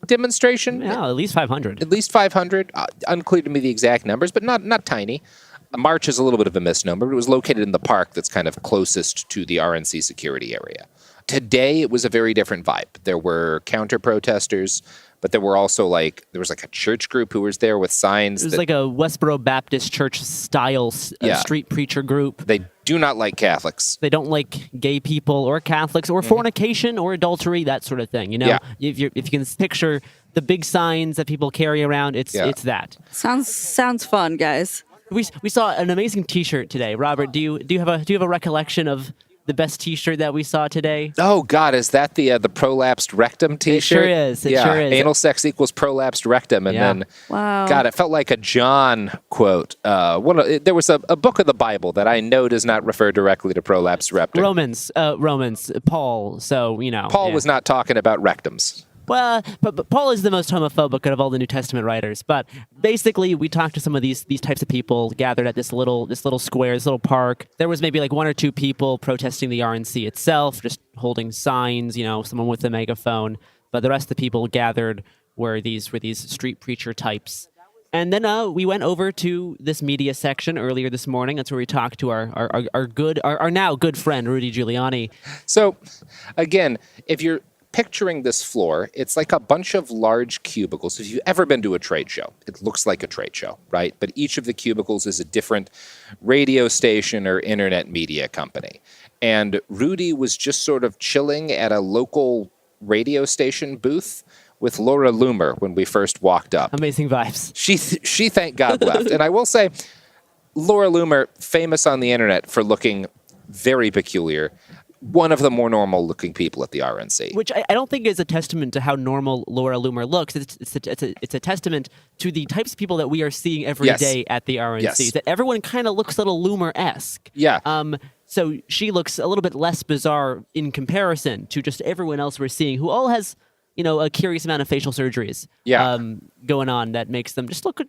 demonstration. Yeah, at least 500. At least 500. Unclear to me the exact numbers, but not tiny. A march is a little bit of a misnomer, but it was located in the park that's kind of closest to the RNC security area. Today, it was a very different vibe. There were counter-protesters, but there were also there was a church group who was there with signs. It was like a Westboro Baptist Church style street preacher group. They do not like Catholics. They don't like gay people or Catholics or fornication or adultery, that sort of thing. You know, if you can picture the big signs that people carry around, it's that. Sounds fun, guys. We saw an amazing T-shirt today. Robert, do you have a recollection of the best T-shirt that we saw today? Oh God, is that the prolapsed rectum T-shirt? It sure is. Anal sex equals prolapsed rectum, and then wow. God, it felt like a John quote. There was a book of the Bible that I know does not refer directly to prolapsed rectum. Romans, Paul. So Paul was not talking about rectums. Well, but Paul is the most homophobic out of all the New Testament writers. But basically, we talked to some of these types of people gathered at this little square, this little park. There was maybe like one or two people protesting the RNC itself, just holding signs. Someone with a megaphone. But the rest of the people gathered were these street preacher types. And then we went over to this media section earlier this morning. That's where we talked to our now good friend Rudy Giuliani. So, again, if you're picturing this floor, it's like a bunch of large cubicles. If you've ever been to a trade show, it looks like a trade show, right? But each of the cubicles is a different radio station or internet media company. And Rudy was just sort of chilling at a local radio station booth with Laura Loomer when we first walked up. Amazing vibes. She thank God left. And I will say, Laura Loomer, famous on the internet for looking very peculiar, one of the more normal-looking people at the RNC. Which I don't think is a testament to how normal Laura Loomer looks. It's a testament to the types of people that we are seeing every day at the RNC. Yes. That everyone kind of looks a little Loomer-esque. Yeah. So she looks a little bit less bizarre in comparison to just everyone else we're seeing, who all has a curious amount of facial surgeries going on that makes them just look a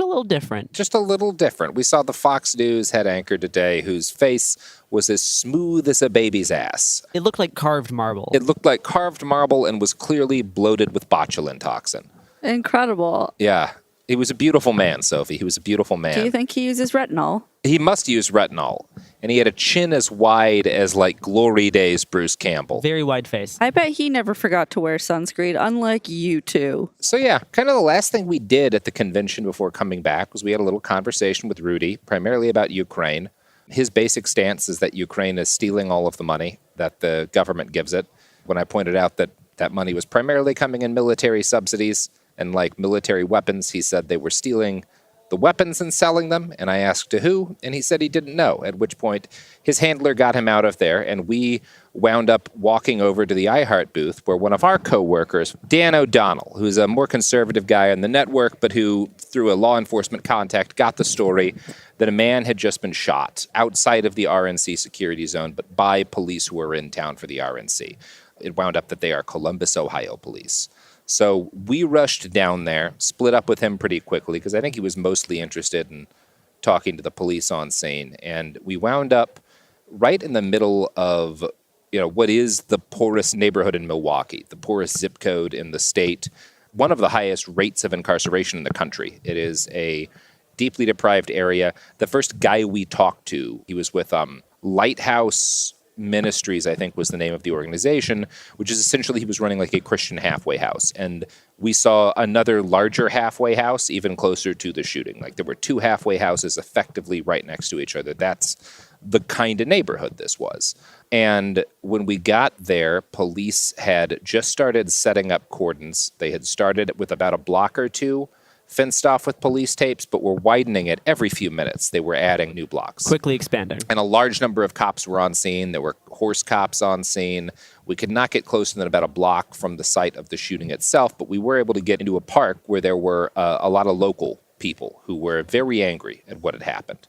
little different. Just a little different. We saw the Fox News head anchor today whose face was as smooth as a baby's ass. It looked like carved marble. It looked like carved marble and was clearly bloated with botulinum toxin. Incredible. Yeah. He was a beautiful man, Sophie. He was a beautiful man. Do you think he uses retinol? He must use retinol. And he had a chin as wide as, Glory Days Bruce Campbell. Very wide face. I bet he never forgot to wear sunscreen, unlike you two. So, yeah, kind of the last thing we did at the convention before coming back was we had a little conversation with Rudy, primarily about Ukraine. His basic stance is that Ukraine is stealing all of the money that the government gives it. When I pointed out that that money was primarily coming in military subsidies and, military weapons, he said they were stealing the weapons and selling them, and I asked to who, and he said he didn't know, at which point his handler got him out of there, and we wound up walking over to the iHeart booth where one of our co-workers, Dan O'Donnell, who's a more conservative guy on the network, but who, through a law enforcement contact, got the story that a man had just been shot outside of the RNC security zone, but by police who were in town for the RNC. It wound up that they are Columbus, Ohio police. So we rushed down there, split up with him pretty quickly, because I think he was mostly interested in talking to the police on scene. And we wound up right in the middle of, what is the poorest neighborhood in Milwaukee, the poorest zip code in the state, one of the highest rates of incarceration in the country. It is a deeply deprived area. The first guy we talked to, he was with Lighthouse Ministries, I think was the name of the organization, which is essentially he was running like a Christian halfway house. And we saw another larger halfway house even closer to the shooting. Like there were two halfway houses effectively right next to each other. That's the kind of neighborhood this was. And when we got there, police had just started setting up cordons. They had started with about a block or two fenced off with police tapes, but were widening it every few minutes. They were adding new blocks. Quickly expanding. And a large number of cops were on scene. There were horse cops on scene. We could not get closer than about a block from the site of the shooting itself, but we were able to get into a park where there were a lot of local people who were very angry at what had happened.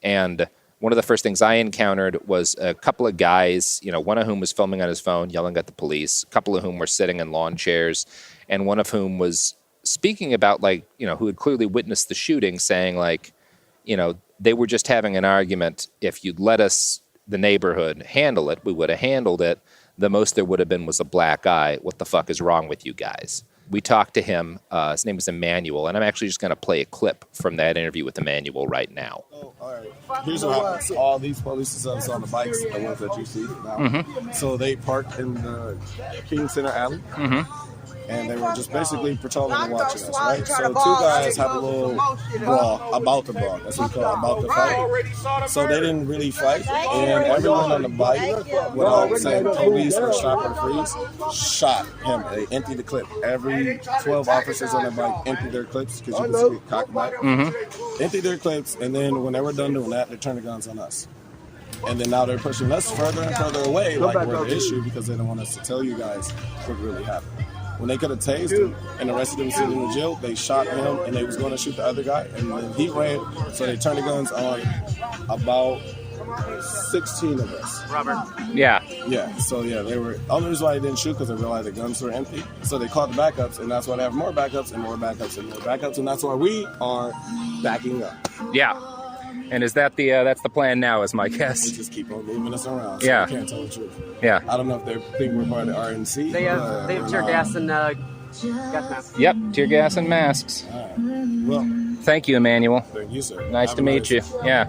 And one of the first things I encountered was a couple of guys, one of whom was filming on his phone, yelling at the police, a couple of whom were sitting in lawn chairs, and one of whom was speaking about, who had clearly witnessed the shooting, saying, they were just having an argument. If you'd let us, the neighborhood, handle it, we would have handled it. The most there would have been was a black eye. What the fuck is wrong with you guys? We talked to him. His name is Emmanuel, and I'm actually just going to play a clip from that interview with Emmanuel right now. Oh, all right. Here's what happens. All these police officers on the bikes, the ones that you see now. Mm-hmm. So they parked in the King Center alley. Mm-hmm. And they were just basically patrolling and watching us, right? So two guys have a little brawl, about to brawl. That's what we call it, about to fight. So they didn't really fight. And everyone on the bike, without saying police or stop or freeze, shot him. They emptied the clip. Every 12 officers on the bike emptied their clips, because you can see it cocked back. Mm-hmm. Emptied their clips, and then when they were done doing that, they turned the guns on us. And then now they're pushing us further and further away, like we're the issue, because they don't want us to tell you guys what really happened. When they could have tased him and arrested him sitting in the jail, they shot him and they was going to shoot the other guy. And then he ran, so they turned the guns on about 16 of us. Robert. Yeah. Yeah, so yeah, they were, only reason why they didn't shoot because they realized the guns were empty. So they called the backups, and that's why they have more backups and more backups and more backups, and that's why we are backing up. Yeah. And is that that's the plan now, is my guess? They just keep on moving us around, so yeah. I can't tell the truth. Yeah. I don't know if they think we're part of the RNC. They have tear gas and gas masks. Yep, tear gas and masks. All right. Well, thank you, Emmanuel. Thank you, sir. Nice to meet you. Yeah.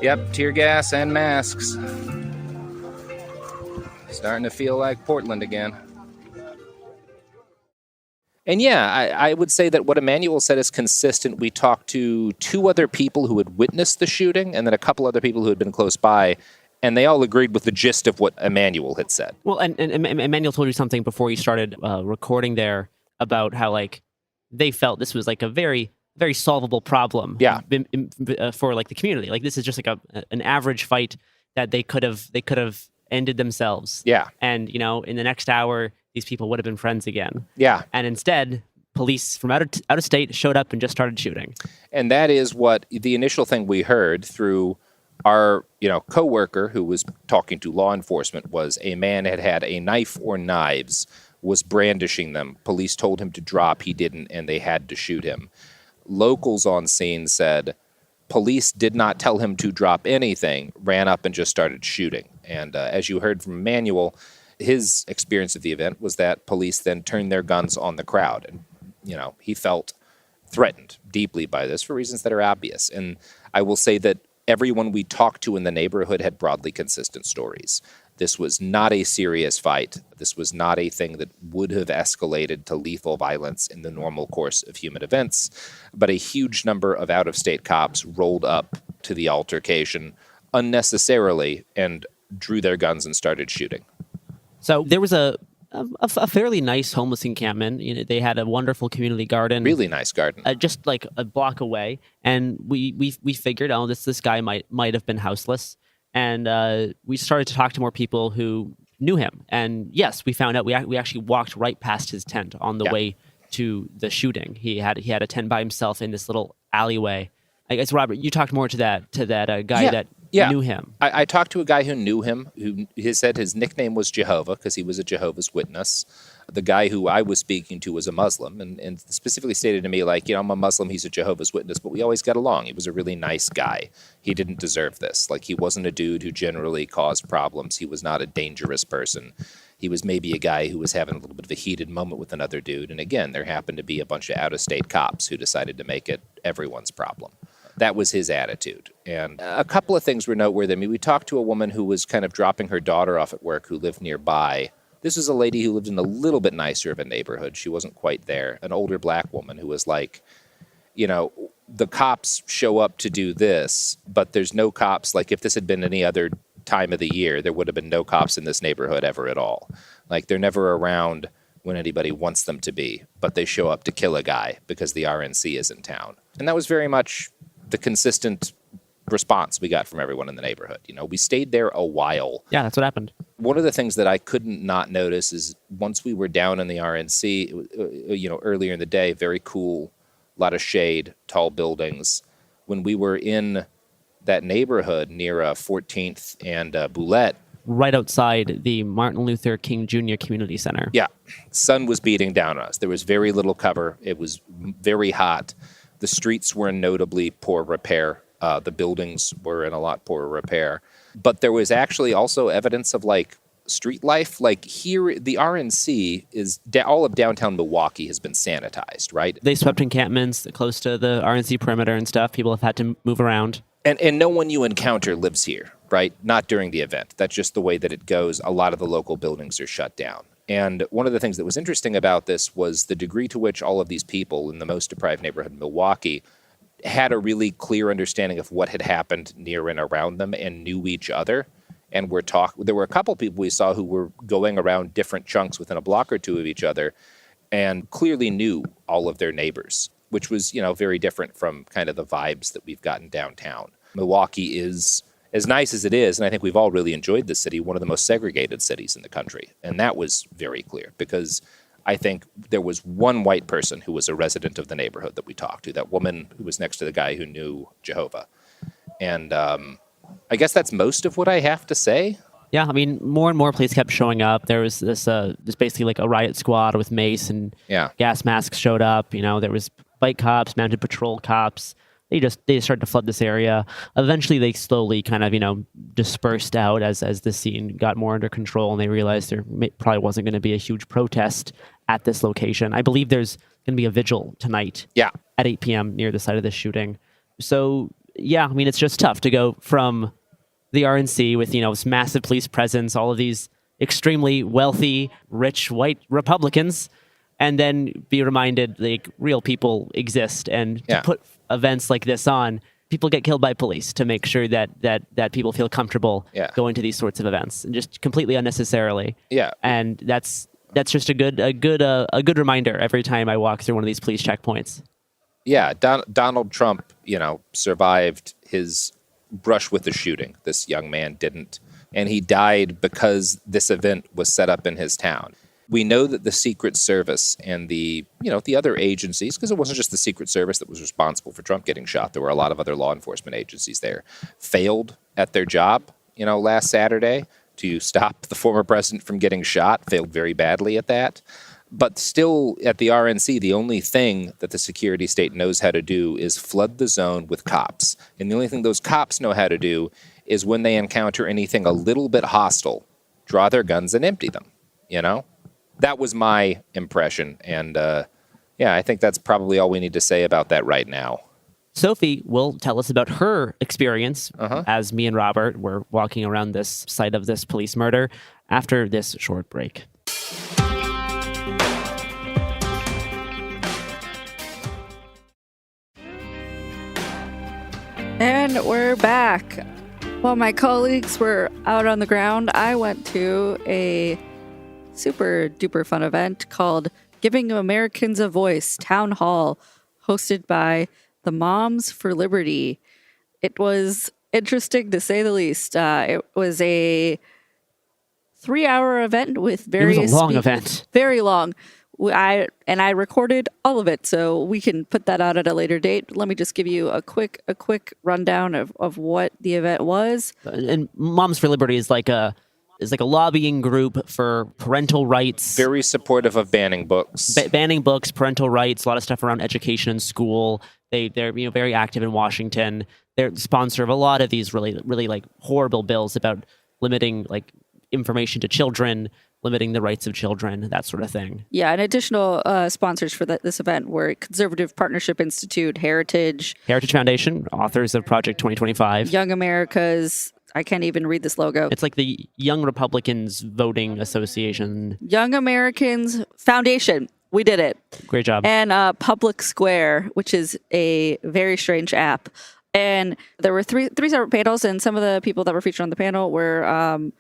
Yep, tear gas and masks. Starting to feel like Portland again. And yeah, I would say that what Emmanuel said is consistent. We talked to two other people who had witnessed the shooting and then a couple other people who had been close by, and they all agreed with the gist of what Emmanuel had said. Well, and Emmanuel told you something before you started recording there about how, they felt this was, a very, very solvable problem. Yeah. For, the community. This is just, an average fight that they could have ended themselves. Yeah. And, in the next hour, these people would have been friends again. Yeah. And instead, police from out of state showed up and just started shooting. And that is what the initial thing we heard through our, coworker who was talking to law enforcement was a man had a knife or knives, was brandishing them. Police told him to drop. He didn't, and they had to shoot him. Locals on scene said police did not tell him to drop anything, ran up and just started shooting. And as you heard from Emmanuel, his experience of the event was that police then turned their guns on the crowd. And, he felt threatened deeply by this for reasons that are obvious. And I will say that everyone we talked to in the neighborhood had broadly consistent stories. This was not a serious fight. This was not a thing that would have escalated to lethal violence in the normal course of human events. But a huge number of out-of-state cops rolled up to the altercation unnecessarily and drew their guns and started shooting. So there was a fairly nice homeless encampment. They had a wonderful community garden. Really nice garden. Just a block away. And we figured, this guy might have been houseless. And we started to talk to more people who knew him. And yes, we found out we actually walked right past his tent on the way to the shooting. He had a tent by himself in this little alleyway. I guess, Robert, you talked more to that guy that knew him. I talked to a guy who knew him, who said his nickname was Jehovah because he was a Jehovah's Witness. The guy who I was speaking to was a Muslim and specifically stated to me, I'm a Muslim, he's a Jehovah's Witness, but we always got along. He was a really nice guy. He didn't deserve this. He wasn't a dude who generally caused problems. He was not a dangerous person. He was maybe a guy who was having a little bit of a heated moment with another dude. And again, there happened to be a bunch of out-of-state cops who decided to make it everyone's problem. That was his attitude. And a couple of things were noteworthy. I mean, we talked to a woman who was kind of dropping her daughter off at work who lived nearby. This was a lady who lived in a little bit nicer of a neighborhood. She wasn't quite there. An older black woman who was like, the cops show up to do this, but there's no cops. Like, if this had been any other time of the year, there would have been no cops in this neighborhood ever at all. Like, they're never around when anybody wants them to be, but they show up to kill a guy because the RNC is in town. And that was very much the consistent response we got from everyone in the neighborhood. We stayed there a while. Yeah, that's what happened. One of the things that I couldn't not notice is once we were down in the RNC, earlier in the day, very cool, a lot of shade, tall buildings. When we were in that neighborhood near 14th and Boulette, right outside the Martin Luther King Jr. Community Center. Yeah. Sun was beating down on us. There was very little cover. It was very hot. The streets were in notably poor repair. The buildings were in a lot poorer repair. But there was actually also evidence of, street life. Like, here, the RNC is, all of downtown Milwaukee has been sanitized, right? They swept encampments close to the RNC perimeter and stuff. People have had to move around. And no one you encounter lives here, right? Not during the event. That's just the way that it goes. A lot of the local buildings are shut down. And one of the things that was interesting about this was the degree to which all of these people in the most deprived neighborhood in Milwaukee had a really clear understanding of what had happened near and around them and knew each other. And there were a couple people we saw who were going around different chunks within a block or two of each other and clearly knew all of their neighbors, which was, very different from kind of the vibes that we've gotten downtown. Milwaukee is, as nice as it is, and I think we've all really enjoyed the city, one of the most segregated cities in the country. And that was very clear because I think there was one white person who was a resident of the neighborhood that we talked to, that woman who was next to the guy who knew Jehovah. And I guess that's most of what I have to say. Yeah, I mean, more and more police kept showing up. There was this basically like a riot squad with mace and gas masks showed up. There was bike cops, mounted patrol cops. They started to flood this area. Eventually, they slowly kind of, dispersed out as the scene got more under control, and they realized there probably wasn't going to be a huge protest at this location. I believe there's going to be a vigil tonight at 8 p.m. near the site of this shooting. So, yeah, I mean, it's just tough to go from the RNC with, this massive police presence, all of these extremely wealthy, rich, white Republicans, and then be reminded real people exist, and to put events like this on, people get killed by police to make sure that people feel comfortable going to these sorts of events, and just completely unnecessarily. Yeah, and that's just a good reminder every time I walk through one of these police checkpoints. Yeah, Donald Trump, survived his brush with the shooting. This young man didn't, and he died because this event was set up in his town. We know that the Secret Service and the other agencies, because it wasn't just the Secret Service that was responsible for Trump getting shot. There were a lot of other law enforcement agencies there, failed at their job, last Saturday to stop the former president from getting shot, failed very badly at that. But still, at the RNC, the only thing that the security state knows how to do is flood the zone with cops. And the only thing those cops know how to do is when they encounter anything a little bit hostile, draw their guns and empty them, That was my impression, and I think that's probably all we need to say about that right now. Sophie will tell us about her experience as me and Robert were walking around this site of this police murder after this short break. And we're back. While my colleagues were out on the ground, I went to a super duper fun event called Giving Americans a Voice Town Hall, hosted by the Moms for Liberty. It was interesting to say the least. It was a 3-hour event with various. It was a long event. Very long. I recorded all of it, so we can put that out at a later date. Let me just give you a quick rundown of what the event was. And Moms for Liberty is like a lobbying group for parental rights. Very supportive of banning books. Banning books, parental rights, a lot of stuff around education and school. They're very active in Washington. They're the sponsor of a lot of these really, really horrible bills about limiting information to children, limiting the rights of children, that sort of thing. Yeah, and additional sponsors for this event were Conservative Partnership Institute, Heritage Foundation, authors of Project 2025. Young America's, I can't even read this logo. It's like the Young Republicans Voting Association. Young Americans Foundation. We did it. Great job. And Public Square, which is a very strange app. And there were three separate panels, and some of the people that were featured on the panel were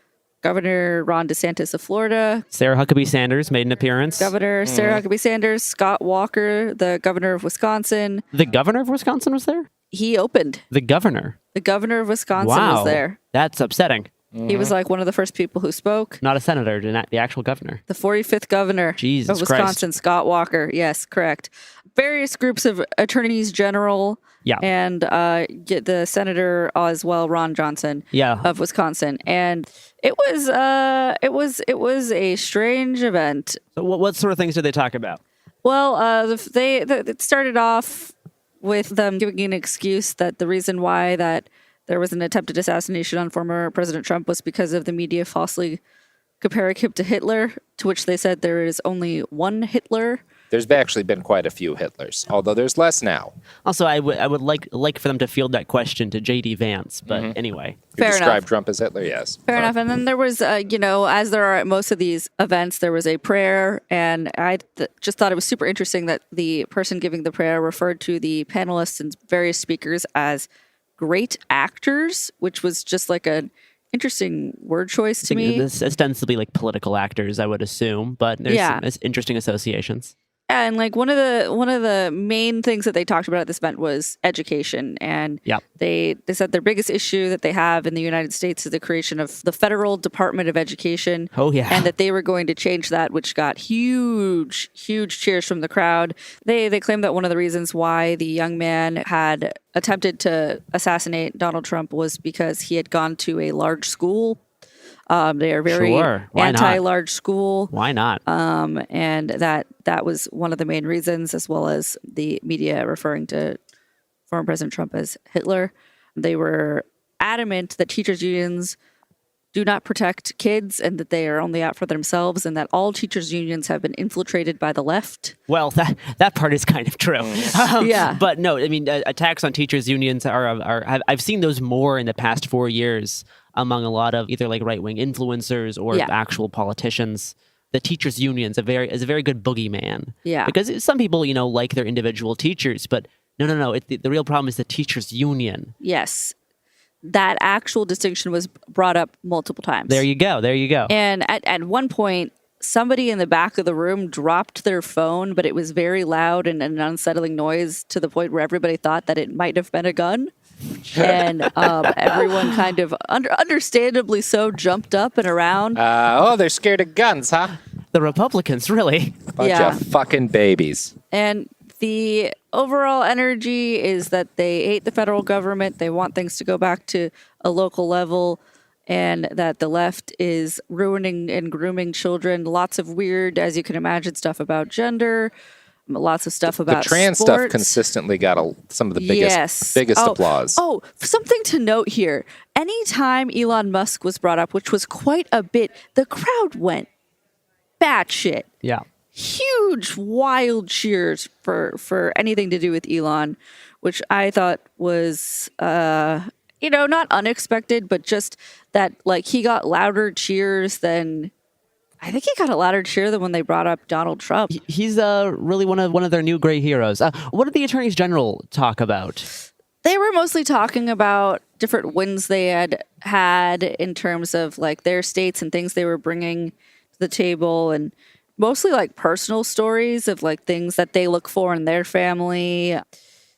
Governor Ron DeSantis of Florida. Sarah Huckabee Sanders made an appearance. Governor Sarah Huckabee Sanders. Scott Walker, the governor of Wisconsin. The governor of Wisconsin was there? He opened. The governor? The governor of Wisconsin was there. That's upsetting. He was like one of the first people who spoke. Not a senator, the actual governor. The 45th governor of Wisconsin, Christ. Scott Walker. Yes, correct. Various groups of attorneys general. Yeah. And the senator as well, Ron Johnson. Yeah. Of Wisconsin. And it was a strange event. So what sort of things did they talk about? Well, it started off with them giving an excuse that the reason why that there was an attempted assassination on former President Trump was because of the media falsely comparing him to Hitler, to which they said there is only one Hitler. There's actually been quite a few Hitlers, although there's less now. Also, I would like for them to field that question to J.D. Vance, but anyway. You Fair describe enough. Trump as Hitler, yes. Fair enough. And then there was, as there are at most of these events, there was a prayer. And I just thought it was super interesting that the person giving the prayer referred to the panelists and various speakers as great actors, which was just like an interesting word choice to me. This ostensibly like political actors, I would assume, but there's some interesting associations. And like one of the main things that they talked about at this event was education. And they said their biggest issue that they have in the United States is the creation of the Federal Department of Education. Oh, yeah. And that they were going to change that, which got huge cheers from the crowd. They claimed that one of the reasons why the young man had attempted to assassinate Donald Trump was because he had gone to a large school. They are very anti-large school. Why not? And that was one of the main reasons, as well as the media referring to former President Trump as Hitler. They were adamant that teachers' unions do not protect kids and that they are only out for themselves, and that all teachers' unions have been infiltrated by the left. Well, that part is kind of true. Yeah. But no, I mean, attacks on teachers' unions I've seen those more in the past 4 years among a lot of either like right-wing influencers or actual politicians. The teachers' unions is a very good boogeyman. Yeah. Because some people, like their individual teachers, but no. The real problem is the teachers' union. Yes. That actual distinction was brought up multiple times. There you go. And at one point, somebody in the back of the room dropped their phone, but it was very loud and an unsettling noise to the point where everybody thought that it might have been a gun. And everyone kind of understandably so jumped up and around. They're scared of guns, huh? The Republicans, really. Bunch of fucking babies. And the overall energy is that they hate the federal government. They want things to go back to a local level, and that the left is ruining and grooming children. Lots of weird, as you can imagine, stuff about gender. Lots of stuff about the trans sports. stuff consistently got some of the biggest applause. Oh, something to note here. Anytime Elon Musk was brought up, which was quite a bit, the crowd went batshit. Yeah. Huge, wild cheers for anything to do with Elon, which I thought was, not unexpected, but just that, like, he got louder cheers than... I think he got a louder cheer than when they brought up Donald Trump. He's really one of their new gray heroes. What did the attorneys general talk about? They were mostly talking about different wins they had in terms of like their states and things they were bringing to the table, and mostly like personal stories of like things that they look for in their family.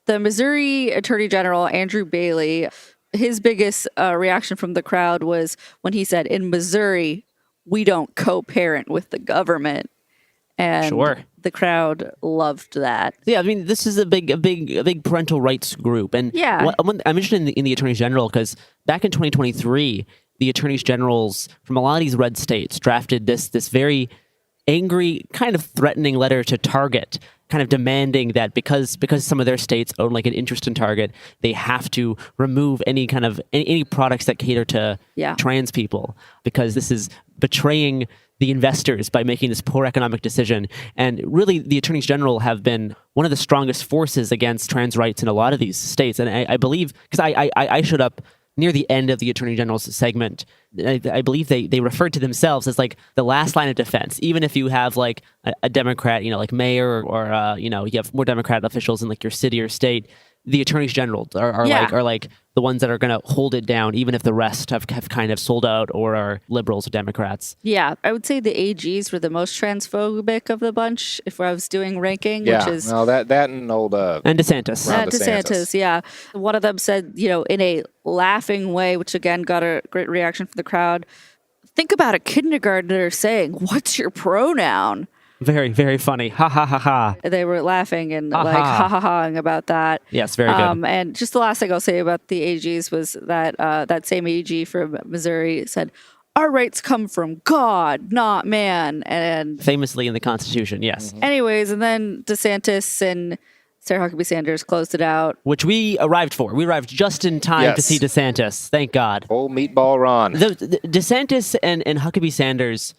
The Missouri Attorney General, Andrew Bailey, his biggest reaction from the crowd was when he said, in Missouri, we don't co-parent with the government. And the crowd loved that. Yeah, I mean, this is a big parental rights group. And I'm interested in the attorneys general because back in 2023, the attorneys generals from a lot of these red states drafted this very angry, kind of threatening letter to Target kind of demanding that because some of their states own like an interest in Target, they have to remove any kind of any products that cater to trans people, because this is betraying the investors by making this poor economic decision. And really, the attorneys general have been one of the strongest forces against trans rights in a lot of these states. And I believe, because I showed up near the end of the attorney general's segment, I believe they referred to themselves as like the last line of defense. Even if you have like a Democrat, like mayor or you have more Democrat officials in like your city or state, the attorneys general are like the ones that are going to hold it down, even if the rest have kind of sold out or are liberals or Democrats. Yeah, I would say the AGs were the most transphobic of the bunch if I was doing ranking, Yeah, which is... well, that and old... and DeSantis. DeSantis, yeah. One of them said, in a laughing way, which again got a great reaction from the crowd, think about a kindergartner saying, "What's your pronoun?" Very, very funny. Ha ha ha ha. They were laughing and like ha ha haing about that. Yes, very good. And just the last thing I'll say about the AGs was that that same AG from Missouri said, "Our rights come from God, not man." And famously in the Constitution, yes. Anyways, and then DeSantis and Sarah Huckabee Sanders closed it out, which we arrived for. We arrived just in time to see DeSantis. Thank God. Old meatball Ron. The DeSantis and Huckabee Sanders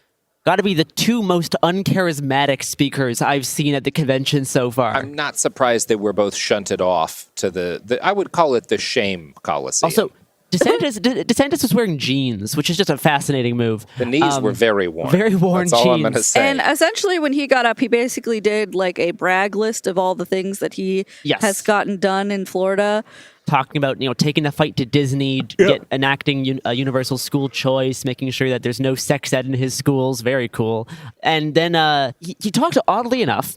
got to be the two most uncharismatic speakers I've seen at the convention so far. I'm not surprised they were both shunted off to the I would call it the shame coliseum. Also, DeSantis was wearing jeans, which is just a fascinating move. The knees were very worn. Very worn That's all jeans. I'm going to say. And essentially when he got up, he basically did like a brag list of all the things that he has gotten done in Florida. Talking about, taking the fight to Disney, enacting a universal school choice, making sure that there's no sex ed in his schools. Very cool. And then he talked, oddly enough,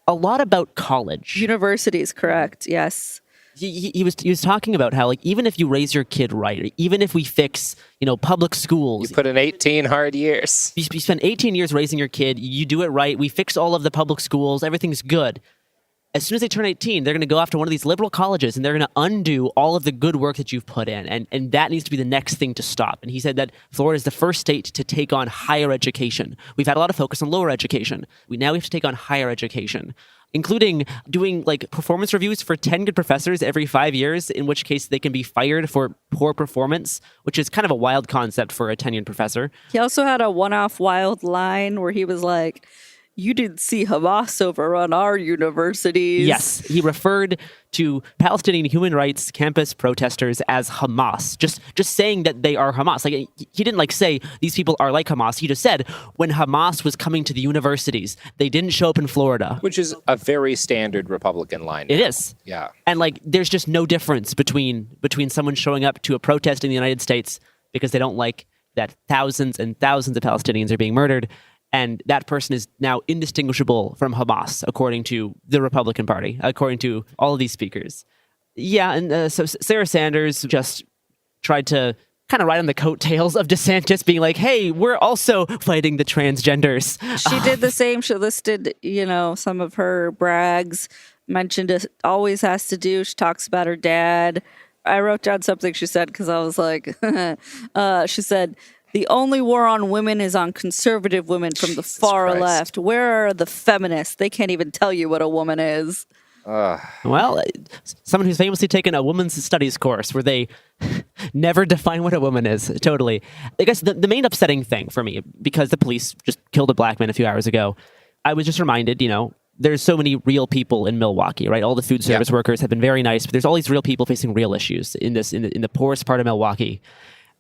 a lot about college. Universities, correct. Yes. He was talking about how, like, even if you raise your kid right, even if we fix, public schools. You put in 18 hard years. You spend 18 years raising your kid. You do it right. We fix all of the public schools. Everything's good. As soon as they turn 18, they're going to go off to one of these liberal colleges and they're going to undo all of the good work that you've put in. And that needs to be the next thing to stop. And he said that Florida is the first state to take on higher education. We've had a lot of focus on lower education. Now we have to take on higher education, including doing like performance reviews for tenured professors every 5 years, in which case they can be fired for poor performance, which is kind of a wild concept for a tenured professor. He also had a one-off wild line where he was like, "You didn't see Hamas overrun our universities." Yes, he referred to Palestinian human rights campus protesters as Hamas. Just saying that they are Hamas. Like, he didn't say these people are like Hamas. He just said when Hamas was coming to the universities, they didn't show up in Florida. Which is a very standard Republican line. It is. Yeah. And there's just no difference between someone showing up to a protest in the United States because they don't like that thousands and thousands of Palestinians are being murdered, and that person is now indistinguishable from Hamas, according to the Republican Party, according to all of these speakers. Yeah, and so Sarah Sanders just tried to kind of ride on the coattails of DeSantis, being like, "Hey, we're also fighting the transgenders." She did the same. She listed, some of her brags, mentioned it always has to do. She talks about her dad. I wrote down something she said because I was like, she said, "The only war on women is on conservative women from the far left. Where are the feminists? They can't even tell you what a woman is." Well, someone who's famously taken a women's studies course where they never define what a woman is. Totally. I guess the main upsetting thing for me, because the police just killed a black man a few hours ago, I was just reminded, there's so many real people in Milwaukee, right? All the food service workers have been very nice, but there's all these real people facing real issues in the poorest part of Milwaukee.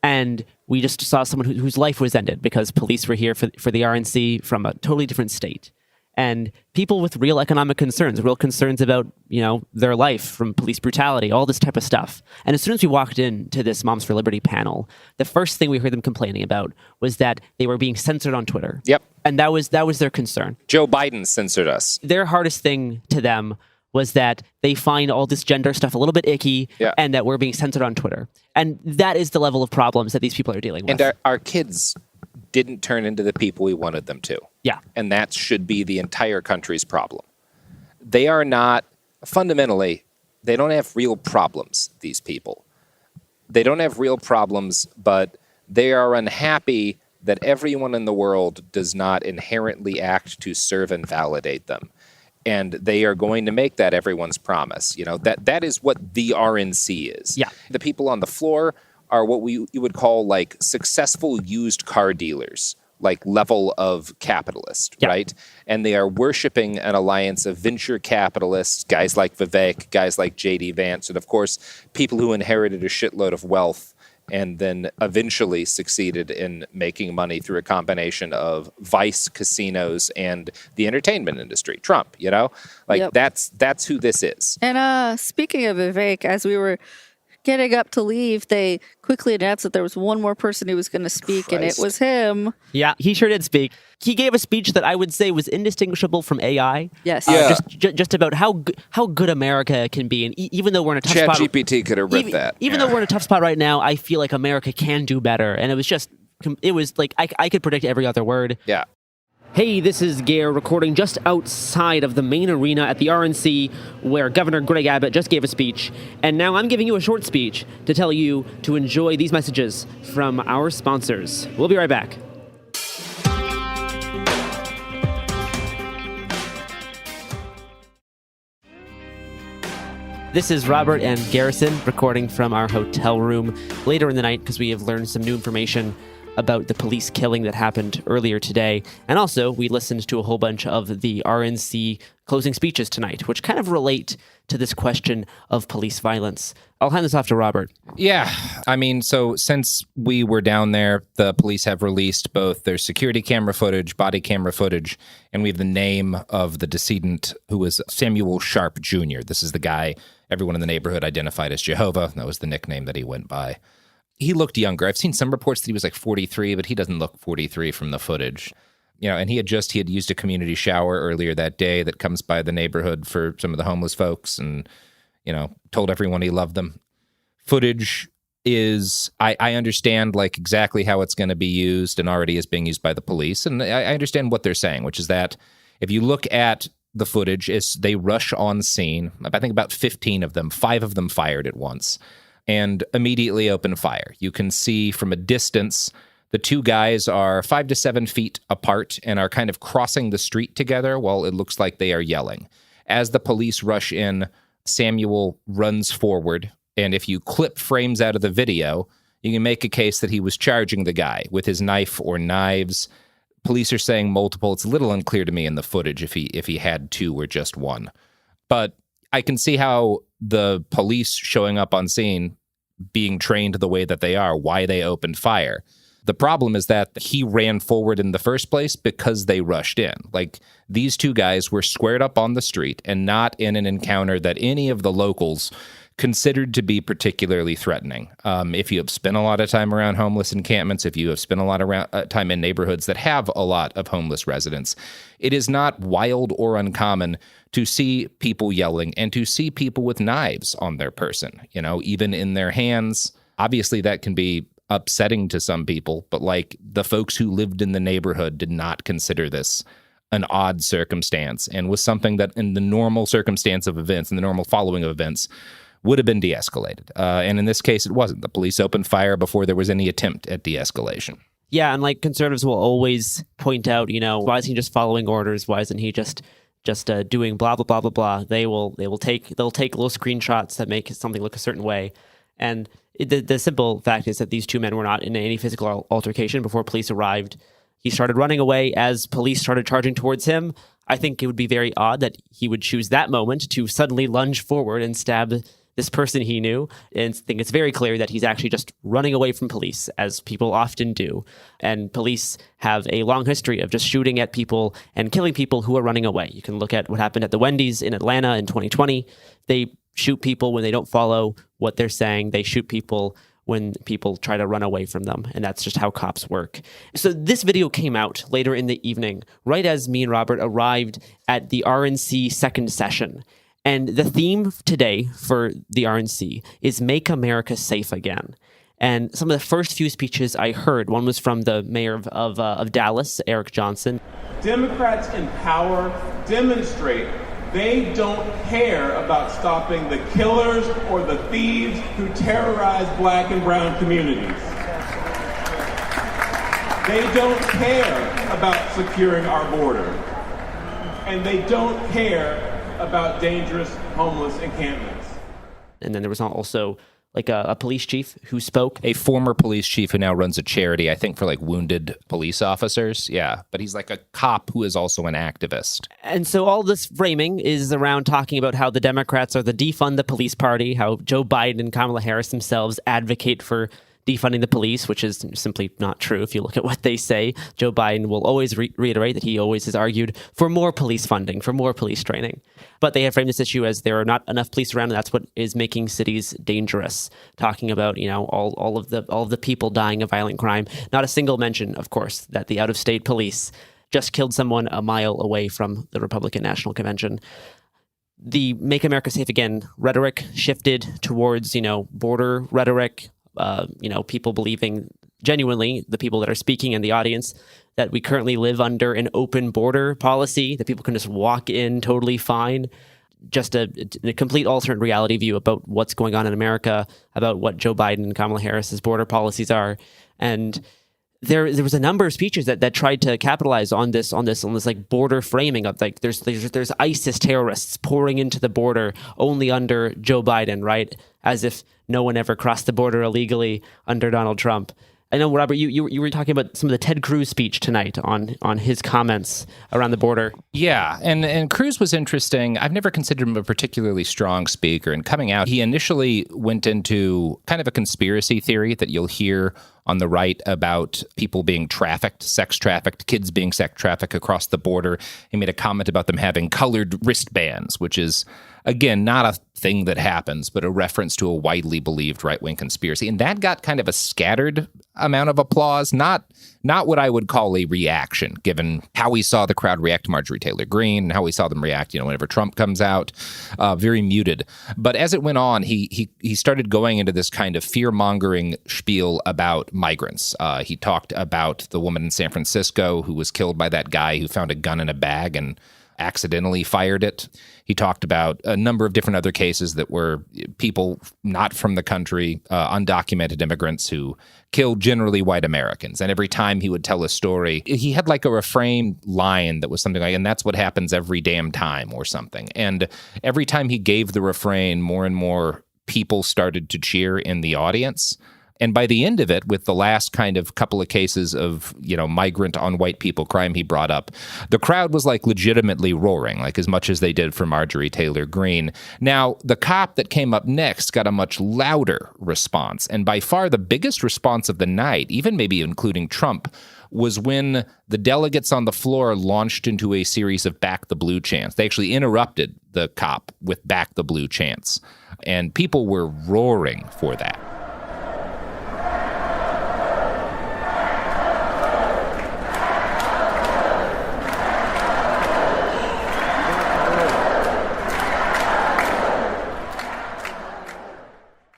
And we just saw someone whose life was ended because police were here for the RNC from a totally different state. And people with real economic concerns, real concerns about, their life from police brutality, all this type of stuff. And as soon as we walked into this Moms for Liberty panel, the first thing we heard them complaining about was that they were being censored on Twitter. Yep. And that was their concern. Joe Biden censored us. Their hardest thing to them was that they find all this gender stuff a little bit icky, and that we're being censored on Twitter. And that is the level of problems that these people are dealing with. And our kids didn't turn into the people we wanted them to. Yeah. And that should be the entire country's problem. They are not, fundamentally, they don't have real problems, these people. They don't have real problems, but they are unhappy that everyone in the world does not inherently act to serve and validate them. And they are going to make that everyone's promise. You know, that is what the RNC is. Yeah. The people on the floor are what you would call like successful used car dealers, like level of capitalist, right? And they are worshiping an alliance of venture capitalists, guys like Vivek, guys like J.D. Vance, and of course, people who inherited a shitload of wealth and then eventually succeeded in making money through a combination of vice, casinos, and the entertainment industry. Trump, you know? Like, that's who this is. And speaking of Vivek, as we were getting up to leave, they quickly announced that there was one more person who was going to speak, and it was him. Yeah, he sure did speak. He gave a speech that I would say was indistinguishable from AI. Yes. Just about how good America can be. And even though we're in a tough spot... ChatGPT could have ripped that. Even though we're in a tough spot right now, I feel like America can do better. And it was like, I could predict every other word. Yeah. Hey, this is Gare recording just outside of the main arena at the RNC where Governor Greg Abbott just gave a speech. And now I'm giving you a short speech to tell you to enjoy these messages from our sponsors. We'll be right back. This is Robert and Garrison recording from our hotel room later in the night because we have learned some new information about the police killing that happened earlier today. And also, we listened to a whole bunch of the RNC closing speeches tonight, which kind of relate to this question of police violence. I'll hand this off to Robert. Yeah. I mean, so since we were down there, the police have released both their security camera footage, body camera footage, and we have the name of the decedent, who was Samuel Sharp Jr. This is the guy everyone in the neighborhood identified as Jehovah. That was the nickname that he went by. He looked younger. I've seen some reports that he was like 43, but he doesn't look 43 from the footage. You know, and he had used a community shower earlier that day that comes by the neighborhood for some of the homeless folks and, you know, told everyone he loved them. Footage is, I understand like exactly how it's going to be used and already is being used by the police. And I understand what they're saying, which is that if you look at the footage, as they rush on scene, I think about 15 of them, 5 of them fired at once, and immediately open fire. You can see from a distance, the two guys are 5 to 7 feet apart and are kind of crossing the street together while it looks like they are yelling. As the police rush in, Samuel runs forward, and if you clip frames out of the video, you can make a case that he was charging the guy with his knife or knives. Police are saying multiple. It's a little unclear to me in the footage if he had 2 or just 1. But I can see how the police showing up on scene, being trained the way that they are, why they opened fire. The problem is that he ran forward in the first place because they rushed in. Like, these 2 guys were squared up on the street and not in an encounter that any of the locals considered to be particularly threatening. If you have spent a lot of time around homeless encampments, if you have spent a lot of time in neighborhoods that have a lot of homeless residents, it is not wild or uncommon to see people yelling and to see people with knives on their person, you know, even in their hands. Obviously, that can be upsetting to some people, but like the folks who lived in the neighborhood did not consider this an odd circumstance and was something that in the normal circumstance of events, in the normal following of events, would have been de-escalated. And in this case, it wasn't. The police opened fire before there was any attempt at de-escalation. Yeah, and like conservatives will always point out, you know, why isn't he just following orders? Why isn't he just doing blah, blah, blah, blah, blah? They'll take little screenshots that make something look a certain way. And the simple fact is that these 2 men were not in any physical altercation before police arrived. He started running away as police started charging towards him. I think it would be very odd that he would choose that moment to suddenly lunge forward and stab this person he knew. And I think it's very clear that he's actually just running away from police, as people often do. And police have a long history of just shooting at people and killing people who are running away. You can look at what happened at the Wendy's in Atlanta in 2020. They shoot people when they don't follow what they're saying. They shoot people when people try to run away from them. And that's just how cops work. So this video came out later in the evening, right as me and Robert arrived at the RNC second session. And the theme today for the RNC is Make America Safe Again. And some of the first few speeches I heard, one was from the mayor of Dallas, Eric Johnson. Democrats in power demonstrate they don't care about stopping the killers or the thieves who terrorize Black and brown communities. They don't care about securing our border. and they don't care about dangerous homeless encampments. And then there was also like a police chief who spoke. A former police chief who now runs a charity, I think, for like wounded police officers. Yeah, but he's like a cop who is also an activist. And so all this framing is around talking about how the Democrats are the defund the police party, how Joe Biden and Kamala Harris themselves advocate for defunding the police, which is simply not true. If you look at what they say, Joe Biden will always reiterate that he always has argued for more police funding, for more police training. But they have framed this issue as there are not enough police around, and that's what is making cities dangerous. Talking about, all of the people dying of violent crime. Not a single mention, of course, that the out-of-state police just killed someone a mile away from the Republican National Convention. The Make America Safe Again rhetoric shifted towards, border rhetoric. People believing genuinely, the people that are speaking in the audience, that we currently live under an open border policy, that people can just walk in totally fine. Just a complete alternate reality view about what's going on in America, about what Joe Biden and Kamala Harris's border policies are. And there was a number of speeches that tried to capitalize on this like border framing of like there's ISIS terrorists pouring into the border only under Joe Biden, right? As if no one ever crossed the border illegally under Donald Trump. I know, Robert, you were talking about some of the Ted Cruz speech tonight on his comments around the border. Yeah, and Cruz was interesting. I've never considered him a particularly strong speaker. And coming out, he initially went into kind of a conspiracy theory that you'll hear on the right about people being trafficked, sex trafficked, kids being sex trafficked across the border. He made a comment about them having colored wristbands, which is, again, not a thing that happens, but a reference to a widely believed right-wing conspiracy. And that got kind of a scattered amount of applause, not what I would call a reaction, given how we saw the crowd react to Marjorie Taylor Greene and how we saw them react, whenever Trump comes out, very muted. But as it went on, he started going into this kind of fear-mongering spiel about migrants. He talked about the woman in San Francisco who was killed by that guy who found a gun in a bag and accidentally fired it. He talked about a number of different other cases that were people not from the country, undocumented immigrants who killed generally white Americans. And every time he would tell a story, he had like a refrain line that was something like, and that's what happens every damn time or something. And every time he gave the refrain, more and more people started to cheer in the audience. And by the end of it, with the last kind of couple of cases of, migrant on white people crime he brought up, the crowd was like legitimately roaring, like as much as they did for Marjorie Taylor Greene. Now, the cop that came up next got a much louder response. And by far the biggest response of the night, even maybe including Trump, was when the delegates on the floor launched into a series of Back the Blue chants. They actually interrupted the cop with Back the Blue chants. And people were roaring for that.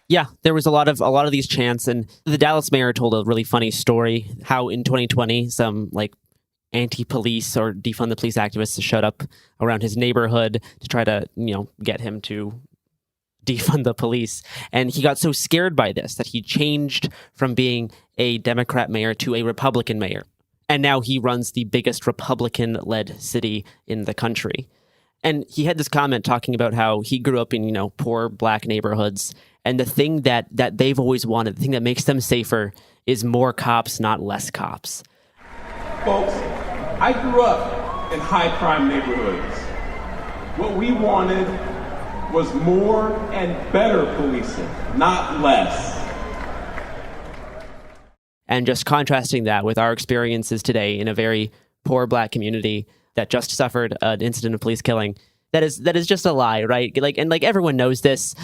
Yeah, there was a lot of these chants, and the Dallas mayor told a really funny story how in 2020 some like anti-police or defund the police activists showed up around his neighborhood to try to get him to defund the police, and he got so scared by this that he changed from being a Democrat mayor to a Republican mayor, and now he runs the biggest Republican-led city in the country. And he had this comment talking about how he grew up in, poor black neighborhoods. And the thing that they've always wanted, the thing that makes them safer is more cops, not less cops. Folks, I grew up in high crime neighborhoods. What we wanted was more and better policing, not less. And just contrasting that with our experiences today in a very poor black community that just suffered an incident of police killing. That is just a lie, right? Like everyone knows this.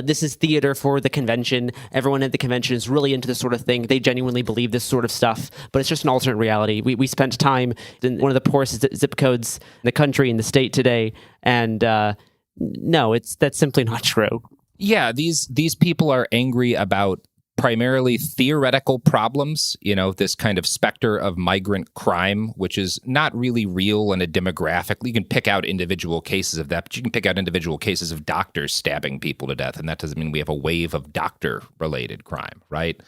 This is theater for the convention. Everyone at the convention is really into this sort of thing. They genuinely believe this sort of stuff, but it's just an alternate reality. We spent time in one of the poorest zip codes in the country, in the state today, and no, that's simply not true. Yeah, these people are angry about primarily theoretical problems, this kind of specter of migrant crime, which is not really real in a demographic. You can pick out individual cases of that, but you can pick out individual cases of doctors stabbing people to death, and that doesn't mean we have a wave of doctor-related crime, right?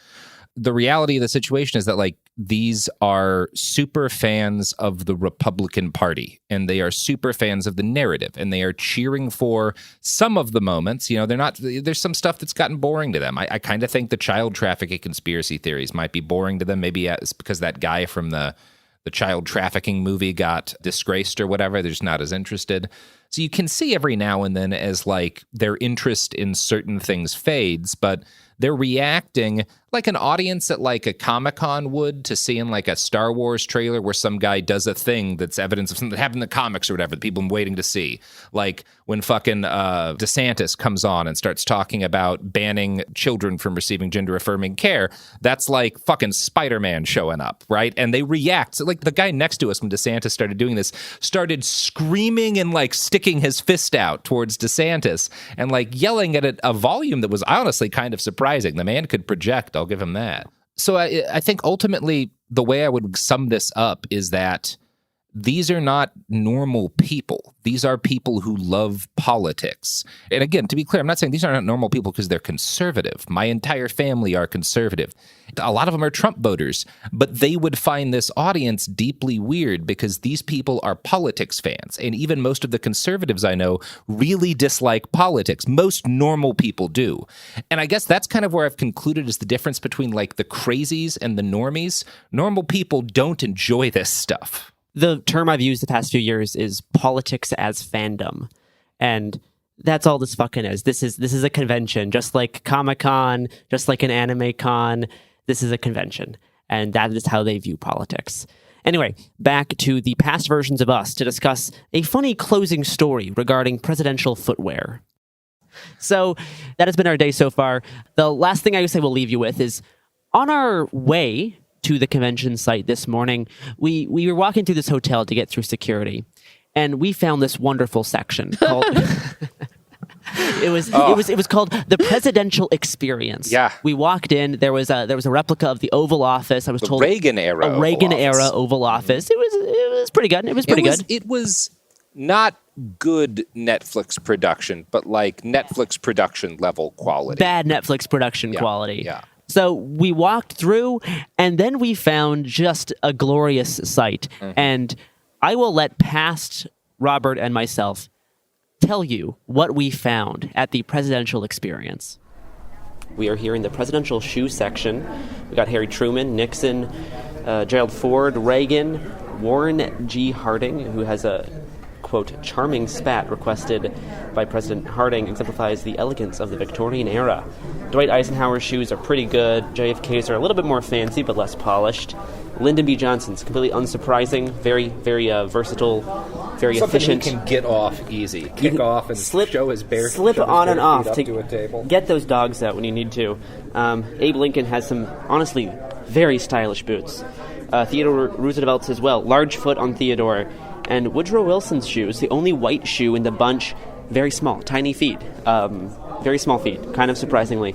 The reality of the situation is that, these are super fans of the Republican Party, and they are super fans of the narrative, and they are cheering for some of the moments. You know, there's some stuff that's gotten boring to them. I kind of think the child trafficking conspiracy theories might be boring to them. Maybe it's because that guy from the child trafficking movie got disgraced or whatever. They're just not as interested. So you can see every now and then as like their interest in certain things fades, but they're reacting like an audience at like a Comic-Con would to seeing like a Star Wars trailer where some guy does a thing that's evidence of something that happened in the comics or whatever that people are waiting to see. Like when fucking DeSantis comes on and starts talking about banning children from receiving gender-affirming care, that's like fucking Spider-Man showing up, right? And they react. So like the guy next to us when DeSantis started doing this started screaming and like sticking his fist out towards DeSantis and like yelling at a volume that was honestly kind of surprising. The man could project, I'll give him that. So I think ultimately the way I would sum this up is that these are not normal people. These are people who love politics. And again, to be clear, I'm not saying these are not normal people because they're conservative. My entire family are conservative. A lot of them are Trump voters, but they would find this audience deeply weird because these people are politics fans. And even most of the conservatives I know really dislike politics. Most normal people do. And I guess that's kind of where I've concluded is the difference between like the crazies and the normies. Normal people don't enjoy this stuff. The term I've used the past few years is politics as fandom. And that's all this fucking is. This is a convention, just like Comic-Con, just like an anime con. This is a convention. And that is how they view politics. Anyway, back to the past versions of us to discuss a funny closing story regarding presidential footwear. So that has been our day so far. The last thing I would say we'll leave you with is on our way to the convention site this morning, we were walking through this hotel to get through security, and we found this wonderful section called it was called the Presidential Experience. Yeah, we walked in. There was a replica of the Oval Office. I was told Reagan era Oval Office. It was pretty good. It was pretty good. It was not good Netflix production, but like Netflix production level quality. Bad Netflix production quality. Yeah. So we walked through, and then we found just a glorious sight. Mm-hmm. And I will let past Robert and myself tell you what we found at the Presidential Experience. We are here in the presidential shoe section. We got Harry Truman, Nixon, Gerald Ford, Reagan, Warren G. Harding, who has a, quote, charming spat requested by President Harding, exemplifies the elegance of the Victorian era. Dwight Eisenhower's shoes are pretty good. JFK's are a little bit more fancy, but less polished. Lyndon B. Johnson's completely unsurprising, very, very versatile, very something efficient. Something he can get off easy. Kick off and show his bare slip on and off to a table. Get those dogs out when you need to. Abe Lincoln has some, honestly, very stylish boots. Theodore Roosevelt's as well. Large foot on Theodore. And Woodrow Wilson's shoes, the only white shoe in the bunch, very small, tiny feet. Very small feet, kind of surprisingly.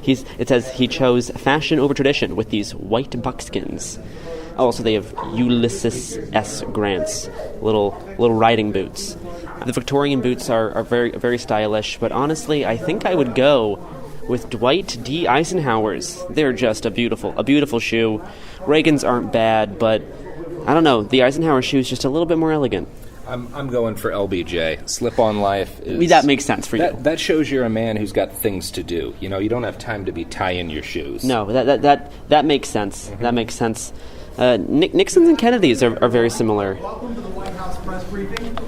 It says he chose fashion over tradition with these white buckskins. Also, they have Ulysses S. Grant's little riding boots. The Victorian boots are very, very stylish, but honestly, I think I would go with Dwight D. Eisenhower's. They're just a beautiful shoe. Reagan's aren't bad, but I don't know. The Eisenhower shoe is just a little bit more elegant. I'm going for LBJ. Slip-on life is... That makes sense for you. That shows you're a man who's got things to do. You know, you don't have time to be tying your shoes. No, that makes sense. Mm-hmm. That makes sense. Nixon's and Kennedy's are very similar. Welcome to the White House press briefing.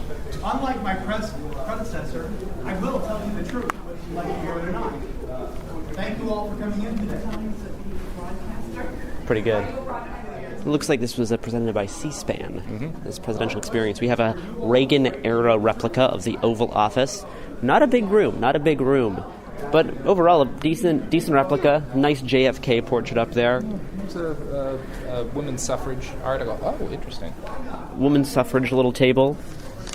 Unlike my predecessor, I will tell you the truth, whether you like to hear it or not. Thank you all for coming in today. Pretty good. It looks like this was presented by C-SPAN, this presidential experience. We have a Reagan-era replica of the Oval Office. Not a big room, but overall a decent replica. Nice JFK portrait up there. There's a women's suffrage article. Oh, interesting. Women's suffrage little table.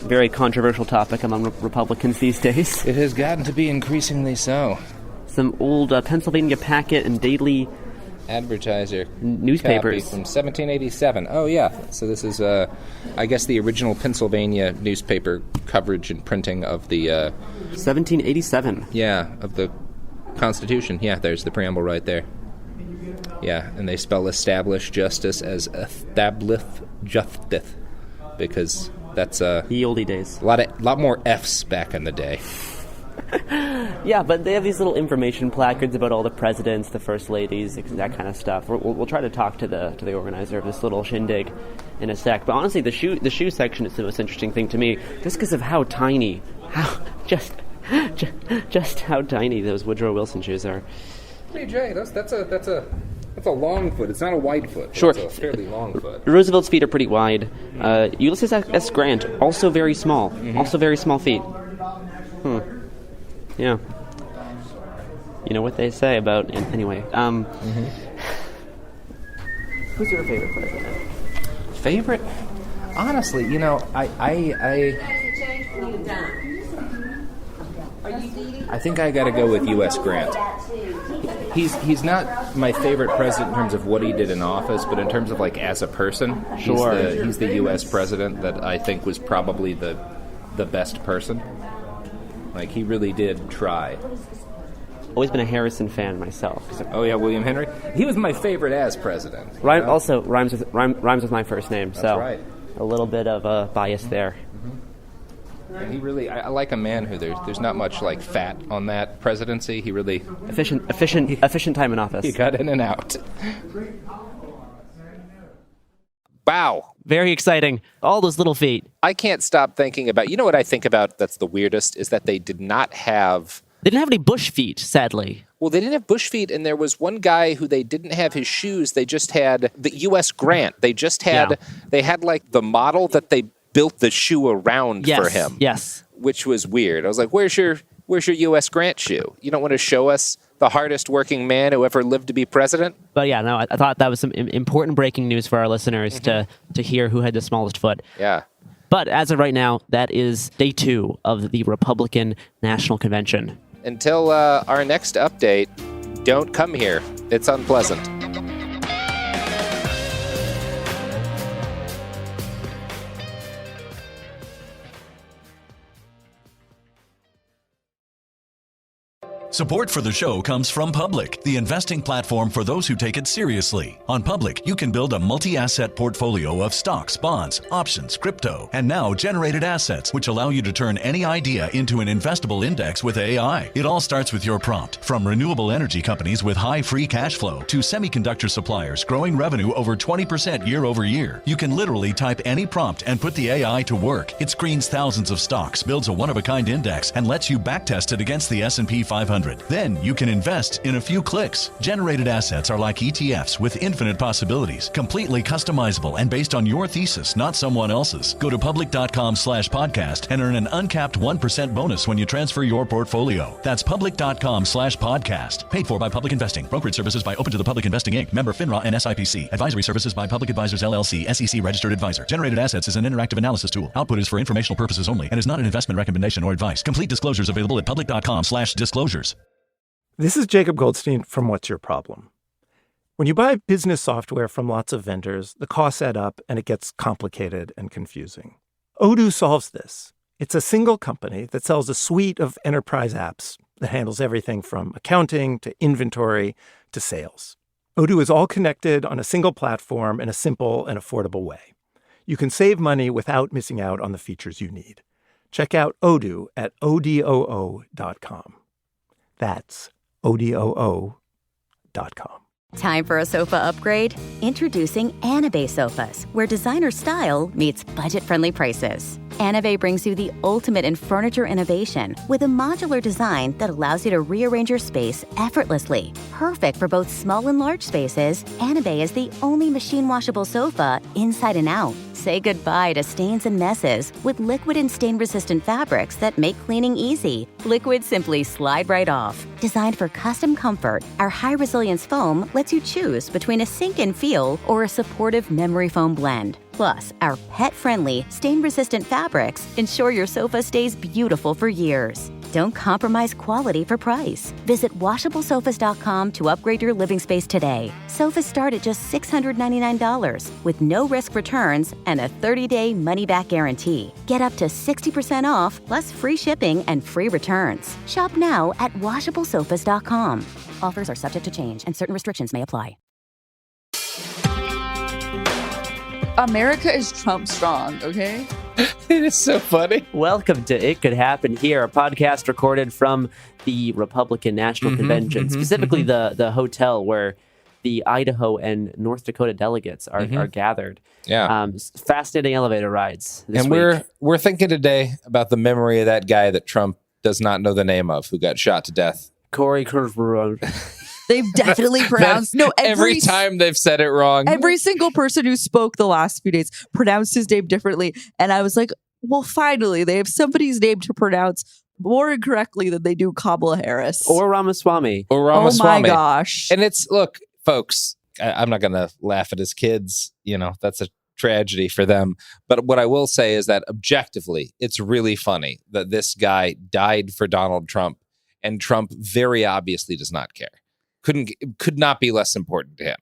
Very controversial topic among Republicans these days. It has gotten to be increasingly so. Some old Pennsylvania Packet and Daily Advertiser newspapers from 1787. Oh yeah, so this is I guess the original Pennsylvania newspaper coverage and printing of the 1787. Yeah, of the Constitution. Yeah, there's the preamble right there. Yeah, and they spell established justice as established justice because that's the oldie days. A lot more F's back in the day. Yeah, but they have these little information placards about all the presidents, the first ladies, that kind of stuff. We'll try to talk to the organizer of this little shindig in a sec. But honestly, the shoe section is the most interesting thing to me, just because of how tiny, just how tiny those Woodrow Wilson shoes are. Hey Jay, that's a long foot. It's not a wide foot. Sure, it's a fairly long foot. Roosevelt's feet are pretty wide. Ulysses S. Grant, also very small. Also very small feet. Yeah. You know what they say about... Anyway. Who's your favorite president? Favorite? Honestly, I think I got to go with U.S. Grant. He's not my favorite president in terms of what he did in office, but in terms of as a person, sure. He's the U.S. president that I think was probably the best person. He really did try. Always been a Harrison fan myself. Oh yeah, William Henry. He was my favorite as president. Also rhymes with my first name. That's so right. A little bit of a bias there. And he really, I like a man who there's not much fat on that presidency. He really efficient time in office. He got in and out. Wow. Very exciting. All those little feet. I can't stop thinking about, what I think about that's the weirdest is that they didn't have any Bush feet, sadly. Well, they didn't have Bush feet, and there was one guy who they didn't have his shoes. They just had the U.S. Grant. They just had, they had the model that they built the shoe around for him. Yes. Which was weird. I was like, where's your U.S. Grant shoe? You don't want to show us the hardest working man who ever lived to be president? But yeah, no, I thought that was some important breaking news for our listeners to hear who had the smallest foot. Yeah. But as of right now, that is day 2 of the Republican National Convention. Until our next update, don't come here. It's unpleasant. Support for the show comes from Public, the investing platform for those who take it seriously. On Public, you can build a multi-asset portfolio of stocks, bonds, options, crypto, and now generated assets, which allow you to turn any idea into an investable index with AI. It all starts with your prompt. From renewable energy companies with high free cash flow to semiconductor suppliers growing revenue over 20% year over year, you can literally type any prompt and put the AI to work. It screens thousands of stocks, builds a one-of-a-kind index, and lets you backtest it against the S&P 500. Then you can invest in a few clicks. Generated assets are like ETFs with infinite possibilities, completely customizable and based on your thesis, not someone else's. Go to public.com/podcast and earn an uncapped 1% bonus when you transfer your portfolio. That's public.com/podcast. Paid for by Public Investing. Brokerage services by Open to the Public Investing Inc. Member FINRA and SIPC. Advisory services by Public Advisors LLC, SEC registered advisor. Generated assets is an interactive analysis tool. Output is for informational purposes only and is not an investment recommendation or advice. Complete disclosures available at public.com/disclosures. This is Jacob Goldstein from What's Your Problem? When you buy business software from lots of vendors, the costs add up and it gets complicated and confusing. Odoo solves this. It's a single company that sells a suite of enterprise apps that handles everything from accounting to inventory to sales. Odoo is all connected on a single platform in a simple and affordable way. You can save money without missing out on the features you need. Check out Odoo at odoo.com. That's odoo.com. Time for a sofa upgrade? Introducing Anabay Sofas, where designer style meets budget-friendly prices. Anabay brings you the ultimate in furniture innovation with a modular design that allows you to rearrange your space effortlessly. Perfect for both small and large spaces, Anabay is the only machine-washable sofa inside and out. Say goodbye to stains and messes with liquid and stain-resistant fabrics that make cleaning easy. Liquids simply slide right off. Designed for custom comfort, our high-resilience foam lets you choose between a sink-in feel or a supportive memory foam blend. Plus, our pet-friendly, stain-resistant fabrics ensure your sofa stays beautiful for years. Don't compromise quality for price. Visit washablesofas.com to upgrade your living space today. Sofas start at just $699 with no-risk returns and a 30-day money-back guarantee. Get up to 60% off, plus free shipping and free returns. Shop now at washablesofas.com. Offers are subject to change and certain restrictions may apply. America is Trump strong, okay? It is so funny. Welcome to It Could Happen Here, a podcast recorded from the Republican National Convention, specifically the hotel where the Idaho and North Dakota delegates are gathered. Yeah. Fascinating elevator rides this and week. we're thinking today about the memory of that guy that Trump does not know the name of, who got shot to death. Corey Kerr. They've definitely pronounced every time they've said it wrong. Every single person who spoke the last few days pronounced his name differently. And I was like, well, finally, they have somebody's name to pronounce more incorrectly than they do Kamala Harris. Or Ramaswamy. Oh my gosh. And it's, look, folks, I'm not going to laugh at his kids. You know, that's a tragedy for them. But what I will say is that objectively, it's really funny that this guy died for Donald Trump, and Trump very obviously does not care. Could not be less important to him.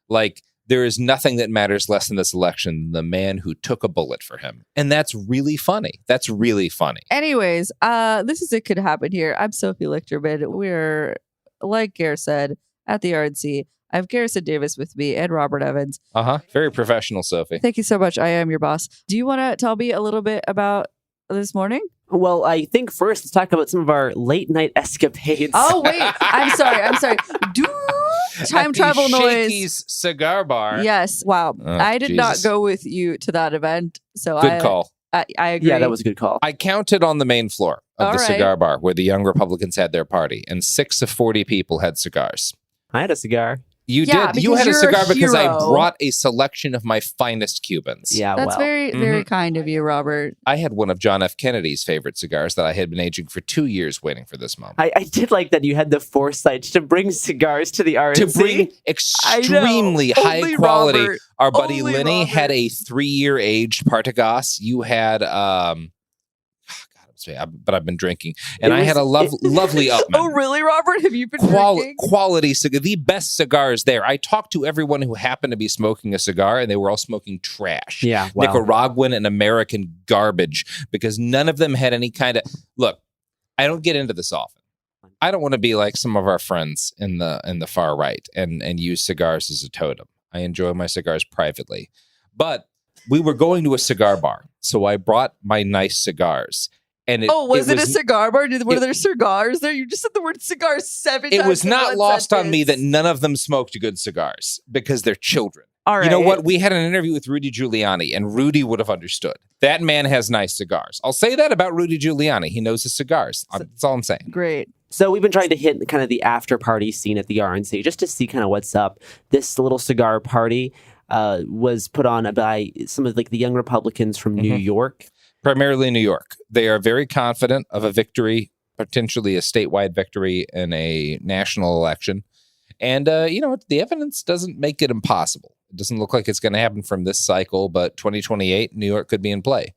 Like, there is nothing that matters less in this election than the man who took a bullet for him. And that's really funny. That's really funny. Anyways, this is It Could Happen Here. I'm Sophie Lichterman. We're, like Gare said, at the RNC. I have Garrison Davis with me and Robert Evans. Very professional, Sophie. Thank you so much. I am your boss. Do you want to tell me a little bit about this morning? Well, I think first let's talk about some of our late night escapades. Oh, wait. I'm sorry. Time travel noise. Shakey's Cigar Bar. Yes. Wow. Oh, I did not Jesus. go with you to that event. So Good call. I agree. Yeah, that was a good call. I counted on the main floor of All the right. cigar bar where the young Republicans had their party, and 6 of 40 people had cigars. I had a cigar. You Yeah, did. You because had a you're a cigar because I hero. brought a selection of my finest Cubans. Yeah, That's very kind of you, Robert. I had one of John F. Kennedy's favorite cigars that I had been aging for 2 years waiting for this moment. I did like that you had the foresight to bring cigars to the RNC. To bring extremely high Only quality. Robert. Our buddy Only Lenny Robert. had a 3-year aged Partagas. You had but I've been drinking, and I had a lovely Upman. Oh, really, Robert? Have you been drinking? Quality cigar, the best cigars there. I talked to everyone who happened to be smoking a cigar, and they were all smoking trash. Yeah, wow. Nicaraguan and American garbage, because none of them had any kind of look. I don't get into this often. I don't want to be like some of our friends in the far right and use cigars as a totem. I enjoy my cigars privately, but we were going to a cigar bar, so I brought my nice cigars. And was it a cigar bar? Were there cigars there? You just said the word cigars 7 times. It was in not one lost on me sentence. that none of them smoked good cigars because they're children. All right. You know what? We had an interview with Rudy Giuliani, and Rudy would have understood. That man has nice cigars. I'll say that about Rudy Giuliani. He knows his cigars. That's all I'm saying. Great. So we've been trying to hit kind of the after party scene at the RNC just to see kind of what's up. This little cigar party was put on by some of like the young Republicans from New York. Primarily New York. They are very confident of a victory, potentially a statewide victory in a national election. And, the evidence doesn't make it impossible. It doesn't look like it's going to happen from this cycle, but 2028, New York could be in play.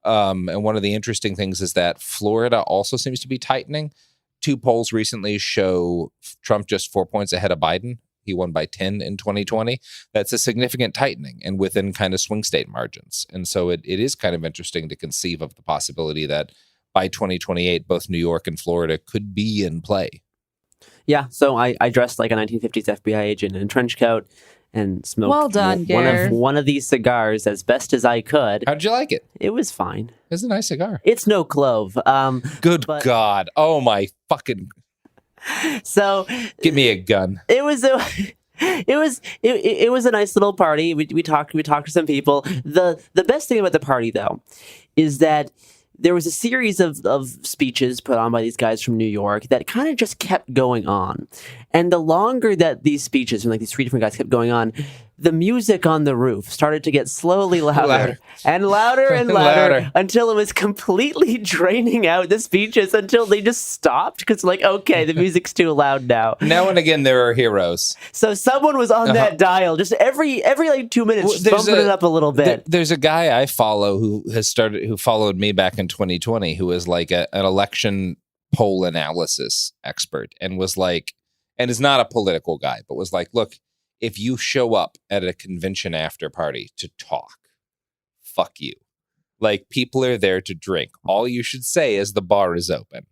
And one of the interesting things is that Florida also seems to be tightening. 2 polls recently show Trump just 4 points ahead of Biden. He won by 10 in 2020. That's a significant tightening and within kind of swing state margins. And so it is kind of interesting to conceive of the possibility that by 2028, both New York and Florida could be in play. Yeah, so I dressed like a 1950s FBI agent in a trench coat and smoked Well done, Gare. one of these cigars as best as I could. How'd you like it? It was fine. It's a nice cigar. It's no clove. Good God. Oh, my fucking... So give me a gun. It was a nice little party. We talked to some people. The best thing about the party though is that there was a series of speeches put on by these guys from New York that kind of just kept going on. And the longer that these speeches from like these 3 different guys kept going on, the music on the roof started to get slowly louder and louder and louder until it was completely draining out the speeches until they just stopped because like, okay, the music's too loud now. Now and again, there are heroes. So someone was on that dial just every like 2 minutes, just bumping it up a little bit. There's a guy I follow who followed me back in 2020, who is like an election poll analysis expert and was like, and is not a political guy, but was like, look, if you show up at a convention after party to talk, fuck you. Like, people are there to drink. All you should say is the bar is open.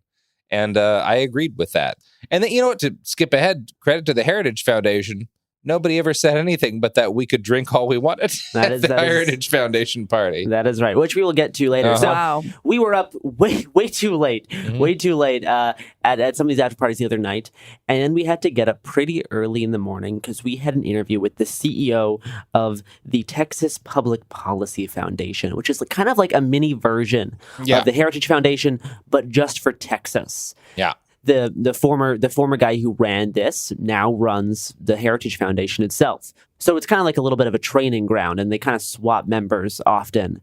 And I agreed with that. And then, you know what, to skip ahead, credit to the Heritage Foundation. nobody ever said anything but that we could drink all we wanted at the Heritage Foundation party. That is right, which we will get to later. So we were up way too late, at some of these after parties the other night, and then we had to get up pretty early in the morning because we had an interview with the CEO of the Texas Public Policy Foundation, which is kind of like a mini version of the Heritage Foundation, but just for Texas. Yeah. The former guy who ran this now runs the Heritage Foundation itself. So it's kind of like a little bit of a training ground, and they kind of swap members often.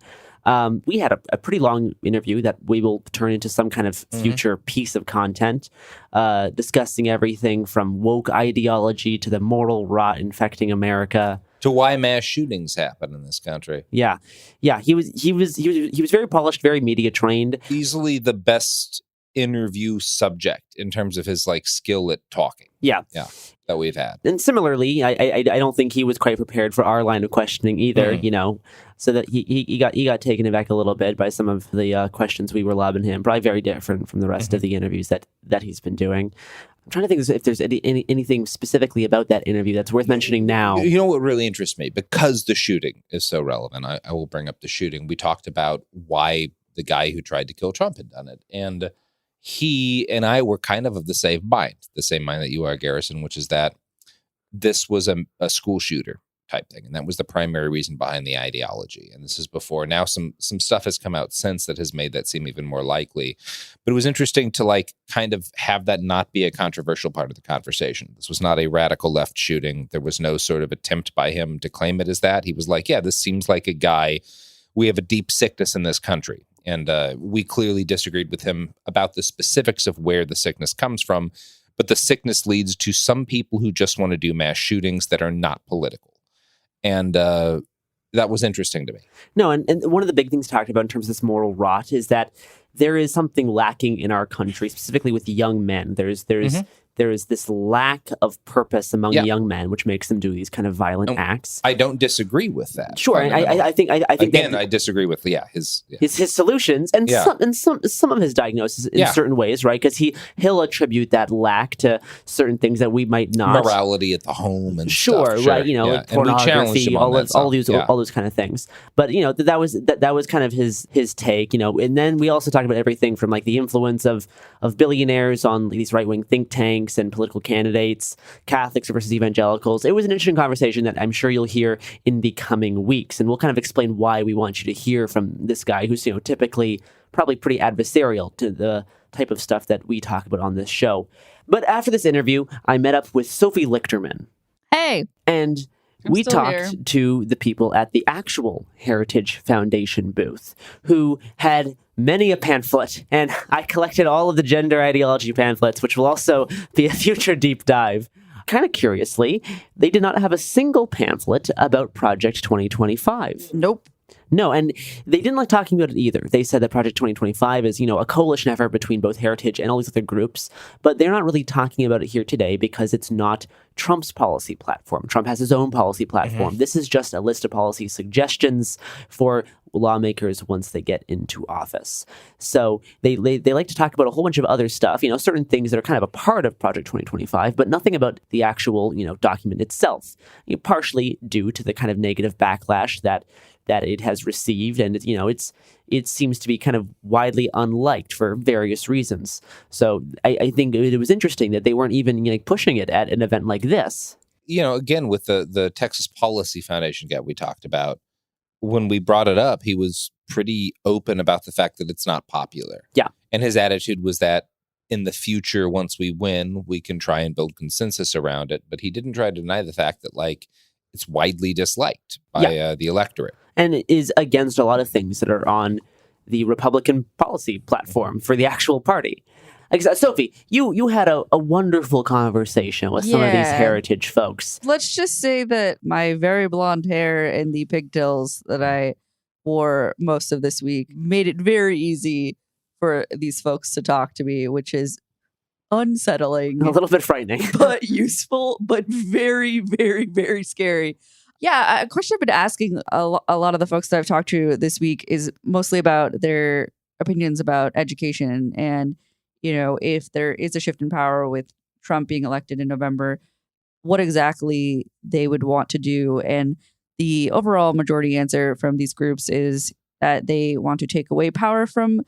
We had a pretty long interview that we will turn into some kind of future piece of content, discussing everything from woke ideology to the moral rot infecting America. To why mass shootings happen in this country. Yeah. He was very polished, very media trained. Easily the best interview subject in terms of his skill at talking. Yeah, that we've had. And similarly, I don't think he was quite prepared for our line of questioning either. So that he got taken aback a little bit by some of the questions we were lobbing him. Probably very different from the rest of the interviews that he's been doing. I'm trying to think if there's anything specifically about that interview that's worth mentioning now. You know what really interests me? Because the shooting is so relevant, I will bring up the shooting. We talked about why the guy who tried to kill Trump had done it. And he and I were kind of the same mind that you are, Garrison, which is that this was a school shooter type thing. And that was the primary reason behind the ideology. And this is before. Now some stuff has come out since that has made that seem even more likely. But it was interesting to kind of have that not be a controversial part of the conversation. This was not a radical left shooting. There was no sort of attempt by him to claim it as that. He was like, yeah, this seems like a guy. We have a deep sickness in this country. And we clearly disagreed with him about the specifics of where the sickness comes from. But the sickness leads to some people who just want to do mass shootings that are not political. And that was interesting to me. No, and one of the big things talked about in terms of this moral rot is that there is something lacking in our country, specifically with young men. There is this lack of purpose among young men, which makes them do these kind of violent acts. I don't disagree with that. Sure, and I think again, I disagree with his solutions and some of his diagnosis in certain ways, right? Because he'll attribute that lack to certain things that we might not. Morality at the home and sure, stuff. Right? Like pornography, all those kind of things. But that was kind of his take. And then we also talked about everything from the influence of billionaires on these right wing think tanks and political candidates, Catholics versus evangelicals. It was an interesting conversation that I'm sure you'll hear in the coming weeks. And we'll kind of explain why we want you to hear from this guy who's, typically probably pretty adversarial to the type of stuff that we talk about on this show. But after this interview, I met up with Sophie Lichterman. Hey. And we talked here. to the people at the actual Heritage Foundation booth who had many a pamphlet, and I collected all of the gender ideology pamphlets, which will also be a future deep dive. Kind of curiously, they did not have a single pamphlet about Project 2025. Nope. No, and they didn't like talking about it either. They said that Project 2025 is, a coalition effort between both Heritage and all these other groups, but they're not really talking about it here today because it's not Trump's policy platform. Trump has his own policy platform. Mm-hmm. This is just a list of policy suggestions for lawmakers once they get into office. So they like to talk about a whole bunch of other stuff, certain things that are kind of a part of Project 2025, but nothing about the actual, document itself, partially due to the kind of negative backlash that it has received, and it seems to be kind of widely unliked for various reasons. So I think it was interesting that they weren't even pushing it at an event like this. Again, with the Texas Policy Foundation guy we talked about, when we brought it up, he was pretty open about the fact that it's not popular. Yeah. And his attitude was that in the future, once we win, we can try and build consensus around it. But he didn't try to deny the fact that it's widely disliked by the electorate. And it is against a lot of things that are on the Republican policy platform for the actual party. Sophie, you had a wonderful conversation with some of these Heritage folks. Let's just say that my very blonde hair and the pigtails that I wore most of this week made it very easy for these folks to talk to me, which is unsettling. A little bit frightening. But useful, but very, very, very scary. Yeah, a question I've been asking a lot of the folks that I've talked to this week is mostly about their opinions about education. And, if there is a shift in power with Trump being elected in November, what exactly they would want to do. And the overall majority answer from these groups is that they want to take away power from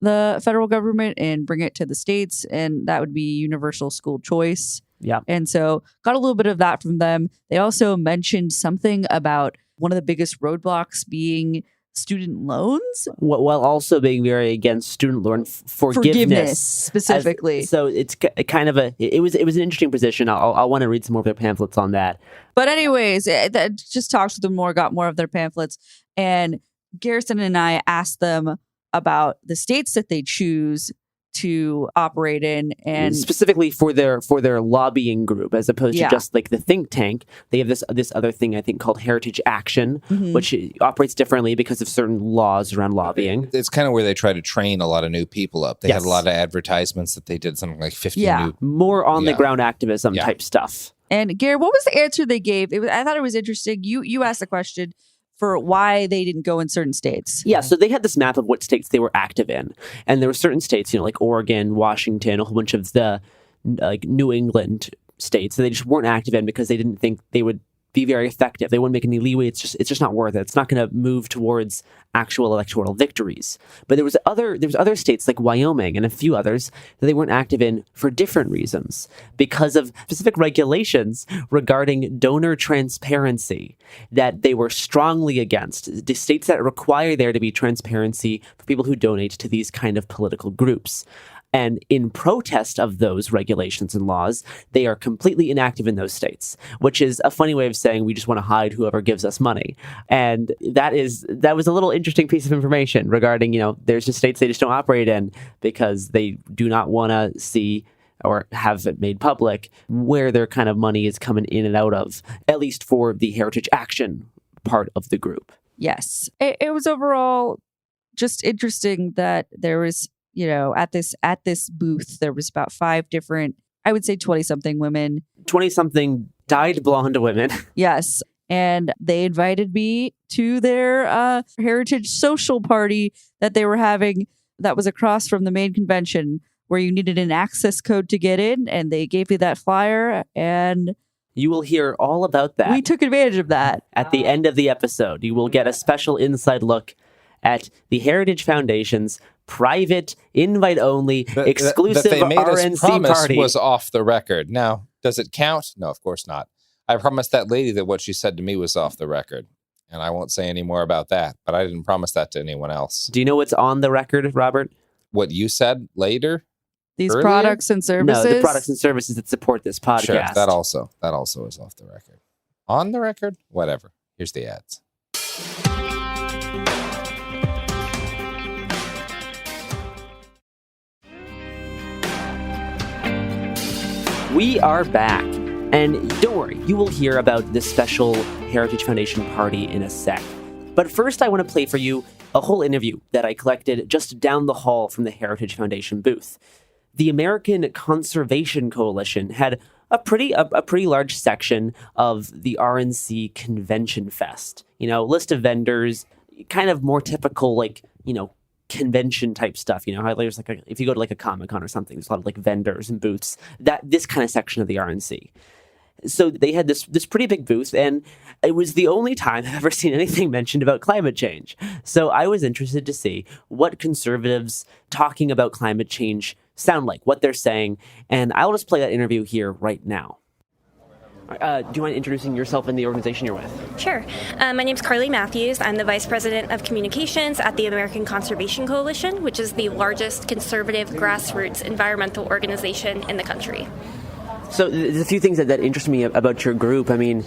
the federal government and bring it to the states. And that would be universal school choice. Yeah. And so got a little bit of that from them. They also mentioned something about one of the biggest roadblocks being student loans. While also being very against student loan forgiveness specifically. So it's kind of it was an interesting position. I'll want to read some more of their pamphlets on that. But anyways, that just talks to them more, got more of their pamphlets. And Garrison and I asked them about the states that they choose to operate in, and specifically for their lobbying group, as opposed to just like the think tank. They have this other thing I think called Heritage Action, which operates differently because of certain laws around lobbying. It's kind of where they try to train a lot of new people up. They had a lot of advertisements that they did, something like 50 new. More on the ground activism type stuff. And Gary, what was the answer they gave? I thought it was interesting. You asked the question for why they didn't go in certain states. Yeah, so they had this map of what states they were active in. And there were certain states, like Oregon, Washington, a whole bunch of the New England states that they just weren't active in because they didn't think they would be very effective. They wouldn't make any leeway. It's just not worth it. It's not going to move towards actual electoral victories. But there was other states like Wyoming and a few others that they weren't active in for different reasons because of specific regulations regarding donor transparency that they were strongly against. The states that require there to be transparency for people who donate to these kind of political groups. And in protest of those regulations and laws, they are completely inactive in those states, which is a funny way of saying we just want to hide whoever gives us money. And that was a little interesting piece of information regarding, there's just states they just don't operate in because they do not want to see or have it made public where their kind of money is coming in and out of, at least for the Heritage Action part of the group. Yes. It was overall just interesting that there was, at this booth, there was about 5 different, I would say 20-something women. 20-something dyed blonde women. Yes. And they invited me to their heritage social party that they were having that was across from the main convention, where you needed an access code to get in. And they gave me that flyer, and you will hear all about that. We took advantage of that. At the end of the episode, you will get a special inside look at the Heritage Foundation's private, invite-only, exclusive that they made RNC us promise party. Was off the record. Now, does it count? No, of course not. I promised that lady that what she said to me was off the record, and I won't say any more about that, but I didn't promise that to anyone else. Do you know what's on the record, Robert? What you said later? These earlier? Products and services? No, the products and services that support this podcast. Sure, that also is off the record. On the record? Whatever. Here's the ads. We are back, and don't worry, you will hear about this special Heritage Foundation party in a sec. But first, I want to play for you a whole interview that I collected just down the hall from the Heritage Foundation booth. The American Conservation Coalition had a pretty large section of the RNC Convention Fest. List of vendors, kind of more typical, convention type stuff, how there's if you go to a Comic-Con or something, there's a lot of vendors and booths, this kind of section of the RNC. So they had this pretty big booth, and it was the only time I've ever seen anything mentioned about climate change. So I was interested to see what conservatives talking about climate change sound like, what they're saying, and I'll just play that interview here right now. Do you mind introducing yourself and the organization you're with? Sure. My name's Carly Matthews. I'm the Vice President of Communications at the American Conservation Coalition, which is the largest conservative grassroots environmental organization in the country. So there's a few things that interest me about your group. I mean,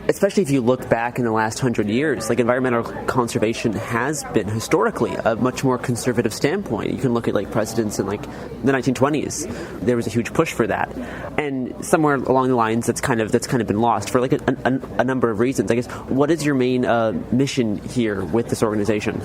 especially if you look back in the last 100 years, environmental conservation has been historically a much more conservative standpoint. You can look at presidents in the 1920s. There was a huge push for that, and somewhere along the lines that's kind of been lost for a number of reasons. I guess, what is your main mission here with this organization?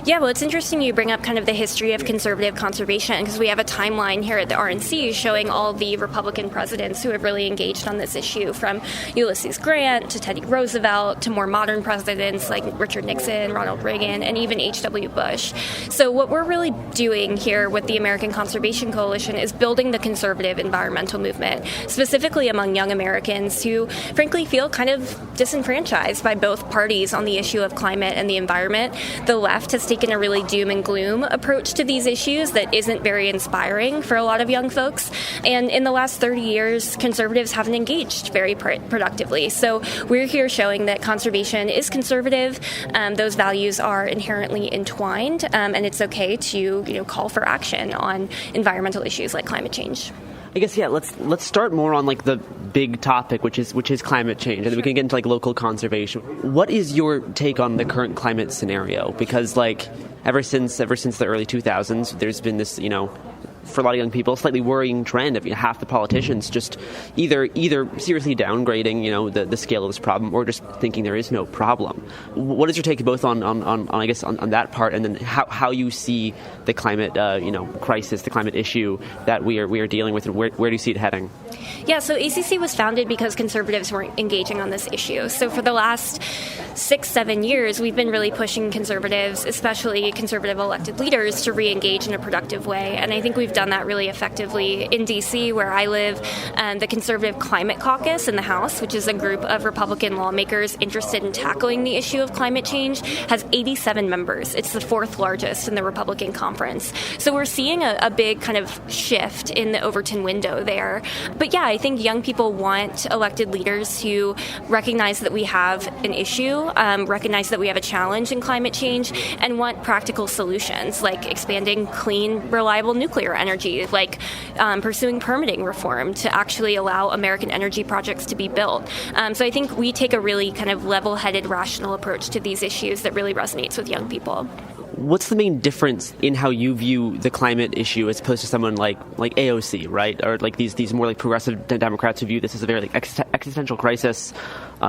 Yeah, well, it's interesting you bring up kind of the history of conservative conservation, because we have a timeline here at the RNC showing all the Republican presidents who have really engaged on this issue, from Ulysses Grant to Ted Teddy Roosevelt to more modern presidents like Richard Nixon, Ronald Reagan, and even H.W. Bush. So what we're really doing here with the American Conservation Coalition is building the conservative environmental movement, specifically among young Americans who frankly feel kind of disenfranchised by both parties on the issue of climate and the environment. The left has taken a really doom and gloom approach to these issues that isn't very inspiring for a lot of young folks. And in the last 30 years, conservatives haven't engaged very productively. So we're here showing that conservation is conservative. Those values are inherently entwined, and it's okay to call for action on environmental issues like climate change. I guess, yeah, let's start more on like the big topic, which is climate change, and then we can get into like local conservation. What is your take on the current climate scenario? Because like ever since the early 2000s, there's been this, for a lot of young people, slightly worrying trend of half the politicians just either seriously downgrading, the scale of this problem, or just thinking there is no problem. What is your take both on I guess on that part, and then how you see the climate crisis, the climate issue that we are dealing with, and where do you see it heading? Yeah, so ACC was founded because conservatives weren't engaging on this issue. So for the last 6-7 years, we've been really pushing conservatives, especially conservative elected leaders, to re-engage in a productive way. And I think we've done that really effectively in D.C., where I live. The Conservative Climate Caucus in the House, which is a group of Republican lawmakers interested in tackling the issue of climate change, has 87 members. It's the fourth largest in the Republican conference. So we're seeing a big kind of shift in the Overton window there. But yeah, I think young people want elected leaders who recognize that we have an issue, recognize that we have a challenge in climate change, and want practical solutions like expanding clean, reliable nuclear energy, like pursuing permitting reform to actually allow American energy projects to be built. So I think we take a really kind of level-headed, rational approach to these issues that really resonates with young people. What's the main difference in how you view the climate issue as opposed to someone like AOC, right? Or like these more like progressive Democrats who view this as a very existential crisis.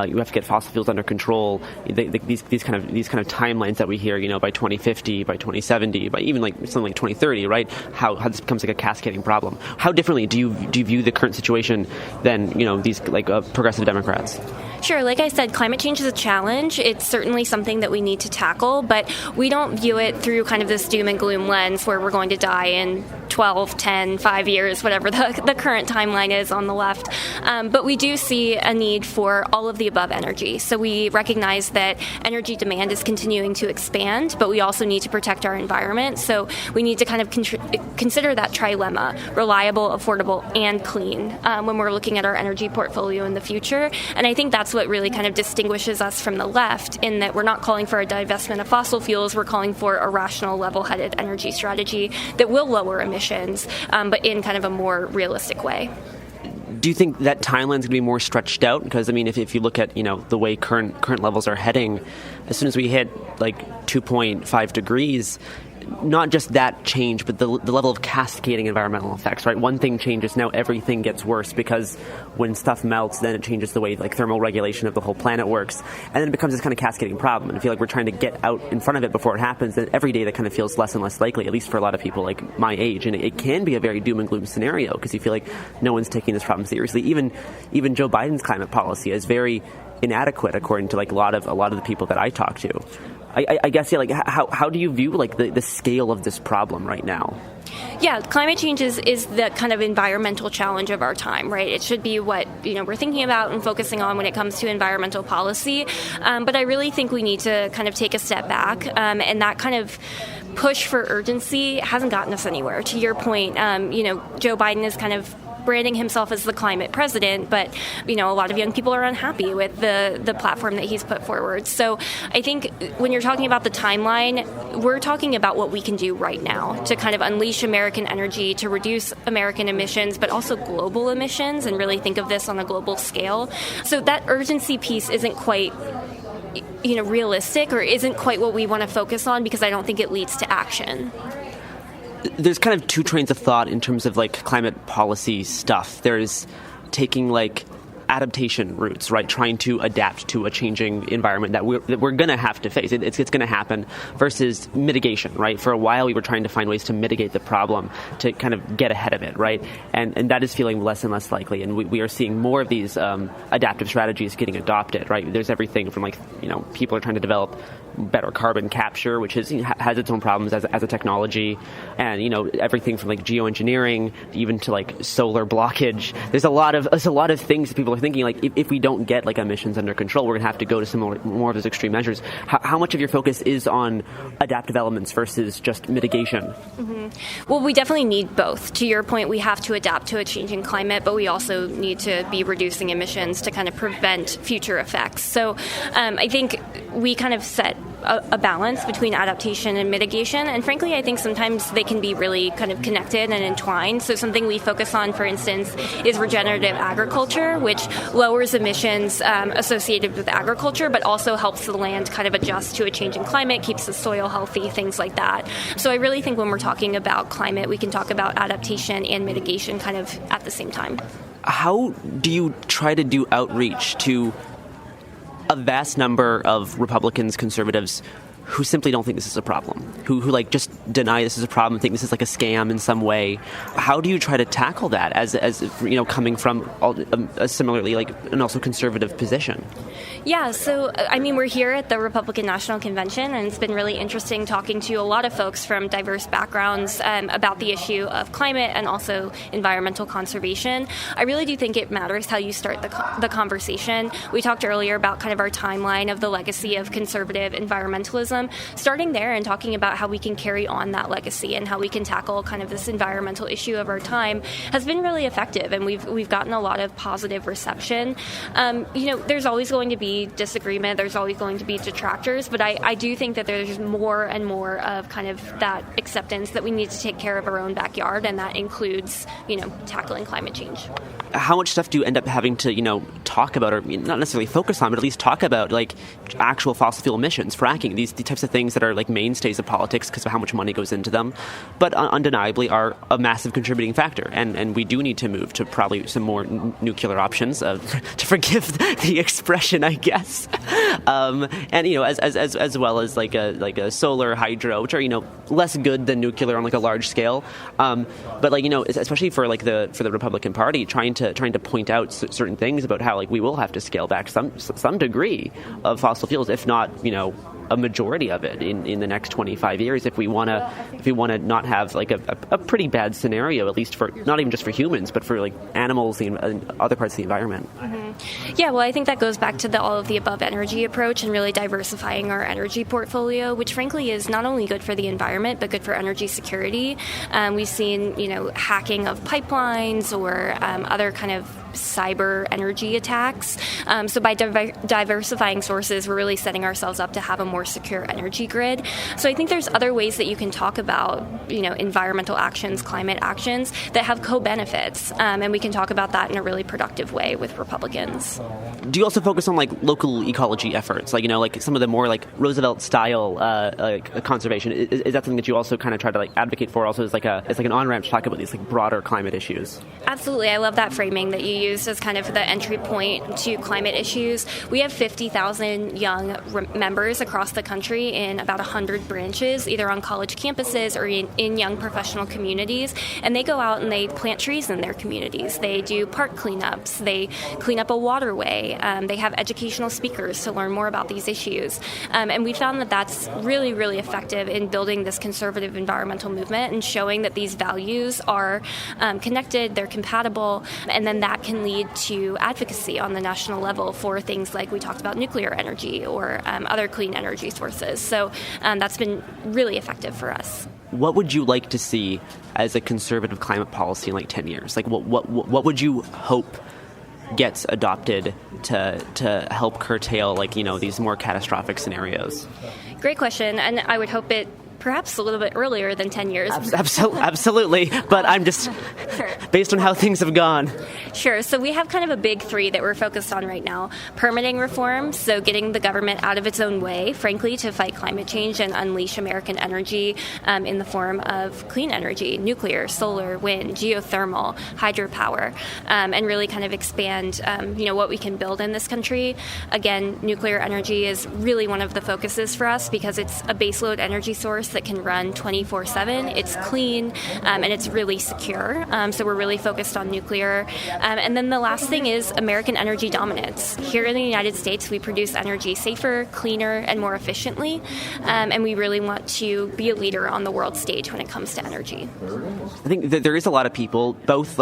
You have to get fossil fuels under control. These kind of timelines that we hear, by 2050, by 2070, by even like something like 2030, right? How this becomes like a cascading problem. How differently do you view the current situation than these like progressive Democrats? Sure. Like I said, climate change is a challenge. It's certainly something that we need to tackle, but we don't view it through kind of this doom and gloom lens where we're going to die in 12, 10, 5 years, whatever the current timeline is on the left. But we do see a need for all of the above energy. So we recognize that energy demand is continuing to expand, but we also need to protect our environment. So we need to kind of consider that trilemma, reliable, affordable, and clean, when we're looking at our energy portfolio in the future. And I think that's what really kind of distinguishes us from the left, in that we're not calling for a divestment of fossil fuels. We're calling for a rational, level-headed energy strategy that will lower emissions, but in kind of a more realistic way. Do you think that timeline's going to be more stretched out? Because, I mean, if you look at, the way current levels are heading, as soon as we hit, 2.5 degrees, not just that change, but the level of cascading environmental effects, right? One thing changes, now everything gets worse, because when stuff melts, then it changes the way thermal regulation of the whole planet works, and then it becomes this kind of cascading problem. And I feel like we're trying to get out in front of it before it happens, and every day that kind of feels less and less likely, at least for a lot of people like my age. And it can be a very doom and gloom scenario, because you feel like no one's taking this problem seriously. Even Joe Biden's climate policy is very inadequate, according to a lot of the people that I talk to. I guess, how do you view the scale of this problem right now? Yeah, climate change is the kind of environmental challenge of our time, right? It should be what we're thinking about and focusing on when it comes to environmental policy. But I really think we need to kind of take a step back, and that kind of push for urgency hasn't gotten us anywhere. To your point, Joe Biden is kind of branding himself as the climate president, but a lot of young people are unhappy with the platform that he's put forward. So I think when you're talking about the timeline, we're talking about what we can do right now to kind of unleash American energy, to reduce American emissions, but also global emissions, and really think of this on a global scale. So that urgency piece isn't quite realistic, or isn't quite what we want to focus on, because I don't think it leads to action. There's kind of two trains of thought in terms of climate policy stuff. There's taking adaptation routes, right? Trying to adapt to a changing environment that we're going to have to face. It's going to happen versus mitigation, right? For a while, we were trying to find ways to mitigate the problem to kind of get ahead of it, right? And that is feeling less and less likely. And we are seeing more of these adaptive strategies getting adopted, right? There's everything from people are trying to develop better carbon capture, which has its own problems as a technology, and everything from geoengineering even to solar blockage. There's a lot of things that people are thinking if we don't get emissions under control, we're gonna have to go to some more of those extreme measures. How much of your focus is on adaptive elements versus just mitigation? Mm-hmm. Well, we definitely need both. To your point, we have to adapt to a changing climate, but we also need to be reducing emissions to kind of prevent future effects. So I think we kind of set a balance between adaptation and mitigation. And frankly, I think sometimes they can be really kind of connected and entwined. So something we focus on, for instance, is regenerative agriculture, which lowers emissions associated with agriculture, but also helps the land kind of adjust to a changing climate, keeps the soil healthy, things like that. So I really think when we're talking about climate, we can talk about adaptation and mitigation kind of at the same time. How do you try to do outreach to a vast number of Republicans, conservatives, who simply don't think this is a problem, who just deny this is a problem, think this is a scam in some way? How do you try to tackle that as coming from a similarly an also conservative position? Yeah, so we're here at the Republican National Convention, and it's been really interesting talking to a lot of folks from diverse backgrounds about the issue of climate and also environmental conservation. I really do think it matters how you start the conversation. We talked earlier about kind of our timeline of the legacy of conservative environmentalism. Starting there and talking about how we can carry on that legacy and how we can tackle kind of this environmental issue of our time has been really effective, and we've gotten a lot of positive reception. There's always going to be disagreement, there's always going to be detractors, but I do think that there's more and more of kind of that acceptance that we need to take care of our own backyard, and that includes tackling climate change. How much stuff do you end up having to talk about, or not necessarily focus on, but at least talk about actual fossil fuel emissions, fracking, these types of things that are mainstays of politics because of how much money goes into them, but undeniably are a massive contributing factor, and we do need to move to probably some more nuclear options, to forgive the expression, I guess, and as well as a solar, hydro, which are less good than nuclear on a large scale, but especially for the Republican Party, trying to point out certain things about how we will have to scale back some degree of fossil fuels, if not a majority of it in the next 25 years, if we want to not have a pretty bad scenario, at least for not even just for humans, but for animals and other parts of the environment. Mm-hmm. Yeah, well, I think that goes back to the all of the above energy approach and really diversifying our energy portfolio, which frankly is not only good for the environment but good for energy security. We've seen hacking of pipelines or other kind of cyber energy attacks. So by diversifying sources, we're really setting ourselves up to have a more secure energy grid. So I think there's other ways that you can talk about, environmental actions, climate actions that have co-benefits. And we can talk about that in a really productive way with Republicans. Do you also focus on local ecology efforts, some of the more Roosevelt style conservation? Is that something that you also kind of try to advocate for? Also, as an on-ramp to talk about these broader climate issues? Absolutely, I love that framing that you used as kind of the entry point to climate issues. We have 50,000 young members across the country in about 100 branches, either on college campuses or in young professional communities, and they go out and they plant trees in their communities. They do park cleanups. They clean up a waterway. They have educational speakers to learn more about these issues. And we found that that's really, really effective in building this conservative environmental movement and showing that these values are connected, they're compatible, and then that can lead to advocacy on the national level for things like we talked about nuclear energy or other clean energy sources. So that's been really effective for us. What would you like to see as a conservative climate policy in 10 years? What would you hope gets adopted to help curtail these more catastrophic scenarios? Great question, and I would hope it perhaps a little bit earlier than 10 years. Absolutely. But I'm just, based on how things have gone. Sure. So we have kind of a big three that we're focused on right now. Permitting reform, so getting the government out of its own way, frankly, to fight climate change and unleash American energy in the form of clean energy, nuclear, solar, wind, geothermal, hydropower, and really kind of expand, what we can build in this country. Again, nuclear energy is really one of the focuses for us because it's a baseload energy source that can run 24/7. It's clean, and it's really secure. So we're really focused on nuclear. And then the last thing is American energy dominance. Here in the United States, we produce energy safer, cleaner, and more efficiently. And we really want to be a leader on the world stage when it comes to energy. I think that there is a lot of people, both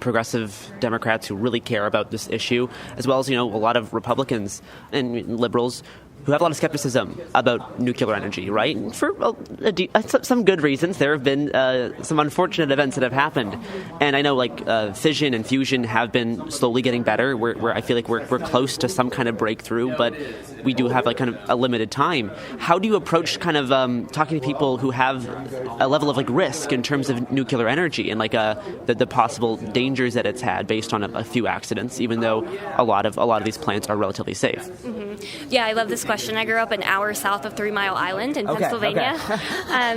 progressive Democrats who really care about this issue, as well as, a lot of Republicans and liberals who have a lot of skepticism about nuclear energy, right? And for some good reasons. There have been some unfortunate events that have happened. And I know fission and fusion have been slowly getting better. I feel like we're close to some kind of breakthrough, but we do have kind of a limited time. How do you approach kind of talking to people who have a level of risk in terms of nuclear energy and the possible dangers that it's had based on a few accidents, even though a lot of these plants are relatively safe? Mm-hmm. Yeah, I love this question. I grew up an hour south of 3 Mile Island in Pennsylvania.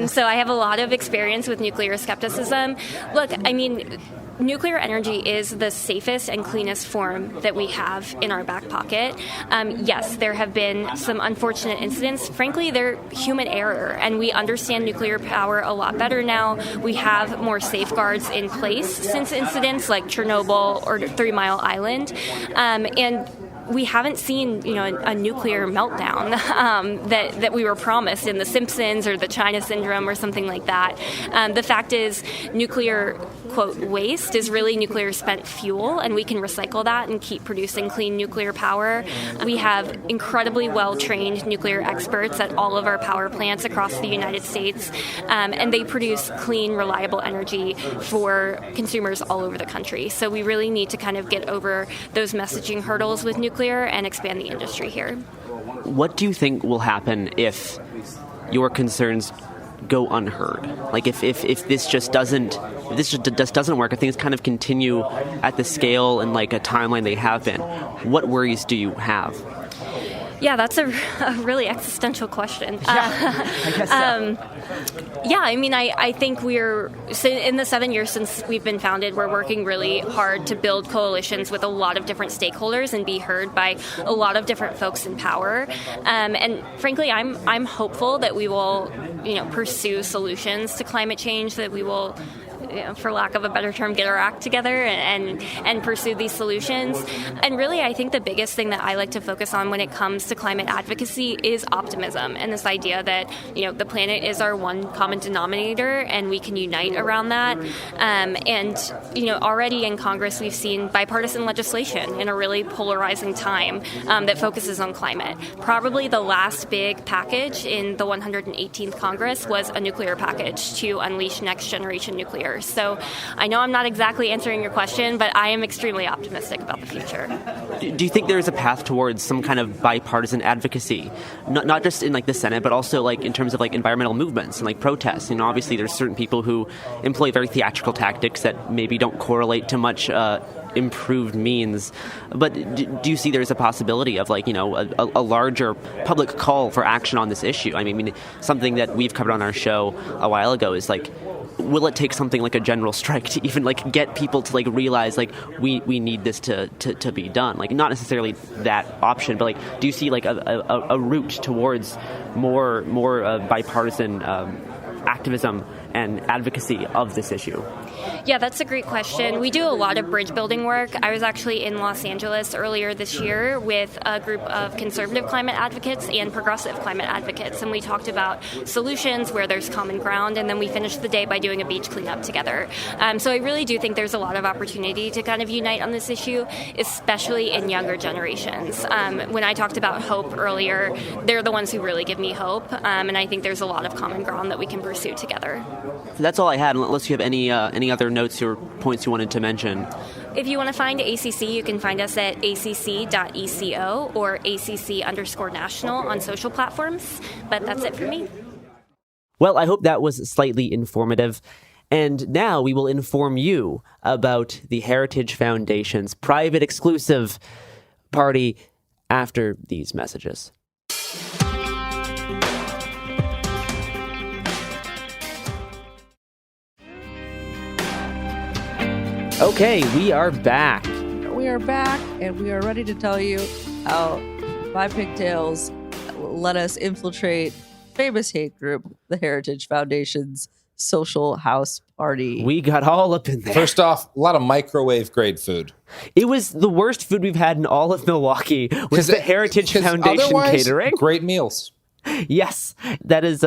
So I have a lot of experience with nuclear skepticism. Look, I mean, nuclear energy is the safest and cleanest form that we have in our back pocket. Yes, there have been some unfortunate incidents. Frankly, they're human error, and we understand nuclear power a lot better now. We have more safeguards in place since incidents like Chernobyl or 3 Mile Island. And we haven't seen, a nuclear meltdown that we were promised in The Simpsons or the China syndrome or something like that. The fact is, nuclear, quote, waste is really nuclear spent fuel, and we can recycle that and keep producing clean nuclear power. We have incredibly well-trained nuclear experts at all of our power plants across the United States, and they produce clean, reliable energy for consumers all over the country. So we really need to kind of get over those messaging hurdles with nuclear and expand the industry here. What do you think will happen if your concerns go unheard? If this just doesn't work, if things kind of continue at the scale and a timeline they have been, what worries do you have? Yeah, that's a really existential question. I guess so. I think in the 7 years since we've been founded, we're working really hard to build coalitions with a lot of different stakeholders and be heard by a lot of different folks in power. And frankly, I'm hopeful that we will, pursue solutions to climate change, that we will, for lack of a better term, get our act together and pursue these solutions. And really, I think the biggest thing that I like to focus on when it comes to climate advocacy is optimism and this idea that, the planet is our one common denominator and we can unite around that. Already in Congress, we've seen bipartisan legislation in a really polarizing time that focuses on climate. Probably the last big package in the 118th Congress was a nuclear package to unleash next generation nuclear. So I know I'm not exactly answering your question, but I am extremely optimistic about the future. Do you think there is a path towards some kind of bipartisan advocacy, not just in the Senate, but also in terms of environmental movements and protests? Obviously there's certain people who employ very theatrical tactics that maybe don't correlate to much improved means. But do you see there's a possibility of a larger public call for action on this issue? I mean, something that we've covered on our show a while ago is will it take something like a general strike to even get people to realize we need this to be done? Not necessarily that option, but do you see a route towards more bipartisan activism and advocacy of this issue? Yeah, that's a great question. We do a lot of bridge building work. I was actually in Los Angeles earlier this year with a group of conservative climate advocates and progressive climate advocates, and we talked about solutions where there's common ground, and then we finished the day by doing a beach cleanup together. So I really do think there's a lot of opportunity to kind of unite on this issue, especially in younger generations. When I talked about hope earlier, they're the ones who really give me hope, and I think there's a lot of common ground that we can pursue together. So that's all I had, unless you have any other notes or points you wanted to mention. If you want to find ACC, you can find us at acc.eco or acc_national on social platforms. But that's it for me. Well, I hope that was slightly informative. And now we will inform you about the Heritage Foundation's private exclusive party after these messages. Okay, we are back. We are back, and we are ready to tell you how my pigtails let us infiltrate famous hate group, the Heritage Foundation's social house party. We got all up in there. First off, a lot of microwave grade food. It was the worst food we've had in all of Milwaukee. Was the Heritage Foundation catering? Great meals. Yes, that is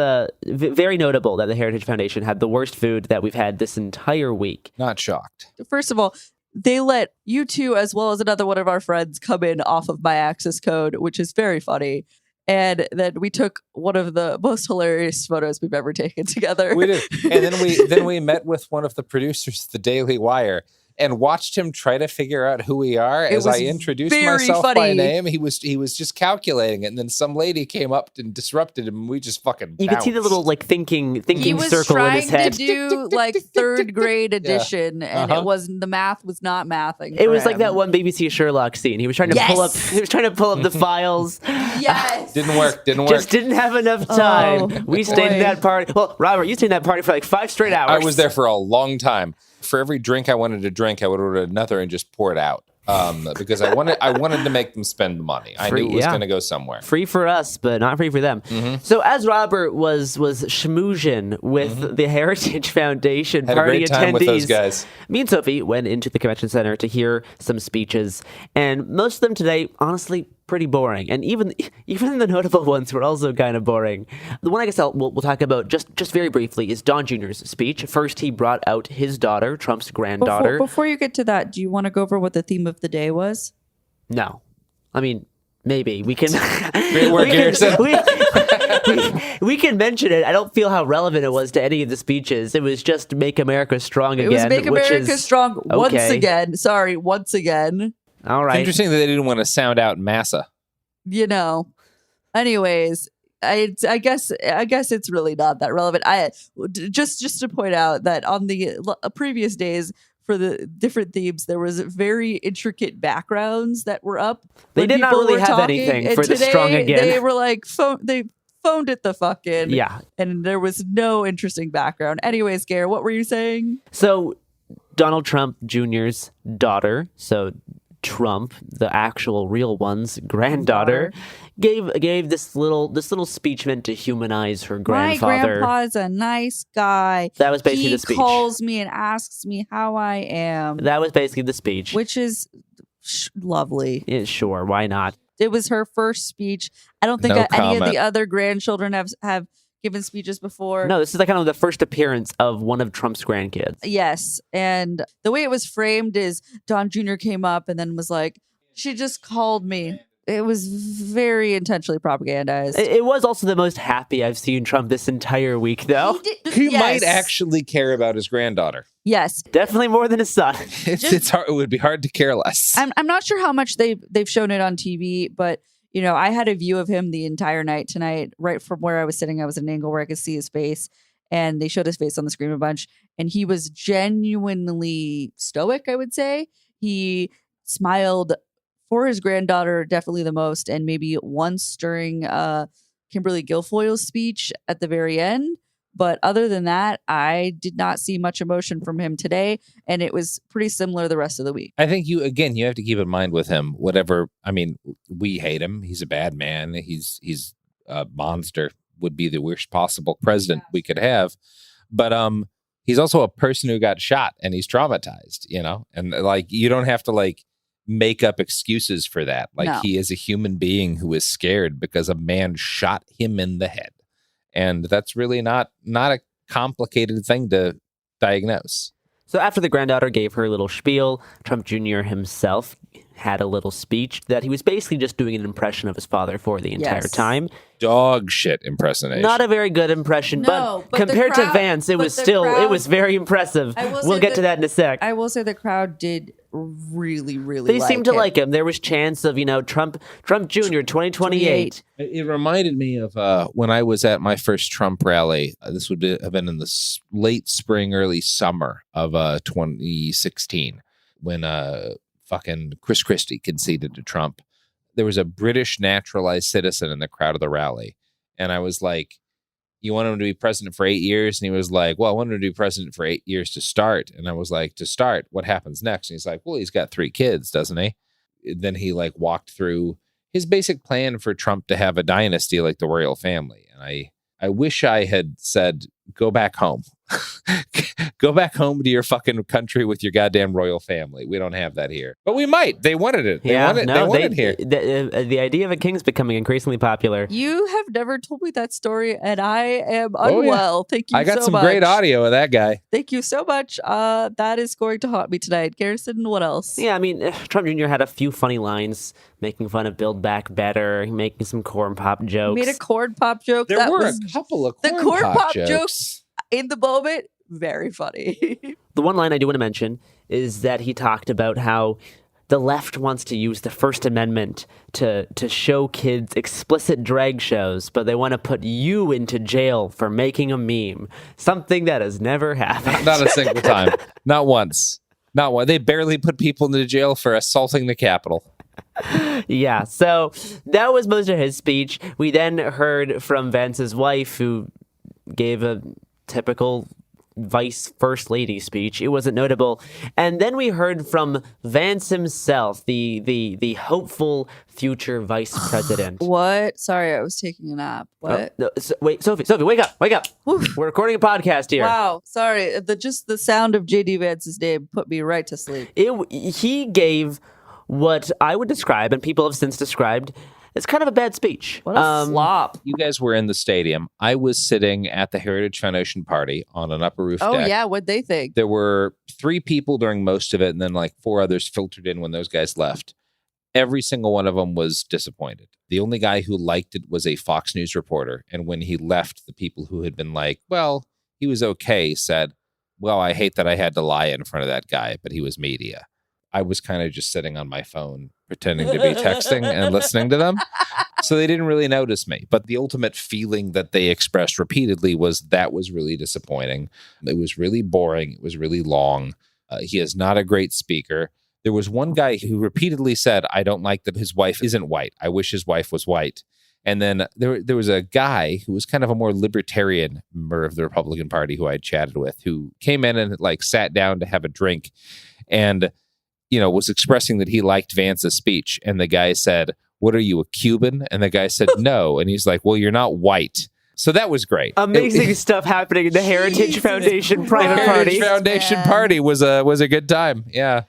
very notable that the Heritage Foundation had the worst food that we've had this entire week. Not shocked. First of all, they let you two, as well as another one of our friends, come in off of my access code, which is very funny. And then we took one of the most hilarious photos we've ever taken together. We did. And then we met with one of the producers of the Daily Wire and watched him try to figure out who we are. As I introduced myself by name, he was just calculating it, and then some lady came up and disrupted him, and we just fucking bounced. You could see the little thinking circle in his head. He was trying to do like third grade addition, and it wasn't, the math was not mathing. It was like that one BBC Sherlock scene. He was trying to pull up the files. Yes. Didn't work. Just didn't have enough time. We stayed in that party. Well, Robert, you stayed in that party for like 5 straight hours. I was there for a long time. For every drink I wanted to drink, I would order another and just pour it out because I wanted to make them spend money. I knew it was going to go somewhere. Free for us, but not free for them. Mm-hmm. So as Robert was schmoozing with the Heritage Foundation Had a party great time attendees, with those guys. Me and Sophie went into the convention center to hear some speeches, and most of them today, honestly, pretty boring. And even the notable ones were also kind of boring. The one I guess we'll talk about just very briefly is Don Jr.'s speech. First, he brought out his daughter, Trump's granddaughter. Before you get to that, do you want to go over what the theme of the day was? No. I mean, maybe. We can... Great work, Garrison. We can mention it. I don't feel how relevant it was to any of the speeches. It was just Make America Strong Again. It was Make America Strong once again. Sorry, once again. All right. It's interesting that they didn't want to sound out Massa. You know. Anyways, I guess it's really not that relevant. Just to point out that on the previous days for the different themes, there was very intricate backgrounds that were up. They did not really have anything for the Strong Again. They were like they phoned it the fuck in. Yeah. And there was no interesting background. Anyways, Gare, what were you saying? So Donald Trump Jr.'s daughter, so Trump, the actual real one's granddaughter, gave this little speech meant to humanize her grandfather. My grandpa's a nice guy. That was basically the speech. He calls me and asks me how I am. That was basically the speech. Which is lovely. Yeah, sure, why not? It was her first speech. I don't think any of the other grandchildren have given speeches before. No, this is like kind of the first appearance of one of Trump's grandkids. Yes. And the way it was framed is Don Jr. came up and then was like, she just called me. It was very intentionally propagandized. It was also the most happy I've seen Trump this entire week, though. He might actually care about his granddaughter. Yes. Definitely more than his son. It's hard. It would be hard to care less. I'm not sure how much they've shown it on TV, but you know, I had a view of him the entire night tonight, right from where I was sitting. I was at an angle where I could see his face, and they showed his face on the screen a bunch. And he was genuinely stoic, I would say. He smiled for his granddaughter, definitely the most, and maybe once during Kimberly Guilfoyle's speech at the very end. But other than that, I did not see much emotion from him today, and it was pretty similar the rest of the week. I think you have to keep in mind with him, we hate him. He's a bad man. He's a monster, would be the worst possible president we could have. But he's also a person who got shot and he's traumatized, you know, and like, you don't have to like make up excuses for that. Like he is a human being who is scared because a man shot him in the head. And that's really not a complicated thing to diagnose. So after the granddaughter gave her little spiel, Trump Jr. himself had a little speech that he was basically just doing an impression of his father for the entire time. Dog shit impersonation. Not a very good impression, No, but but compared the to Vance, it was very impressive. We'll get to that in a sec. I will say the crowd did really They seemed to like him. There was chance of, Trump Jr. 2028. It reminded me of when I was at my first Trump rally. This would have been in the late spring, early summer of 2016, when fucking Chris Christie conceded to Trump. There was a British naturalized citizen in the crowd of the rally. And I was like, you want him to be president for 8 years? And he was like, well, I want him to be president for 8 years to start. And I was like, to start, what happens next? And he's like, well, he's got 3 kids, doesn't he? Then he walked through his basic plan for Trump to have a dynasty like the royal family. And I wish I had said, go back home. Go back home to your fucking country with your goddamn royal family. We don't have that here. But we might. They wanted it. They wanted it here. The idea of a king's becoming increasingly popular. You have never told me that story, and I am unwell. Thank you so much. I got some great audio of that guy. Thank you so much. That is going to haunt me tonight. Garrison, what else? Yeah, I mean, Trump Jr. had a few funny lines making fun of Build Back Better, making some corn pop jokes. He made a corn pop joke. There were a couple of corn pop jokes in the moment. Very funny. The one line I do want to mention is that he talked about how the left wants to use the First Amendment to show kids explicit drag shows, but they want to put you into jail for making a meme. Something that has never happened. Not a single time. Not once. Not one. They barely put people into jail for assaulting the Capitol. Yeah, so that was most of his speech. We then heard from Vance's wife, who gave a typical vice first lady speech. It wasn't notable. And then we heard from Vance himself, the hopeful future vice president. What? Sorry, I was taking a nap. What? No, wait, Sophie, wake up. We're recording a podcast here. Wow, sorry. The sound of JD Vance's name put me right to sleep. He gave what I would describe, and people have since described, it's kind of a bad speech. What a flop. You guys were in the stadium. I was sitting at the Heritage Foundation party on an upper roof deck. Oh, yeah. What'd they think? There were 3 people during most of it, and then 4 others filtered in when those guys left. Every single one of them was disappointed. The only guy who liked it was a Fox News reporter. And when he left, the people who had been like, well, he was okay, said, well, I hate that I had to lie in front of that guy, but he was media. I was kind of just sitting on my phone, pretending to be texting and listening to them. So they didn't really notice me. But the ultimate feeling that they expressed repeatedly was that was really disappointing. It was really boring. It was really long. He is not a great speaker. There was one guy who repeatedly said, I don't like that his wife isn't white. I wish his wife was white. And then there was a guy who was kind of a more libertarian member of the Republican Party who I chatted with, who came in and sat down to have a drink and was expressing that he liked Vance's speech. And the guy said, what are you, a Cuban? And the guy said, no. And he's like, well, you're not white. So that was great. Amazing stuff happening in the Heritage Foundation private party. Heritage Foundation party was a good time. Yeah.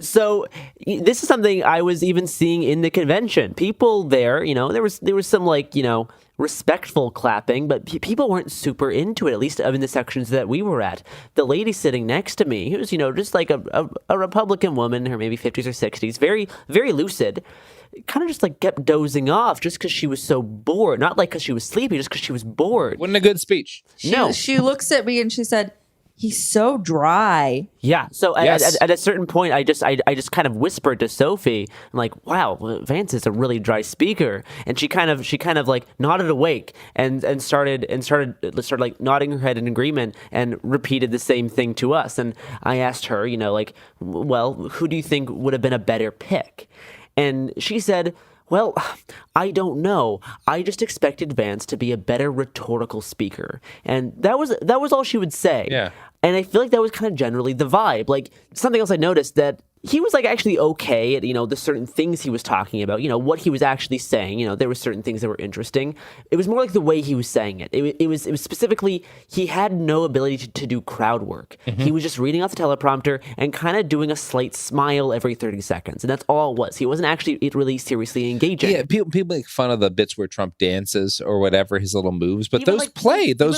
So this is something I was even seeing in the convention. People there, there was some respectful clapping, but people weren't super into it, at least in the sections that we were at. The lady sitting next to me, who was, just like a Republican woman, her maybe 50s or 60s, very, very lucid, kind of just kept dozing off just because she was so bored. Not because she was sleepy, just because she was bored. Wasn't a good speech. She looks at me and she said, he's so dry. Yeah. So yes. at a certain point, I just kind of whispered to Sophie, I'm like, wow, Vance is a really dry speaker. And she kind of nodded awake and started nodding her head in agreement and repeated the same thing to us. And I asked her, well, who do you think would have been a better pick? And she said, well, I don't know. I just expected Vance to be a better rhetorical speaker. And that was all she would say. Yeah. And I feel like that was kind of generally the vibe. Something else I noticed, that he was actually okay at, the certain things he was talking about, what he was actually saying. There were certain things that were interesting. It was more the way he was saying it. It was specifically, he had no ability to do crowd work. Mm-hmm. He was just reading off the teleprompter and kind of doing a slight smile every 30 seconds. And that's all it was. He wasn't actually really seriously engaging. Yeah, people make fun of the bits where Trump dances or whatever, his little moves, but those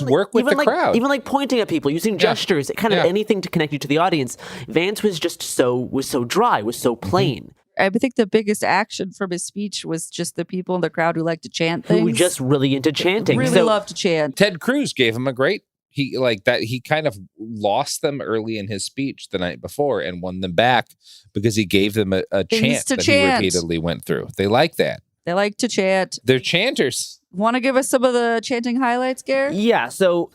work with the crowd. Even pointing at people, using gestures, kind of anything to connect you to the audience. Vance was just so dry, was so plain. I think the biggest action from his speech was just the people in the crowd who like to chant things. Who were just really into chanting. Really love to chant. Ted Cruz gave him a great. He kind of lost them early in his speech the night before and won them back because he gave them a chant that he repeatedly went through. They like that. They like to chant. They're chanters. Want to give us some of the chanting highlights, Gare? Yeah, so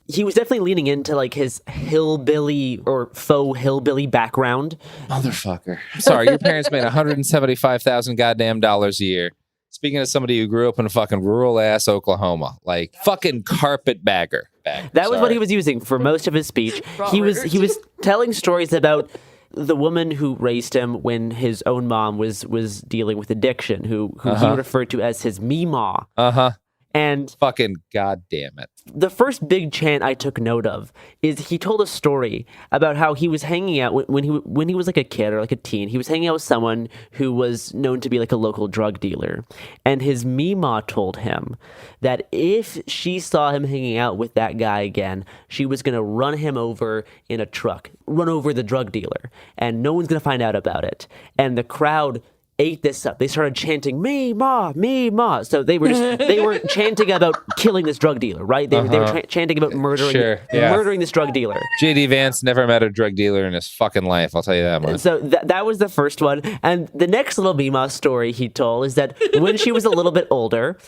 he was definitely leaning into like his hillbilly or faux hillbilly background. Motherfucker. Sorry, your parents made $175,000 goddamn dollars a year. Speaking of somebody who grew up in fucking rural ass Oklahoma, like fucking carpetbagger. That was what he was using for most of his speech. He was telling stories about the woman who raised him when his own mom was dealing with addiction, who he referred to as his Meemaw. And fucking goddamn it. The first big chant I took note of is he told a story about how he was hanging out when he was like a kid or like a teen. He was hanging out with someone who was known to be like a local drug dealer. And his Meemaw told him that if she saw him hanging out with that guy again, she was going to run him over in a truck, run over the drug dealer. And no one's going to find out about it. And the crowd ate this up. They started chanting "Meemaw, Meemaw." So they were chanting about killing this drug dealer, right? They were chanting about murdering this drug dealer. JD Vance never met a drug dealer in his fucking life. I'll tell you that much. So that was the first one. And the next little Meemaw story he told is that when she was a little bit older,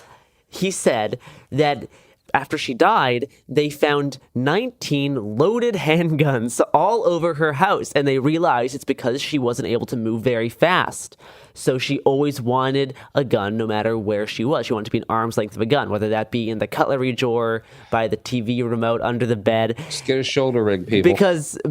he said that after she died, they found 19 loaded handguns all over her house, and they realized it's because she wasn't able to move very fast. So she always wanted a gun no matter where she was. She wanted to be an arm's length of a gun, whether that be in the cutlery drawer, by the TV remote, under the bed. Just get a shoulder rig, people.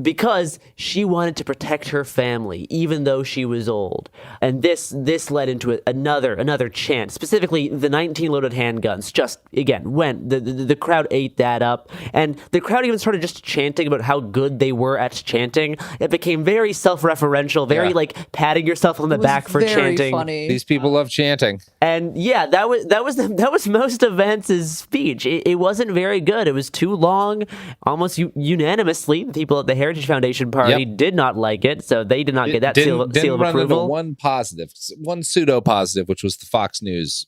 Because she wanted to protect her family, even though she was old. And this led into another chant, specifically the 19 loaded handguns. Just, again, went. The crowd ate that up. And the crowd even started just chanting about how good they were at chanting. It became very self-referential, very like patting yourself on the back for chanting. Funny. These people love chanting. And yeah, that was most of Vance's speech. It wasn't very good. It was too long. Almost unanimously, the people at the Heritage Foundation Party did not like it, so they did not get that seal of approval. One positive, one pseudo positive, which was the Fox News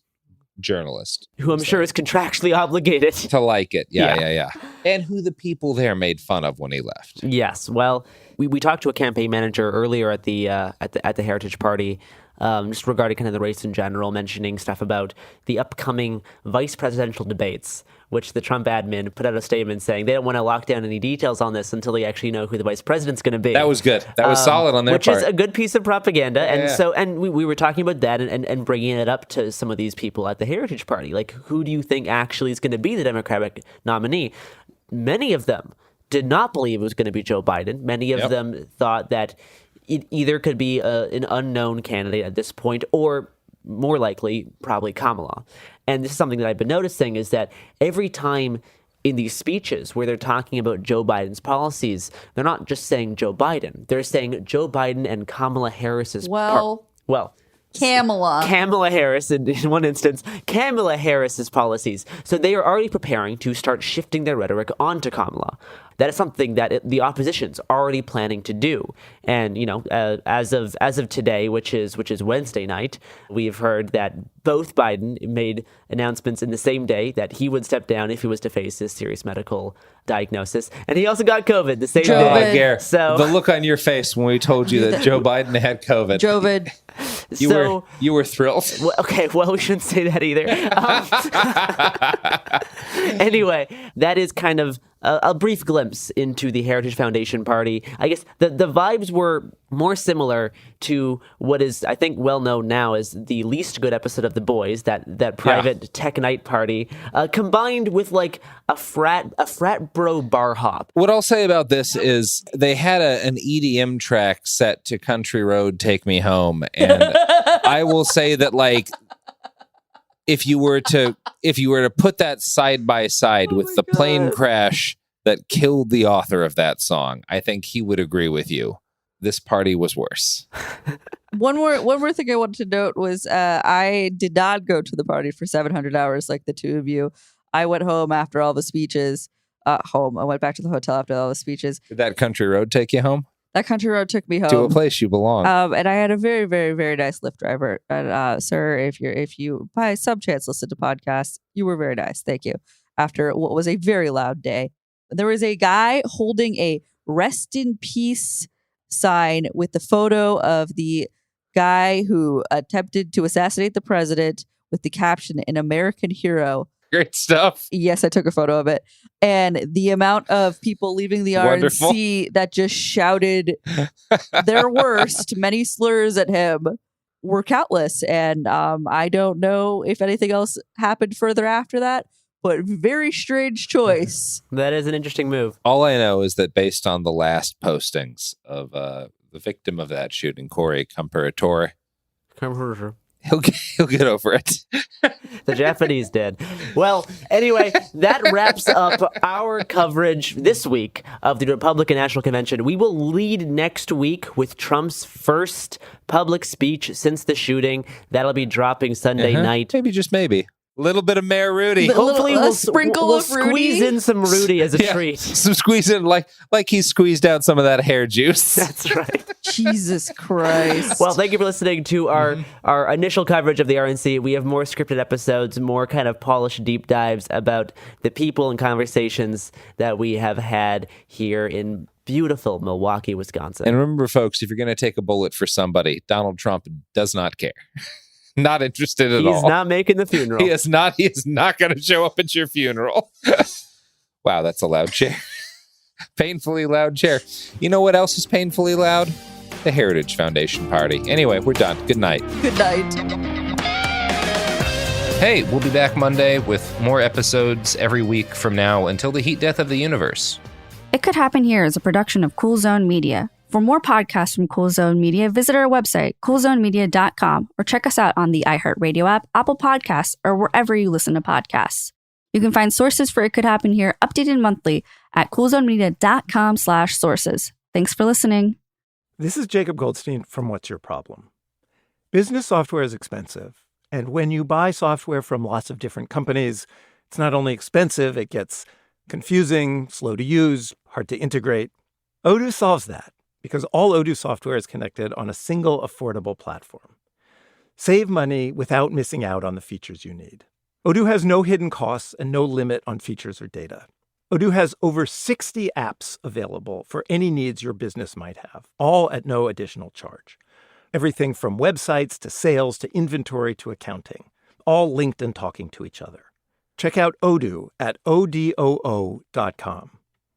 journalist, who I'm sure is contractually obligated to like it. Yeah. And who the people there made fun of when he left. Yes. Well, we talked to a campaign manager earlier at the Heritage Party. Just regarding kind of the race in general, mentioning stuff about the upcoming vice presidential debates, which the Trump admin put out a statement saying they don't want to lock down any details on this until they actually know who the vice president's going to be. That was good. That was solid on their part. Which is a good piece of propaganda. Yeah. And we were talking about that and bringing it up to some of these people at the Heritage Party. Like, who do you think actually is going to be the Democratic nominee? Many of them did not believe it was going to be Joe Biden. Many of them thought that it either could be an unknown candidate at this point, or more likely, probably Kamala. And this is something that I've been noticing, is that every time in these speeches where they're talking about Joe Biden's policies, they're not just saying Joe Biden. They're saying Joe Biden and Kamala Harris's Kamala Harris, in one instance, Kamala Harris's policies. So they are already preparing to start shifting their rhetoric onto Kamala. That is something that the opposition's already planning to do. And, as of today, which is Wednesday night, we've heard that both Biden made announcements in the same day that he would step down if he was to face this serious medical diagnosis. And he also got COVID the same day. Garrett, so the look on your face when we told you that Joe Biden had COVID. You were thrilled. Well, we shouldn't say that either. Anyway, that is kind of a brief glimpse into the Heritage Foundation Party. I guess the vibes were more similar to what is, I think, well known now as the least good episode of The Boys, that private tech night party, combined with like a frat bro bar hop. What I'll say about this is they had an EDM track set to Country Road, Take Me Home, and I will say that, like, if you were to put that side by side with the plane crash that killed the author of that song, I think he would agree with you. This party was worse. One more thing I wanted to note was I did not go to the party for 700 hours like the two of you. I went home after all the speeches. I went back to the hotel after all the speeches. Did that Country Road take you home? That country road took me home to a place you belong. And I had a very, very, very nice Lyft driver. And sir, if you by some chance listen to podcasts, you were very nice. Thank you. After what was a very loud day, there was a guy holding a "Rest in Peace" sign with the photo of the guy who attempted to assassinate the president with the caption "An American Hero." Great stuff. Yes, I took a photo of it. And the amount of people leaving the Wonderful. RNC that just shouted their worst, many slurs at him, were countless. And I don't know if anything else happened further after that, but very strange choice. That is an interesting move. All I know is that based on the last postings of the victim of that shooting, Corey Comparatore, he'll get over it. The Japanese did. Well, anyway, that wraps up our coverage this week of the Republican National Convention. We will lead next week with Trump's first public speech since the shooting. That'll be dropping Sunday night. Maybe, just maybe. A little bit of Mayor Rudy. Hopefully we'll of squeeze Rudy. in some Rudy as a treat. Some squeeze in like he squeezed out some of that hair juice. That's right. Jesus Christ. Well, thank you for listening to our initial coverage of the RNC. We have more scripted episodes, more kind of polished deep dives about the people and conversations that we have had here in beautiful Milwaukee, Wisconsin. And remember, folks, if you're going to take a bullet for somebody, Donald Trump does not care. Not interested at all. He's not making the funeral. He is not going to show up at your funeral. Wow, that's a loud chair. Painfully loud chair. You know what else is painfully loud? The Heritage Foundation party. Anyway, we're done. Good night. Good night. Hey, we'll be back Monday with more episodes every week from now until the heat death of the universe. It Could Happen Here is a production of Cool Zone Media. For more podcasts from Cool Zone Media, visit our website, coolzonemedia.com, or check us out on the iHeartRadio app, Apple Podcasts, or wherever you listen to podcasts. You can find sources for It Could Happen Here updated monthly at coolzonemedia.com/sources. Thanks for listening. This is Jacob Goldstein from What's Your Problem? Business software is expensive. And when you buy software from lots of different companies, it's not only expensive, it gets confusing, slow to use, hard to integrate. Odoo solves that, because all Odoo software is connected on a single affordable platform. Save money without missing out on the features you need. Odoo has no hidden costs and no limit on features or data. Odoo has over 60 apps available for any needs your business might have, all at no additional charge. Everything from websites to sales to inventory to accounting, all linked and talking to each other. Check out Odoo at odoo.com.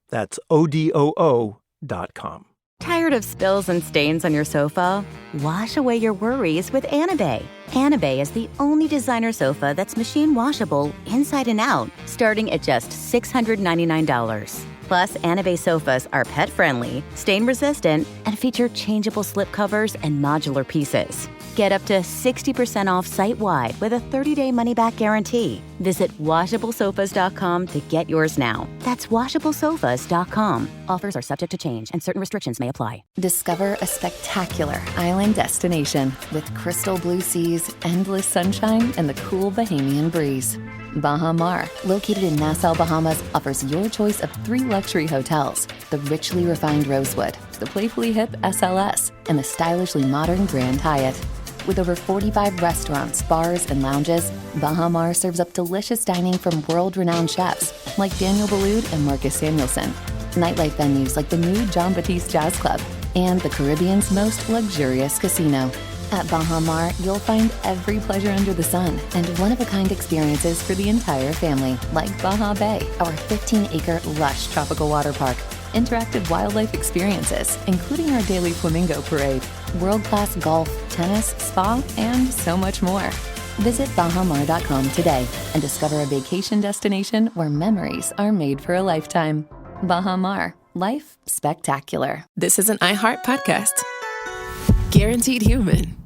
That's odoo.com. Tired of spills and stains on your sofa? Wash away your worries with Anabay. Anabay is the only designer sofa that's machine washable inside and out, starting at just $699. Plus, Anabay sofas are pet-friendly, stain-resistant, and feature changeable slip covers and modular pieces. Get up to 60% off site-wide with a 30-day money-back guarantee. Visit washablesofas.com to get yours now. That's washablesofas.com. Offers are subject to change, and certain restrictions may apply. Discover a spectacular island destination with crystal blue seas, endless sunshine, and the cool Bahamian breeze. Baha Mar, located in Nassau, Bahamas, offers your choice of 3 luxury hotels: the richly refined Rosewood, the playfully hip SLS, and the stylishly modern Grand Hyatt. With over 45 restaurants, bars, and lounges, Baha Mar serves up delicious dining from world-renowned chefs like Daniel Boulud and Marcus Samuelson, nightlife venues like the new Jean Baptiste Jazz Club, and the Caribbean's most luxurious casino. At Baha Mar, you'll find every pleasure under the sun and one-of-a-kind experiences for the entire family, like Baha Bay, our 15-acre lush tropical water park, interactive wildlife experiences, including our daily flamingo parade, world-class golf, tennis, spa, and so much more. Visit bahamar.com today and discover a vacation destination where memories are made for a lifetime. Baha Mar, life spectacular. This is an iHeart podcast. Guaranteed human.